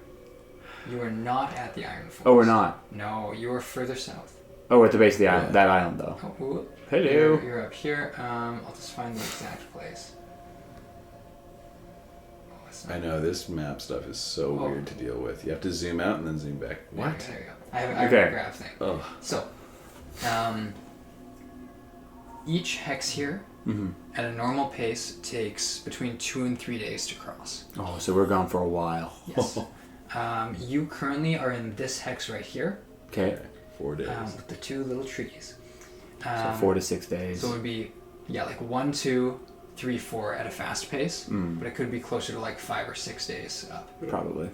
B: You are not at the Iron Forest.
D: Oh, we're not.
B: No, you are further south.
D: Oh, we're at the base of the island. That island, though.
B: Oh, whoop.
D: Hello.
B: You're up here. I'll just find the exact place. Oh, it's not...
A: I know, this map stuff is so weird to deal with. You have to zoom out and then zoom back. What?
B: There you go. I have
D: Okay.
B: a graph thing.
A: Ugh.
B: So, each hex here, at a normal pace, takes between 2 and 3 days to cross.
C: Oh, so we're gone for a while.
B: Yes. You currently are in this hex right here,
C: Okay.
A: 4 days.
B: with the 2 little trees.
C: So 4 to 6 days.
B: So it would be, like 1, 2, 3, 4 at a fast pace, but it could be closer to like 5 or 6 days up.
C: Probably.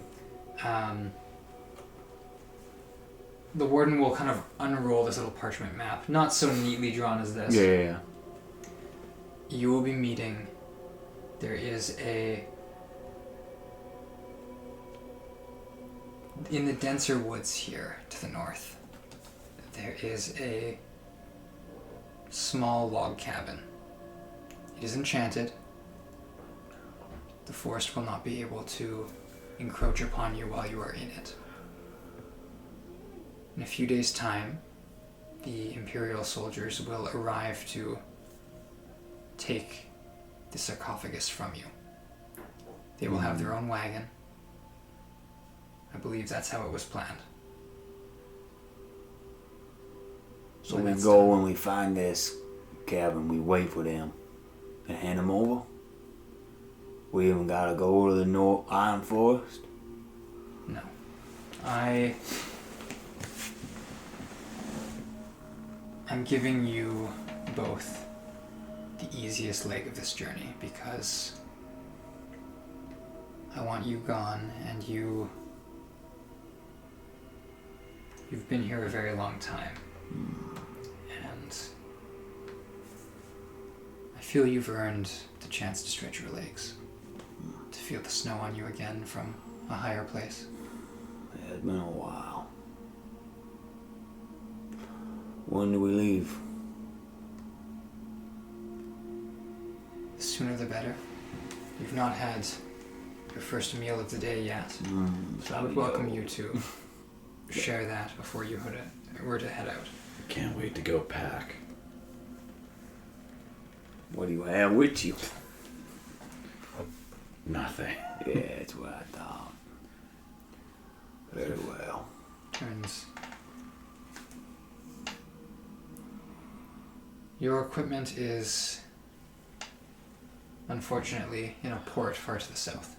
B: The warden will kind of unroll this little parchment map, not so neatly drawn as this.
C: Yeah.
B: You will be meeting. There is in the denser woods here to the north, there is a small log cabin. It is enchanted. The forest will not be able to encroach upon you while you are in it. In a few days' time, the Imperial soldiers will arrive to take the sarcophagus from you. They will have their own wagon. I believe that's how it was planned.
C: So we go and we find this cabin, we wait for them and hand them over? We even gotta go to the North Iron Forest?
B: No. I'm giving you both the easiest leg of this journey because I want you gone and you've been here a very long time. And I feel you've earned the chance to stretch your legs, to feel the snow on you again from a higher place.
C: It's been a while. When do we leave?
B: The sooner the better. You've not had your first meal of the day yet, so I would welcome you to share that before you were to head out.
A: Can't wait to go pack.
C: What do you have with you?
A: Nothing.
C: Yeah, that's what I thought. Very well.
B: Turns. Your equipment is, unfortunately, in a port far to the south.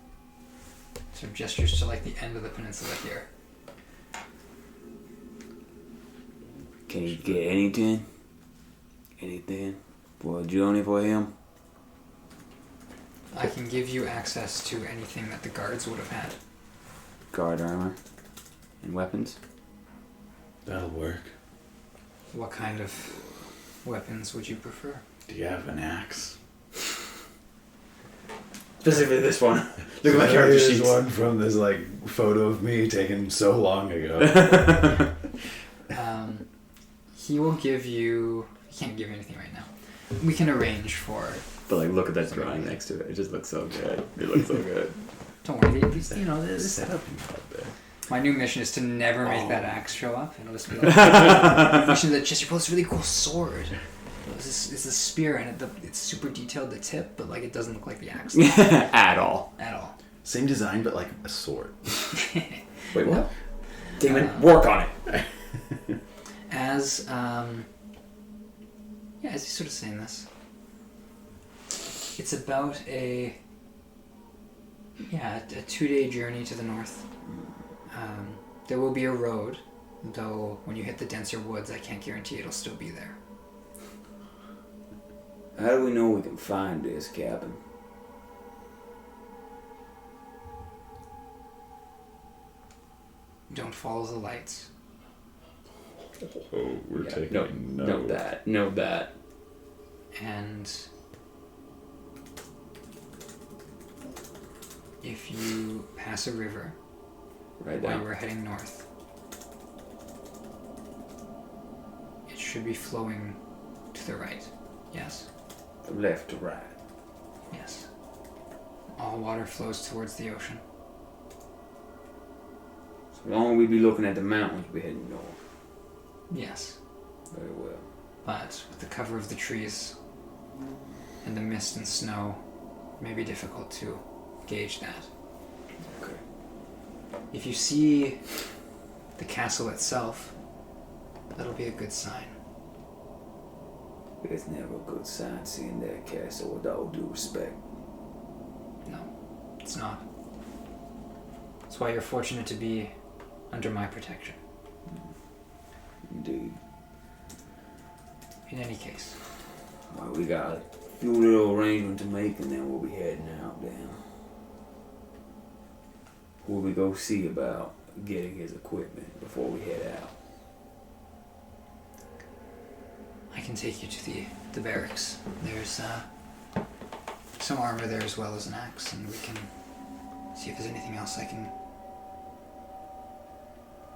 B: Sort of gestures to like the end of the peninsula here.
C: Can you get anything? Anything? For a journey for him?
B: I can give you access to anything that the guards would have had.
C: Guard armor? And weapons?
A: That'll work.
B: What kind of weapons would you prefer?
A: Do you have an axe?
D: Specifically this one. Look at my character
A: There's
D: sheets.
A: one from this like photo of me taken so long ago.
B: He will give you... He can't give you anything right now. We can arrange for...
D: But like, look at that drawing next to it. It just looks so good. It looks so good.
B: Don't worry, these, you know, this...
A: Set up you out there.
B: My new mission is to never make that axe show up. It'll just be like... mission that just, you pull this really cool sword. It's a spear and it's super detailed, the tip, but like it doesn't look like the axe.
D: At all.
B: At all.
A: Same design, but like a sword.
D: Wait, what? Damon, work on it.
B: As he's sort of saying this, it's about a 2-day journey to the north. There will be a road, though when you hit the denser woods, I can't guarantee it'll still be there.
C: How do we know we can find this cabin?
B: Don't follow the lights.
A: Oh, we're taking
D: Note that.
B: And if you pass a river
D: Right
B: while
D: down.
B: we're heading north, it should be flowing to the right. Yes?
C: From left to right.
B: Yes. All water flows towards the ocean.
C: So long as we be looking at the mountains, we heading north.
B: Yes.
C: Very well.
B: But with the cover of the trees and the mist and snow, it may be difficult to gauge that.
C: Okay.
B: If you see the castle itself, that'll be a good sign.
C: It's never a good sign seeing that castle, with all due respect.
B: No, it's not. That's why you're fortunate to be under my protection.
C: Indeed.
B: In any case.
C: Well, we got a few little arrangements to make, and then we'll be heading out then. Who'll we go see about getting his equipment before we head out?
B: I can take you to the barracks. There's some armor there as well as an axe, and we can see if there's anything else I can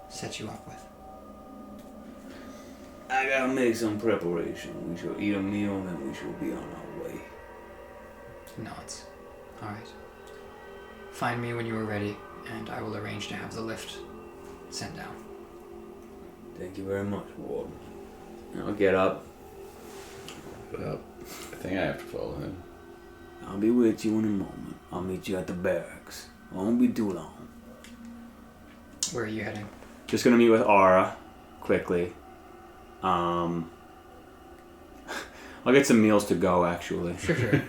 B: set you up with.
C: I gotta make some preparation. We shall eat a meal, and then we shall be on our way.
B: Nods. Alright. Find me when you are ready, and I will arrange to have the lift sent down.
C: Thank you very much, Warden.
D: I'll get up.
A: I think I have to follow him.
C: I'll be with you in a moment. I'll meet you at the barracks. Won't be too long.
B: Where are you heading?
D: Just gonna meet with Aura quickly. I'll get some meals to go actually.
B: Sure.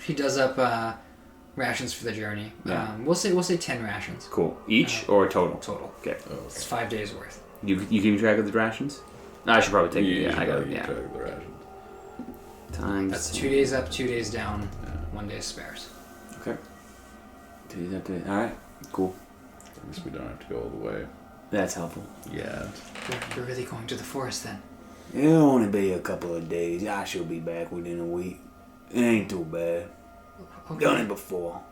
B: She does up rations for the journey.
D: Yeah.
B: We'll say 10 rations.
D: Cool. Each or total?
B: Total.
D: Okay.
B: It's 5 days worth.
D: You keep track of the rations? No, I should probably take it. Yeah, I got it.
A: The
D: Yeah.
A: rations.
D: Times.
B: That's 2 days up, 2 days down, 1 day spares.
D: Okay. Alright. Cool.
A: I guess we don't have to go all the way.
D: That's helpful.
A: Yeah.
B: We're really going to the forest then.
C: It'll only be a couple of days. I shall be back within a week. It ain't too bad.
B: Okay.
C: Done it before.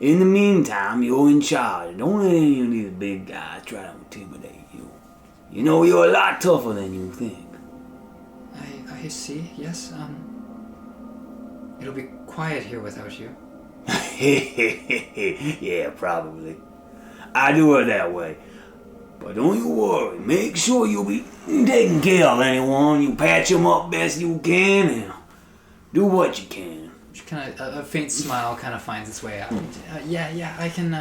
C: In the meantime, you're in charge. Don't let any of these big guys try to intimidate you. You know you're a lot tougher than you think.
B: I see, yes. It'll be quiet here without you.
C: Yeah, probably. I do it that way. But don't you worry. Make sure you be taking care of anyone. You patch them up best you can and do what you can.
B: Just kind of a faint smile kind of finds its way out. Yeah, I can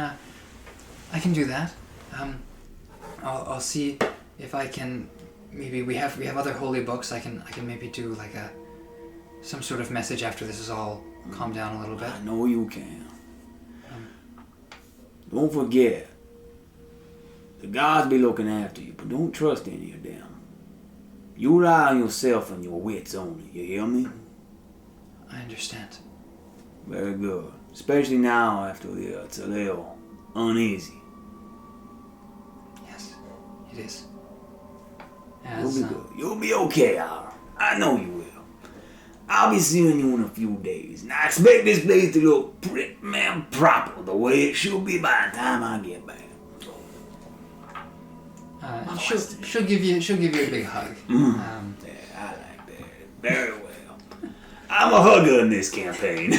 B: do that. I'll see if I can. Maybe we have other holy books. I can maybe do like some sort of message after this is all calmed down a little bit.
C: I know you can. Don't forget. The gods be looking after you, but don't trust any of them. You rely on yourself and your wits only, you hear me?
B: I understand.
C: Very good. Especially now after it's a little uneasy.
B: Yes, it is.
C: You'll be good. You'll be okay, Ara. I know you will. I'll be seeing you in a few days. And I expect this place to look pretty man proper the way it should be by the time I get back.
B: She'll give you a big hug.
C: Yeah, I like that. Very well. I'm a hugger in this campaign.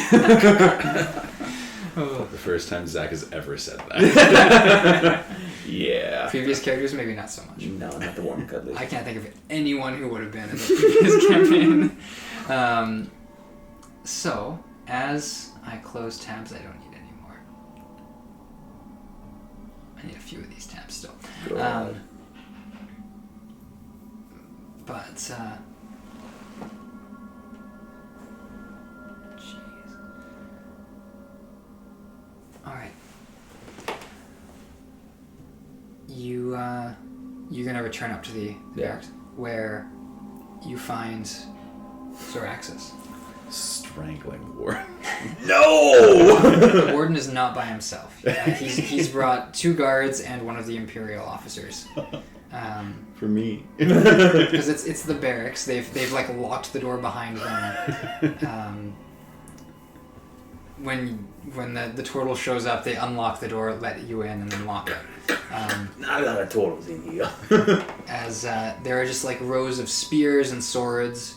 A: The first time Zach has ever said that.
D: Yeah.
B: Previous characters, maybe not so much.
D: No, not the warm cuddly.
B: I can't think of anyone who would have been in the previous campaign. So, as I close tabs, I don't need any more. I need a few of these tabs still. But, jeez. Alright. You're gonna return up to the barracks, where you find Zoraxis.
A: Strangling war.
C: No!
B: The warden is not by himself. He's brought 2 guards and one of the Imperial officers.
A: For me.
B: Because it's the barracks. They've like locked the door behind them. When the turtle shows up, they unlock the door, let you in, and then lock it.
C: Not a lot of turtles in here.
B: As there are just like rows of spears and swords.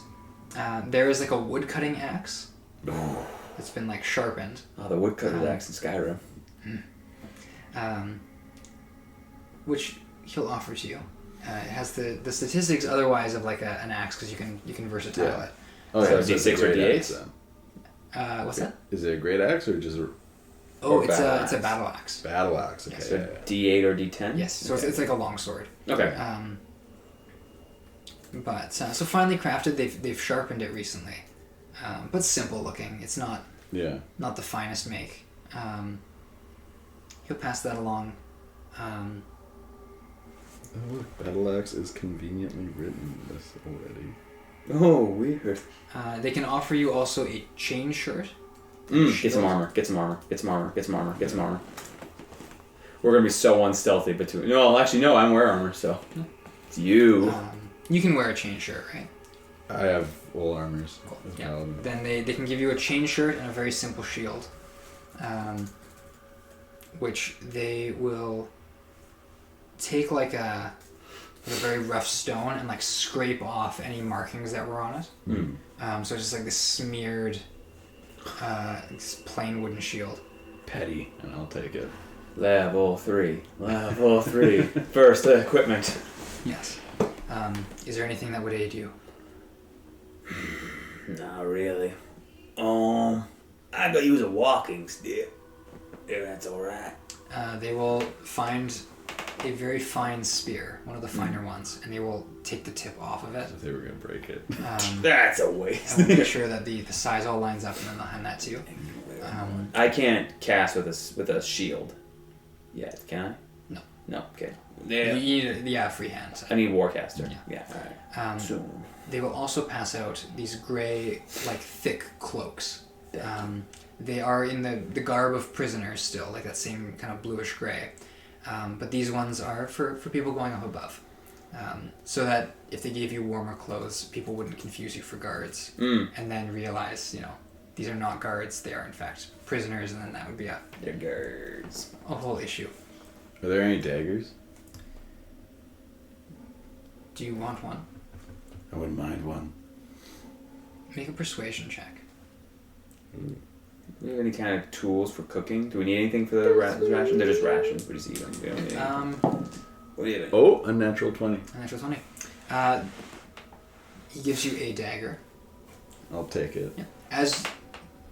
B: There is like a woodcutting axe. It's been like sharpened.
D: Oh, the woodcutter's axe in Skyrim.
B: Which he'll offer to you. It has the statistics otherwise of like an axe because you can versatile it.
A: Oh,
D: So
A: yeah,
D: D6 or D8?
B: What's that?
A: Is it a great axe or just a
B: Oh,
D: Or
B: it's
D: battle
B: a battle axe.
A: battle axe? Okay.
B: Yes.
D: So D8 or D10?
B: Yes, so it's like a long sword.
D: Okay.
B: But so finely crafted, they've sharpened it recently, but simple looking. It's not
A: Yeah.
B: the finest make. He'll pass that along.
A: Battle axe is conveniently written this already.
D: Oh, weird.
B: They can offer you also a chain shirt.
D: Get some armor. We're gonna be so unstealthy between. No, actually, no. I'm wearing armor, so it's you.
B: You can wear a chain shirt, right?
A: I have full armors.
B: Cool.
A: as
B: Yeah.
A: well.
B: Then they can give you a chain shirt and a very simple shield, which they will take like a very rough stone and like scrape off any markings that were on it. So it's just like this smeared, plain wooden shield.
A: Petty, and I'll take it.
D: Level 3. First equipment.
B: Yes. Is there anything that would aid you?
C: Not really. I could use a walking stick. If that's alright.
B: They will find a very fine spear, one of the finer ones, and they will take the tip off of it.
A: If they were gonna break it.
C: That's a waste.
B: And we'll make sure that the size all lines up, and then they'll hand that to you.
D: I can't cast with a shield yet, can I?
B: No.
D: No. Okay.
B: You need a free hand.
D: I need Warcaster.
B: Yeah.
D: All right.
C: Soon.
B: They will also pass out these gray, like thick cloaks. They are in the garb of prisoners still, like that same kind of bluish gray. But these ones are for people going up above. So that if they gave you warmer clothes, people wouldn't confuse you for guards. And then realize, these are not guards, they are in fact prisoners, and then that would be
D: They're guards.
B: a whole issue.
A: Are there any daggers?
B: Do you want one?
A: I wouldn't mind one.
B: Make a persuasion check.
D: Do we have any kind of tools for cooking? Do we need anything for the rations? They're just rations. We just eat them. We don't need anything. What do you think?
A: Oh, a natural 20.
B: A natural 20. He gives you a dagger.
A: I'll take it.
B: Yeah. As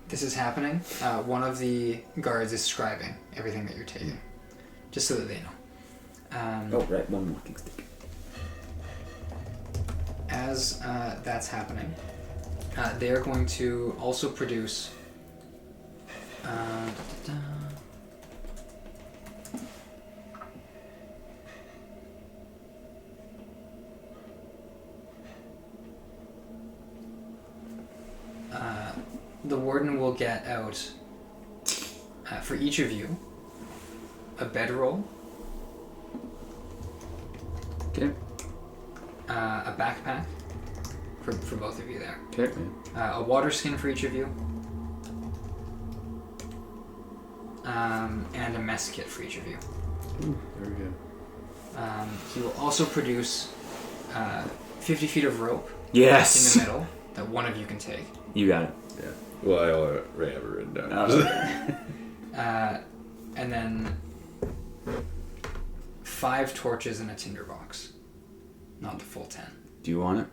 B: this is happening, one of the guards is scribing everything that you're taking, just so that they know.
D: Oh, right. One walking stick.
B: As that's happening, they are going to also produce. The warden will get out, for each of you, a bedroll,
D: Okay.
B: a backpack, for both of you there.
D: Okay.
B: A water skin for each of you. And a mess kit for each of you.
A: Ooh, there we go.
B: He will also produce 50 feet of rope
D: Yes.
B: in the middle that one of you can take.
D: You got it.
A: Yeah. Well, I already have it written down.
B: And then 5 torches in a tinderbox. Not the full 10.
D: Do you want it?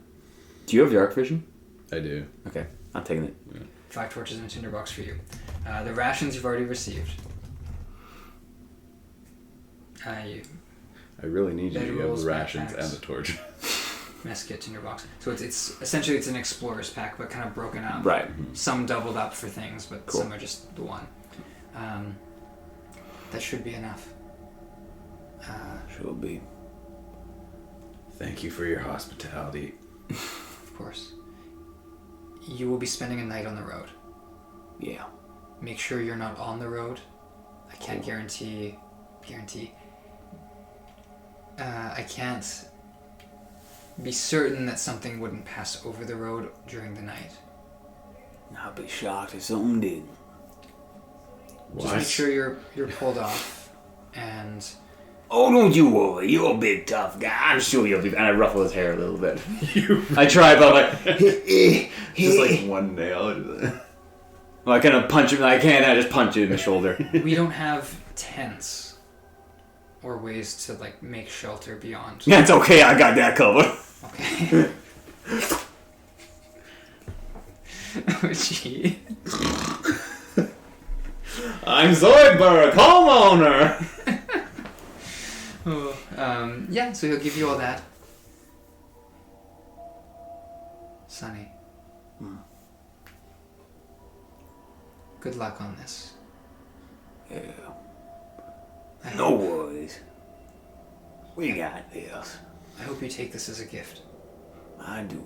D: Do you have dark vision?
A: I do.
D: Okay, I'm taking it.
A: Yeah.
B: 5 torches in a tinderbox for you. The rations you've already received.
A: I really need you to have
B: Bedrolls,
A: the rations
B: backpacks.
A: and the torch.
B: Mess kit, tinderbox. So it's essentially it's an explorer's pack, but kind of broken up.
D: Right.
B: Some doubled up for things, but
D: Cool.
B: some are just the one. That should be enough.
C: Should be.
A: Thank you for your hospitality.
B: Of course. You will be spending a night on the road.
C: Yeah.
B: Make sure you're not on the road. I can't guarantee. I can't be certain that something wouldn't pass over the road during the night.
C: I'd be shocked if something did.
B: Just make sure you're pulled off, and
C: Oh, don't you worry. You're a big tough guy. I'm sure you'll be.
D: And I ruffle his hair a little bit. I try, but I'm like,
A: Just like one nail.
D: well, I kind of punch him. I can't. I just punch it in the shoulder.
B: we don't have tents or ways to like make shelter beyond.
D: Yeah, it's okay. I got that covered.
B: Okay. Oh, gee.
D: I'm Zoidberg, homeowner.
B: Oh, yeah, so he'll give you all that. Sonny. Good luck on this.
C: Yeah.
B: I
C: No
B: hope,
C: worries. We got this.
B: I hope you take this as a gift.
C: I do.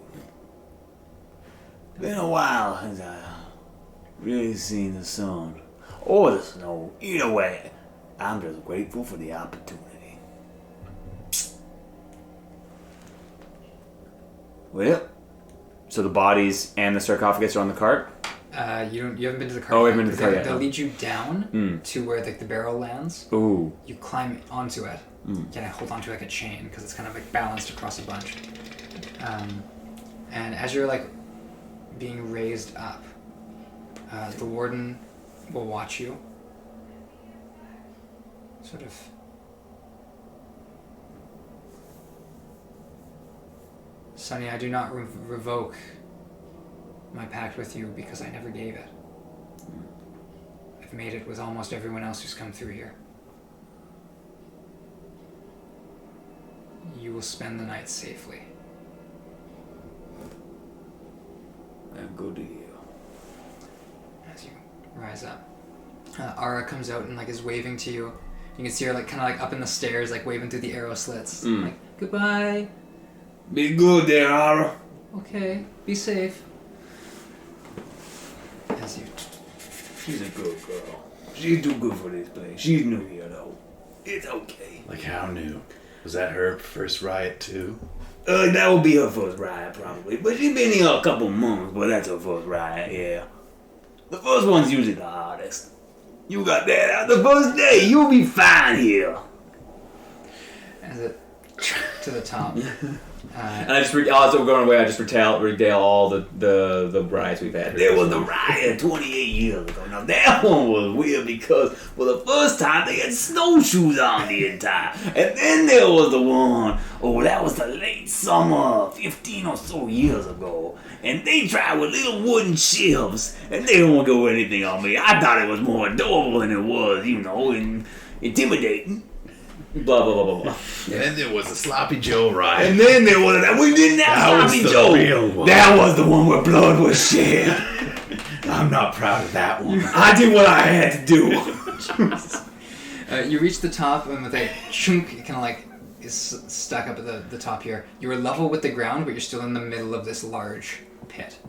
C: Been a while since I really seen the sun or the snow. Either way, I'm just grateful for the opportunity.
D: Well, so the bodies and the sarcophagus are on the cart.
B: You haven't been to the cart.
D: Oh, we
B: yet,
D: haven't been to the
B: but
D: cart
B: they'll-
D: yet,
B: They'll
D: no.
B: lead you down
D: Mm.
B: to where like the barrel lands.
D: Ooh.
B: You climb onto it.
D: Mm.
B: Can I hold onto like a chain because it's kind of like balanced across a bunch. And as you're like being raised up, the warden will watch you. Sort of. Sonny, I do not revoke my pact with you because I never gave it. I've made it with almost everyone else who's come through here. You will spend the night safely.
C: And good to hear.
B: As you rise up, Ara comes out and like is waving to you. You can see her like kind of like up in the stairs, like waving through the arrow slits.
D: Mm.
B: Like goodbye.
C: Be good there, Ara.
B: Okay, be safe. As you
C: She's a good girl. She's too good for this place. She's new here, though. It's okay.
A: Like how new? Was that her first riot too?
C: That will be her first ride, probably. But she's been here a couple months, but that's her first ride, yeah. The first one's usually the hardest. You got that out the first day, you'll be fine here.
B: as it to the top.
D: And I just as we're going away, I just regale all the rides we've had.
C: There was the riot 28 years ago. Now that one was weird because for the first time they had snowshoes on the entire. And then there was the one, that was the late summer, 15 or so years ago. And they tried with little wooden shelves, and they don't go anything on me. I thought it was more adorable than it was, intimidating.
D: Blah blah blah blah blah.
A: And then there was a Sloppy Joe riot.
C: And then there was that. We didn't have
A: That was
C: Sloppy
A: the
C: Joe.
A: real one.
C: That was the one where blood was shed.
A: I'm not proud of that one.
C: I did what I had to do.
B: You reach the top, and with a chunk, it kind of like is stuck up at the top here. You are level with the ground, but you're still in the middle of this large pit.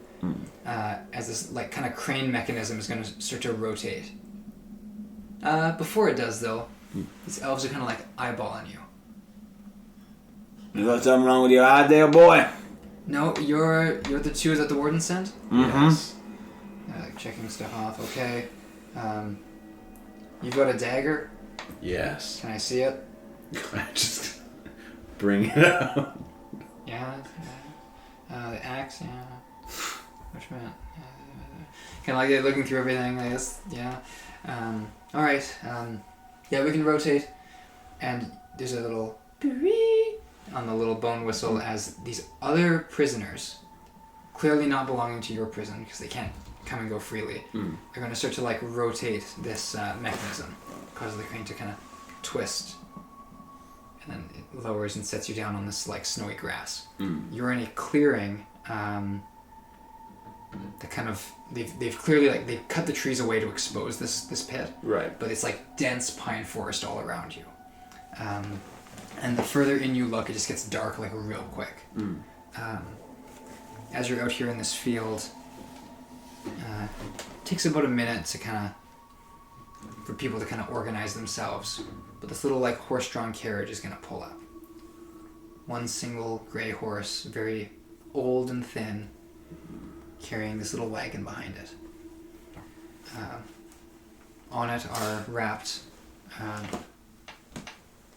B: As this like kind of crane mechanism is going to start to rotate. Before it does, though, these elves are kind of like eyeballing you.
C: You got something wrong with your eye there, boy?
B: No, you're the two that the warden sent?
A: Yes.
B: Like checking stuff off, okay. You've got a dagger?
A: Yes.
B: Can I see it?
A: Just bring it out.
B: Yeah. The axe, yeah. Which man? Kind of like looking through everything, I guess, yeah. Alright, yeah, we can rotate. And there's a little on the little bone whistle as these other prisoners, clearly not belonging to your prison because they can't come and go freely, are going to start to like rotate this mechanism, cause the crane to kind of twist, and then it lowers and sets you down on this like snowy grass. You're in a clearing. The kind of they've clearly like they've cut the trees away to expose this pit.
D: Right.
B: But it's like dense pine forest all around you. And the further in you look, it just gets dark like real quick. As you're out here in this field, it takes about a minute to for people to kind of organize themselves. But this little like horse-drawn carriage is going to pull up. One single gray horse, very old and thin, carrying this little wagon behind it. On it are wrapped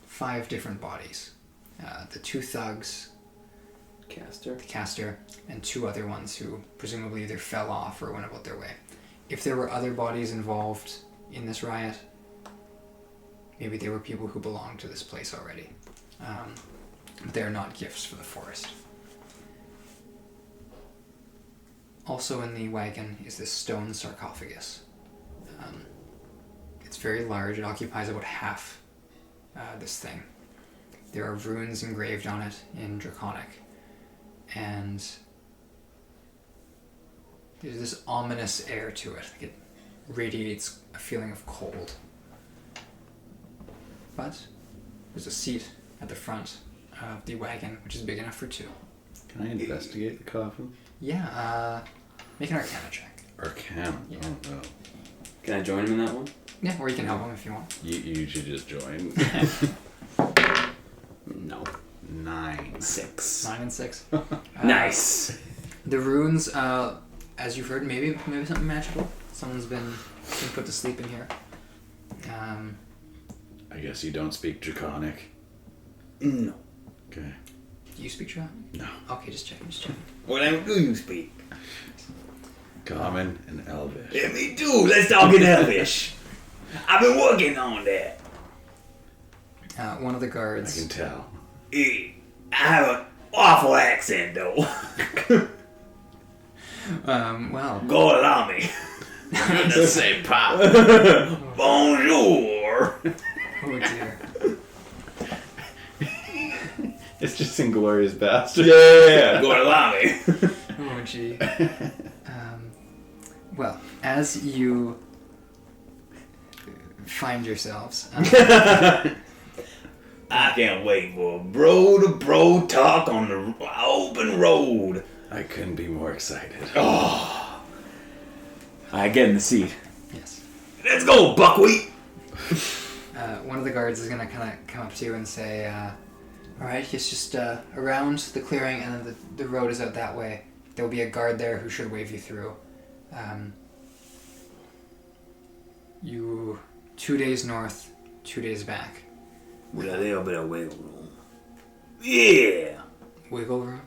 B: 5 different bodies. The 2 thugs, the caster, and 2 other ones who presumably either fell off or went about their way. If there were other bodies involved in this riot, maybe they were people who belonged to this place already. They're not gifts for the forest. Also in the wagon is this stone sarcophagus. It's very large. It occupies about half this thing. There are runes engraved on it in Draconic. And there's this ominous air to it. Like it radiates a feeling of cold. But there's a seat at the front of the wagon, which is big enough for 2.
A: Can I investigate the coffin?
B: Yeah, make an Arcana check.
A: Arcana?
B: Yeah.
A: Oh, no.
D: Can I join him in that one?
B: Yeah, or you can help him if you want.
A: You should just join.
D: No.
A: 9.
D: 6.
B: 9 and 6.
D: Nice.
B: The runes, as you've heard, maybe something magical. Someone's been put to sleep in here.
A: I guess you don't speak Draconic.
C: No.
A: Okay.
B: Do you speak Draconic?
A: No.
B: Okay, just checking.
C: What language do you speak?
A: Common and Elvish.
C: Yeah, me too. Let's talk in Elvish. I've been working on that.
B: One of the
A: I
B: guards.
A: can tell.
C: I have an awful accent, though.
B: Well.
C: God allow me.
A: Just say pop.
C: Bonjour.
B: Oh dear.
A: It's just Inglorious Bastard.
C: Yeah. God allow me.
B: Oh gee. Well, as you find yourselves.
C: I can't wait for bro-to-bro talk on the open road.
A: I couldn't be more excited.
C: Oh,
D: I get in the seat.
B: Yes.
C: let's go, buckwheat.
B: One of the guards is going to kind of come up to you and say, alright, it's just around the clearing and then the road is out that way. There'll be a guard there who should wave you through. You 2 days north, 2 days back.
C: With a little bit of wiggle room. Yeah.
B: Wiggle room?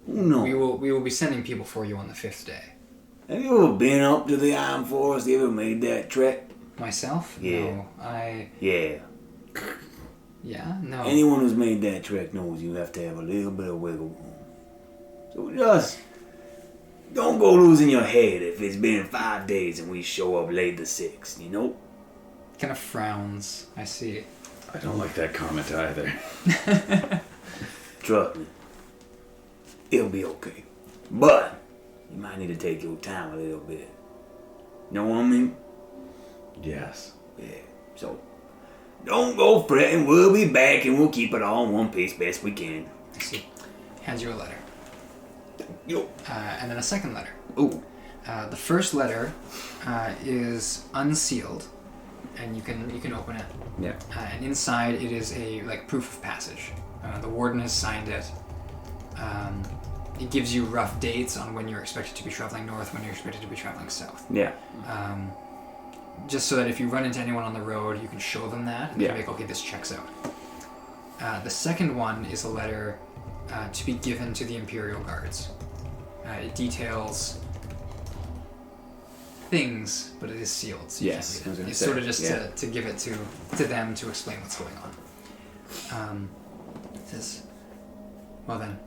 C: No.
B: We will be sending people for you on the 5th day.
C: Have you ever been up to the Iron Forest? You ever made that trek?
B: Myself?
C: Yeah.
B: No.
C: Yeah.
B: Yeah? No.
C: Anyone who's made that trek knows you have to have a little bit of wiggle room. So just don't go losing your head if it's been 5 days and we show up late the 6th, you know?
B: Kind of frowns. I see.
A: I don't like that comment either.
C: Trust me. It'll be okay. But you might need to take your time a little bit. Know what I mean?
A: Yes.
C: Yeah. So don't go fretting. We'll be back and we'll keep it all in one piece best we can.
B: I see. Hands you a letter.
C: Yo.
B: And then a second letter.
C: Ooh.
B: The first letter is unsealed, and you can open it.
D: Yeah.
B: And inside it is a proof of passage. The warden has signed it. it gives you rough dates on when you're expected to be traveling north, when you're expected to be traveling south.
D: Yeah.
B: Just so that if you run into anyone on the road, you can show them that and they can be like, okay, this checks out. The second one is a letter to be given to the Imperial Guards. It details things, but it is sealed. So
D: Yes,
B: you can't read it. It's
D: say,
B: sort of just to give it to them to explain what's going on. It says, well then,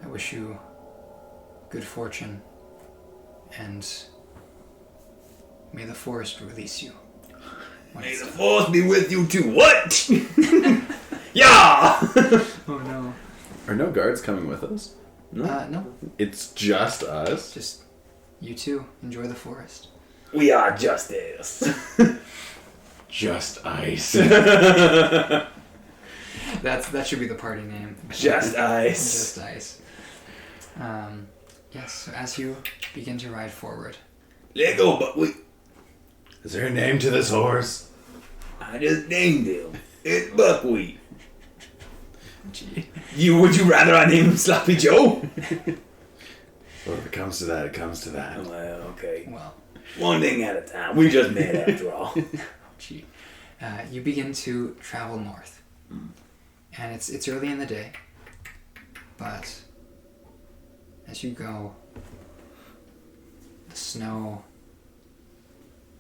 B: I wish you good fortune, and may the forest release you.
C: May the force be with you too. What? Yeah!
B: Oh no.
A: Are no guards coming with us?
B: No.
A: It's just us?
B: Just you two enjoy the forest.
C: We are justice.
A: Just ice.
B: That should be the party name.
C: Just ice.
B: Just ice. Yes. So as you begin to ride forward,
C: Let go, buckwheat.
A: Is there a name to this horse?
C: I just named him. It's Buckwheat.
B: gee,
C: Would you rather I name him Sloppy Joe?
A: Well, if it comes to that, it comes to that.
C: Well, okay.
B: well,
C: One thing at a time. We just met after all.
B: gee, you begin to travel north, and it's early in the day, but as you go, the snow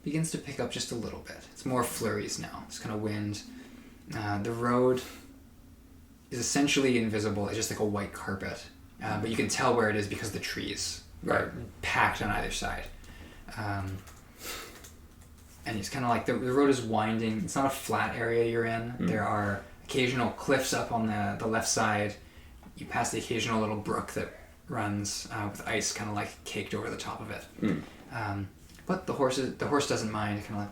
B: begins to pick up just a little bit. It's more flurries now. It's kind of wind. The road is essentially invisible. It's just like a white carpet. But you can tell where it is because the trees are packed on either side. And it's kind of like the road is winding. It's not a flat area you're in. There are occasional cliffs up on the left side. You pass the occasional little brook that runs with ice kind of like caked over the top of it. But the horse doesn't mind. It kind of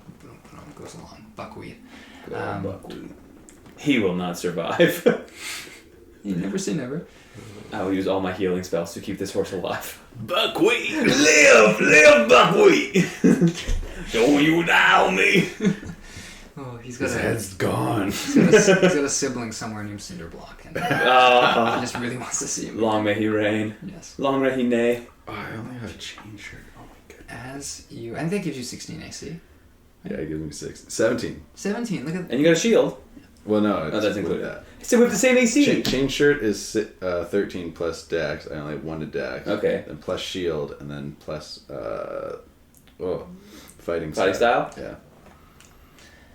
B: like goes along. Buckwheat.
C: Buckwheat.
D: He will not survive.
B: You never say never.
D: I will use all my healing spells to keep this horse alive.
C: Buckwheat! Live, Buckwheat! Don't you die on me!
B: Oh, he's got
A: His head's gone.
B: he's got a sibling somewhere named Cinderblock, and he just really wants to see him.
D: Long may he reign.
B: Yes.
D: Long may he neigh.
A: Oh, I only have a chain shirt. Oh my god.
B: As you, I think that gives you 16 AC.
A: Yeah, it gives me 17.
B: 17. Look at
D: And you got a shield.
A: Well, no, it's
D: that's
A: with
D: included.
A: that.
D: So we have the same AC.
A: Chain shirt is 13 plus dex. I only have 1 to dex.
D: Okay.
A: Then plus shield, and then plus fighting
D: style?
A: Yeah.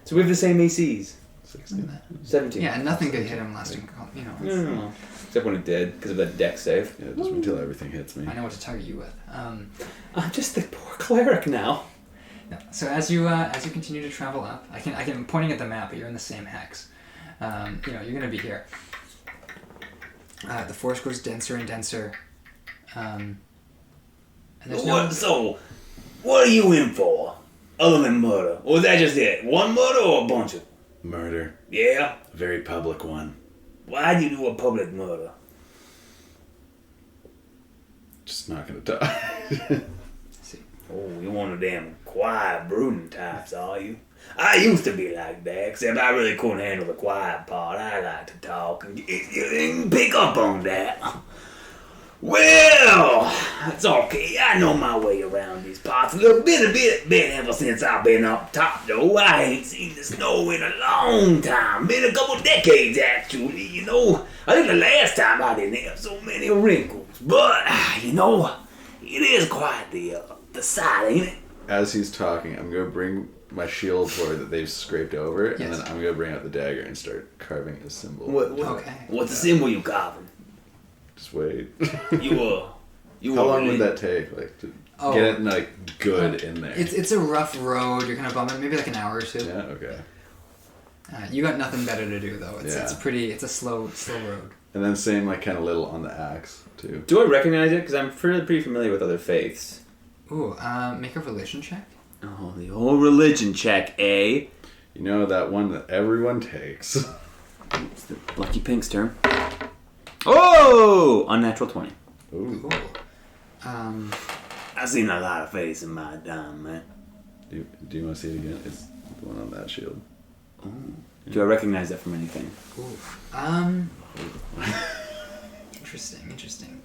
D: So we have the same ACs.
A: 16.
D: 17.
B: yeah, and nothing could hit him last time. You know,
D: No. Except when it did, because of that deck save.
A: Yeah, just until everything hits me.
B: I know what to target you with.
D: I'm just the poor cleric now.
B: No. So as you continue to travel up, I'm pointing at the map, but you're in the same hex. You're gonna be here. The forest grows denser and denser. And there's no.
C: So, what are you in for? Other than murder? Or is that just it? One murder or a bunch of?
A: Murder.
C: Yeah?
A: A very public one.
C: Why'd you do a public murder?
A: Just not gonna die.
B: See.
C: Oh, you one of them quiet, brooding types, are you? I used to be like that, except I really couldn't handle the quiet part. I like to talk and pick up on that. Well, it's okay. I know my way around these parts a little bit ever since I've been up top, though. I ain't seen the snow in a long time. Been a couple decades, actually, you know. I think the last time I didn't have so many wrinkles. But, it is quite the sight, ain't it?
A: As he's talking, I'm gonna bring my shield board that they've scraped over, and then I'm gonna bring out the dagger and start carving a symbol.
C: What's the symbol you carving?
A: Just wait.
C: You
A: How long would that take? Like to get it good in there.
B: It's a rough road. You're kind of bumming. Maybe like an hour or two.
A: Yeah. Okay.
B: You got nothing better to do though. It's a slow road.
A: And then same kind of little on the axe too.
D: Do I recognize it? Because I'm pretty familiar with other faiths.
B: Ooh, make a religion check.
D: Oh, the old religion check, eh?
A: You know that one that everyone takes.
D: It's the Lucky Pink's turn. Oh! Unnatural 20.
A: Ooh.
B: Cool.
C: I've seen a lot of faces in my time, man.
A: Do you want to see it again? It's the one on that shield.
D: Oh. Do I recognize that from anything?
B: Ooh. Interesting.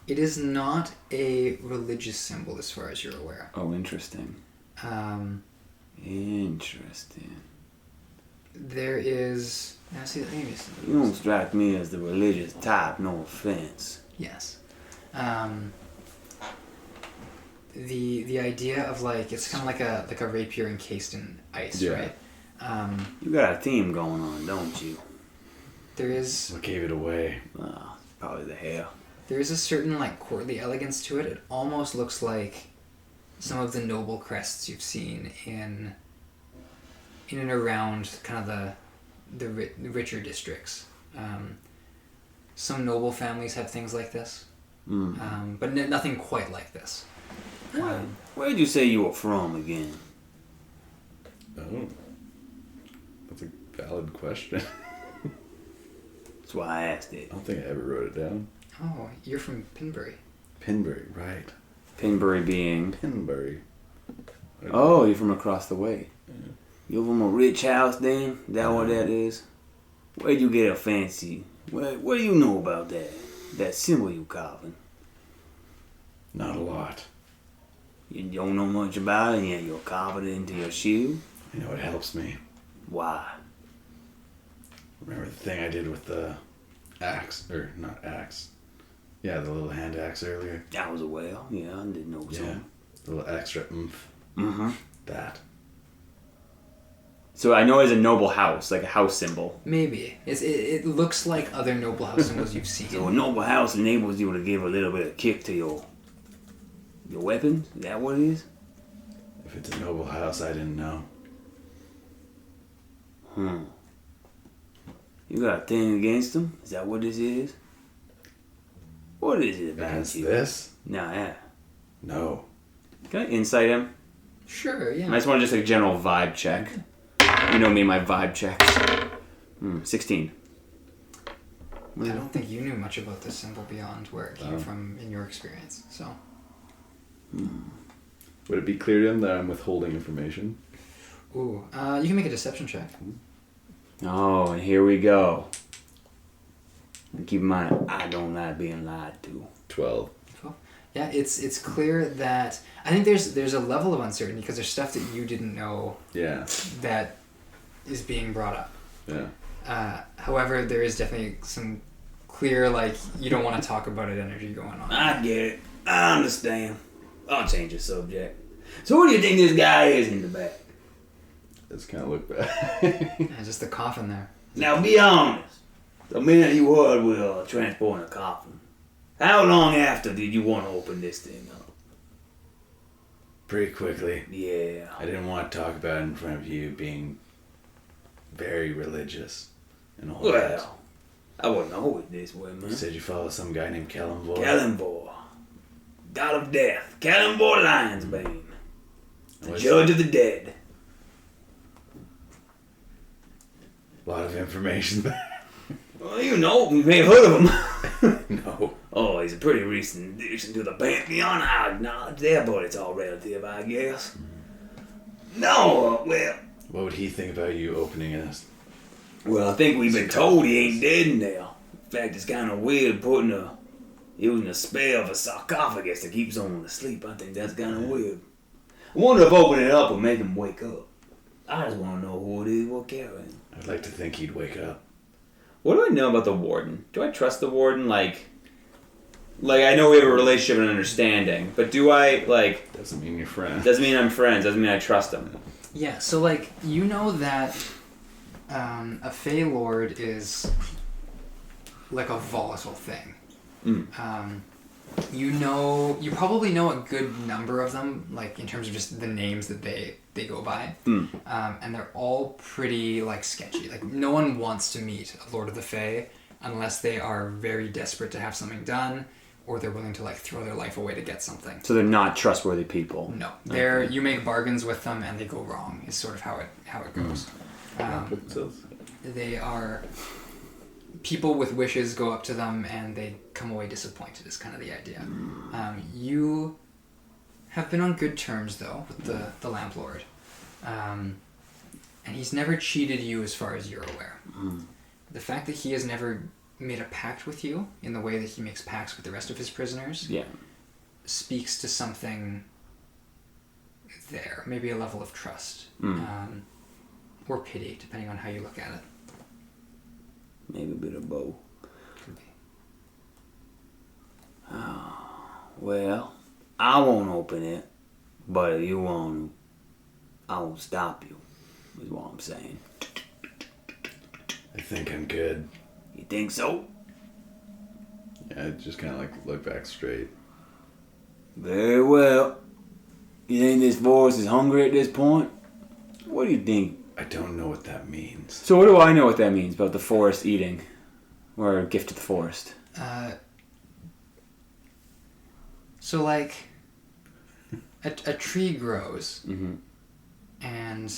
B: It is not a religious symbol as far as you're aware.
D: Oh, interesting. Interesting.
B: There is... Now see, maybe
C: You don't strike me as the religious type, no offense.
B: yes. The idea of like it's kind of like a rapier encased in ice, right?
C: You got a theme going on, don't you?
B: There is
A: What gave it away?
C: Probably the hair.
B: there is a certain like courtly elegance to it. It almost looks like some of the noble crests you've seen in and around kind of the richer districts. Some noble families have things like this, but nothing quite like this.
C: Where'd you say you were from again?
A: Oh. That's a valid question.
C: That's why I asked it.
A: I don't think I ever wrote it down.
B: Oh, you're from Pinbury.
A: Pinbury, right.
D: Pinbury being...
A: Pinbury.
D: Oh, you're from across the way.
A: Yeah.
C: You from a rich house then? Is that what that is? Where'd you get a fancy? What do you know about that? That symbol you carving?
A: Not a lot.
C: You don't know much about it, and yet you're carving it into your shoe?
A: You know, it helps me.
C: Why?
A: Remember the thing I did with the axe? Or, not axe. Yeah, the little hand axe earlier.
C: I was aware. Yeah, I didn't know
A: Yeah.
C: something.
A: The little extra oomph.
C: Mm-hmm.
A: That.
D: So I know it's a noble house, like a house symbol.
B: Maybe it looks like other noble house symbols you've seen.
C: So a noble house enables you to give a little bit of kick to your weapons? Is that what it is?
A: If it's a noble house, I didn't know.
C: You got a thing against them? Is that what this is? What is it about
A: Against
C: you?
A: this?
C: Nah, yeah.
A: No.
D: Can I insight him?
B: Sure, yeah.
D: I just want to just a general vibe check. You know me and my vibe checks. 16.
B: I don't think you knew much about this symbol beyond where it came from in your experience. So
A: Would it be clear to him that I'm withholding information?
B: ooh, you can make a deception check.
D: Oh, and here we go.
C: And keep in mind, I don't like being lied to.
A: 12.
B: Yeah, it's clear that I think there's a level of uncertainty because there's stuff that you didn't know
A: Yeah.
B: that is being brought up.
A: Yeah.
B: However, there is definitely some clear like you don't want to talk about it energy going on.
C: I get it. I understand. I'll change the subject. So who do you think this guy is in the back?
A: Let's kind of look back.
B: Yeah, just the coffin there.
C: Now be honest. The minute you heard we were transporting a coffin, how long after did you want to open this thing up?
A: Pretty quickly.
C: Yeah.
A: I didn't want to talk about it in front of you being very religious and all that.
C: Well, I wouldn't hold it this way, man.
A: You said you follow some guy named Kellenvor.
C: Kellenvor. God of death. Kellenvor Lionsbane. The
A: What's
C: judge
A: that?
C: of the dead.
A: A lot of information there.
C: Well, you know, you may have heard of him.
A: No.
C: Oh, he's a pretty recent addition to the pantheon. I acknowledge that, but it's all relative, I guess. No, well...
A: What would he think about you opening us?
C: Well, I think we've been told he ain't dead now. In fact, it's kind of weird using a spell of a sarcophagus to keep someone asleep. I think that's kind of weird. I wonder if opening it up would make him wake up. I just want to know who it is we're carrying.
A: I'd like to think he'd wake up.
D: What do I know about the warden? Do I trust the warden? Like I know we have a relationship and understanding, but do I, like...
A: Doesn't mean you're friends.
D: Doesn't mean I'm friends. Doesn't mean I trust him.
B: Yeah, so like you know that a Fey Lord is like a volatile thing. You probably know a good number of them, like in terms of just the names that they go by, and they're all pretty like sketchy. Like no one wants to meet a Lord of the Fey unless they are very desperate to have something done, or they're willing to like throw their life away to get something.
D: So they're not trustworthy people.
B: No, they're you make bargains with them and they go wrong. Is sort of how it goes. They are people with wishes go up to them and they come away disappointed. Is kind of the idea. You have been on good terms though with the Lamplord, and he's never cheated you as far as you're aware. The fact that he has never made a pact with you in the way that he makes pacts with the rest of his prisoners.
D: Yeah.
B: Speaks to something there, maybe a level of trust, or pity, depending on how you look at it.
C: Maybe a bit of both.
B: Could be.
C: Well, I won't open it, but if you want, I won't stop you, is what I'm saying.
A: I think I'm good.
C: You think so?
A: Yeah, I just kind of like look back straight.
C: Very well. You think this forest is hungry at this point? What do you think?
A: I don't know what that means.
D: So what do I know what that means about the forest eating? Or a gift to the forest?
B: So like, a tree grows, and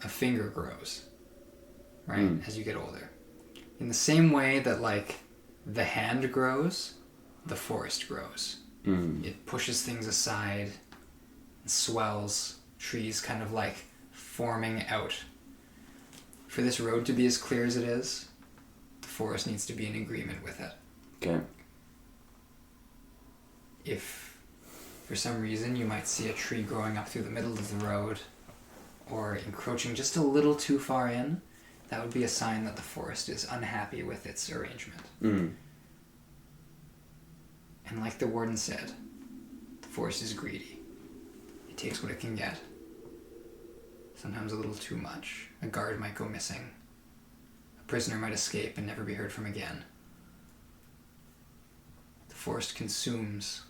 B: a finger grows, right, as you get older. In the same way that like the hand grows, the forest grows. It pushes things aside, and swells, trees kind of like forming out. For this road to be as clear as it is, the forest needs to be in agreement with it.
D: Okay.
B: If for some reason you might see a tree growing up through the middle of the road or encroaching just a little too far in, that would be a sign that the forest is unhappy with its arrangement. And like the warden said, the forest is greedy. It takes what it can get. Sometimes a little too much. A guard might go missing. A prisoner might escape and never be heard from again. The forest consumes,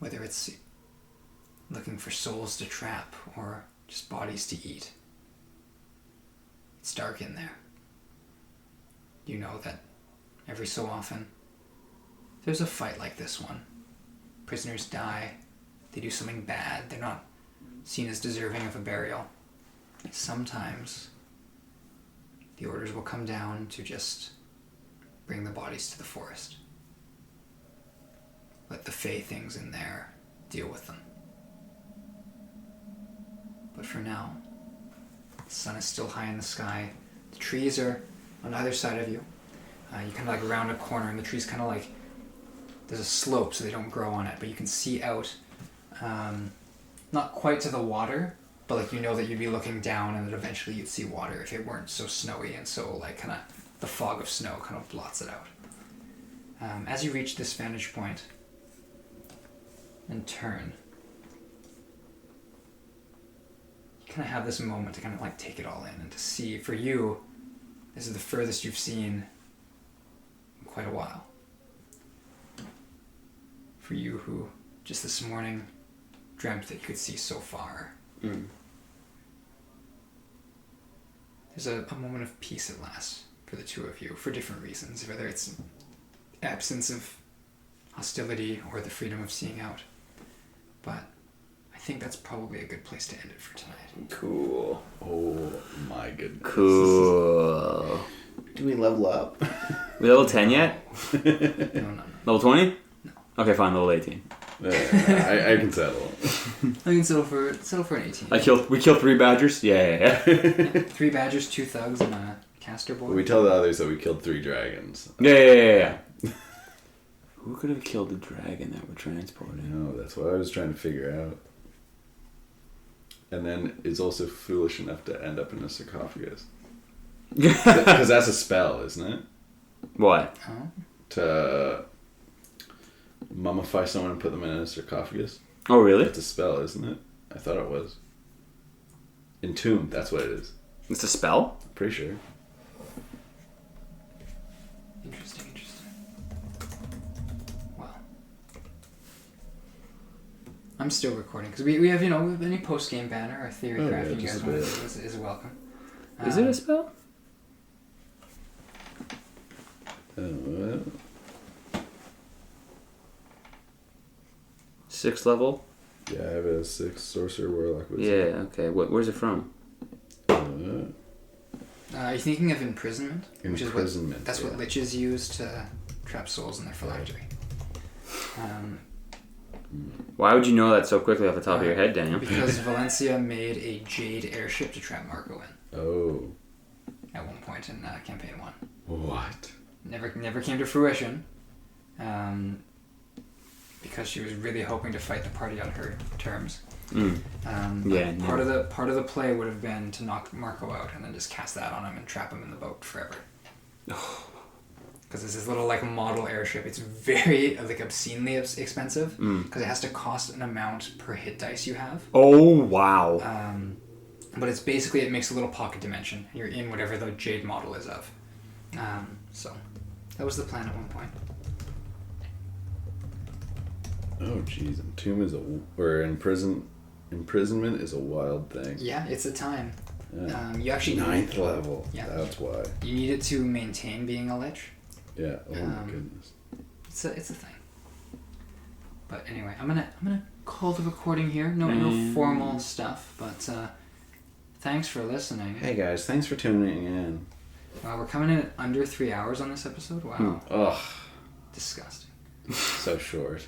B: whether it's looking for souls to trap or just bodies to eat. It's dark in there. You know that every so often there's a fight like this one. Prisoners die. They do something bad. They're not seen as deserving of a burial. Sometimes the orders will come down to just bring the bodies to the forest. Let the Fey things in there deal with them. But for now, the sun is still high in the sky. The trees are on either side of you. You kind of like round a corner and the trees kind of like, there's a slope so they don't grow on it, but you can see out, not quite to the water, but like you know that you'd be looking down and that eventually you'd see water if it weren't so snowy and so like kind of the fog of snow kind of blots it out. As you reach this vantage point and turn, you kind of have this moment to kind of like take it all in and to see, for you, this is the furthest you've seen in quite a while. For you who just this morning dreamt that you could see so far. There's a moment of peace at last for the two of you, for different reasons, whether it's absence of hostility or the freedom of seeing out. But I think that's probably a good place to end it for tonight.
D: Cool.
A: Oh my goodness.
D: Cool.
A: Do we level up?
D: We level 10 yet?
B: No.
D: Level 20?
B: No.
D: Okay, fine, level 18.
A: I can settle.
B: I can settle for an 18.
D: We killed 3 badgers? Yeah.
B: 3 badgers, 2 thugs, and a caster boy.
A: We tell the others that we killed 3 dragons.
D: Yeah. Who could have killed the dragon that we're transporting?
A: No, that's what I was trying to figure out. And then is also foolish enough to end up in a sarcophagus. Because that's a spell, isn't it?
D: What?
B: Oh.
A: To mummify someone and put them in a sarcophagus.
D: Oh, really?
A: That's a spell, isn't it? I thought it was. Entomb, that's what it is.
D: It's a spell?
A: Pretty sure.
B: Interesting. Well, I'm still recording because we have, any post-game banner or theory crafting you guys want to do is welcome.
D: Is it a spell?
A: Well.
D: 6th level?
A: Yeah, I have a 6 sorcerer warlock.
D: Yeah, okay. Where's it from?
B: Are you thinking of imprisonment?
A: Imprisonment.
B: That's what liches use to trap souls in their phylactery.
D: Why would you know that so quickly off the top of your head, Daniel?
B: Because Valencia made a jade airship to trap Marco in.
A: Oh.
B: At one point in campaign 1.
A: What?
B: Never came to fruition. Because she was really hoping to fight the party on her terms. Part of the play would have been to knock Marco out and then just cast that on him and trap him in the boat forever. Because it's this little like model airship. It's very like obscenely expensive because it has to cost an amount per hit dice you have.
E: Oh wow!
B: But it's basically it makes a little pocket dimension. You're in whatever the Jade model is of. So that was the plan at one point.
A: Oh jeez, imprisonment is a wild thing.
B: Yeah, it's a time.
A: Yeah.
B: You actually
A: 9th level.
B: Yeah.
A: That's why.
B: You need it to maintain being a lich.
A: Yeah. Oh my goodness.
B: It's a thing. But anyway, I'm gonna call the recording here. No formal stuff, but thanks for listening.
A: Hey guys, thanks for tuning in.
B: Wow, we're coming in at under 3 hours on this episode. Wow.
A: Ugh.
B: Disgusting.
A: So short.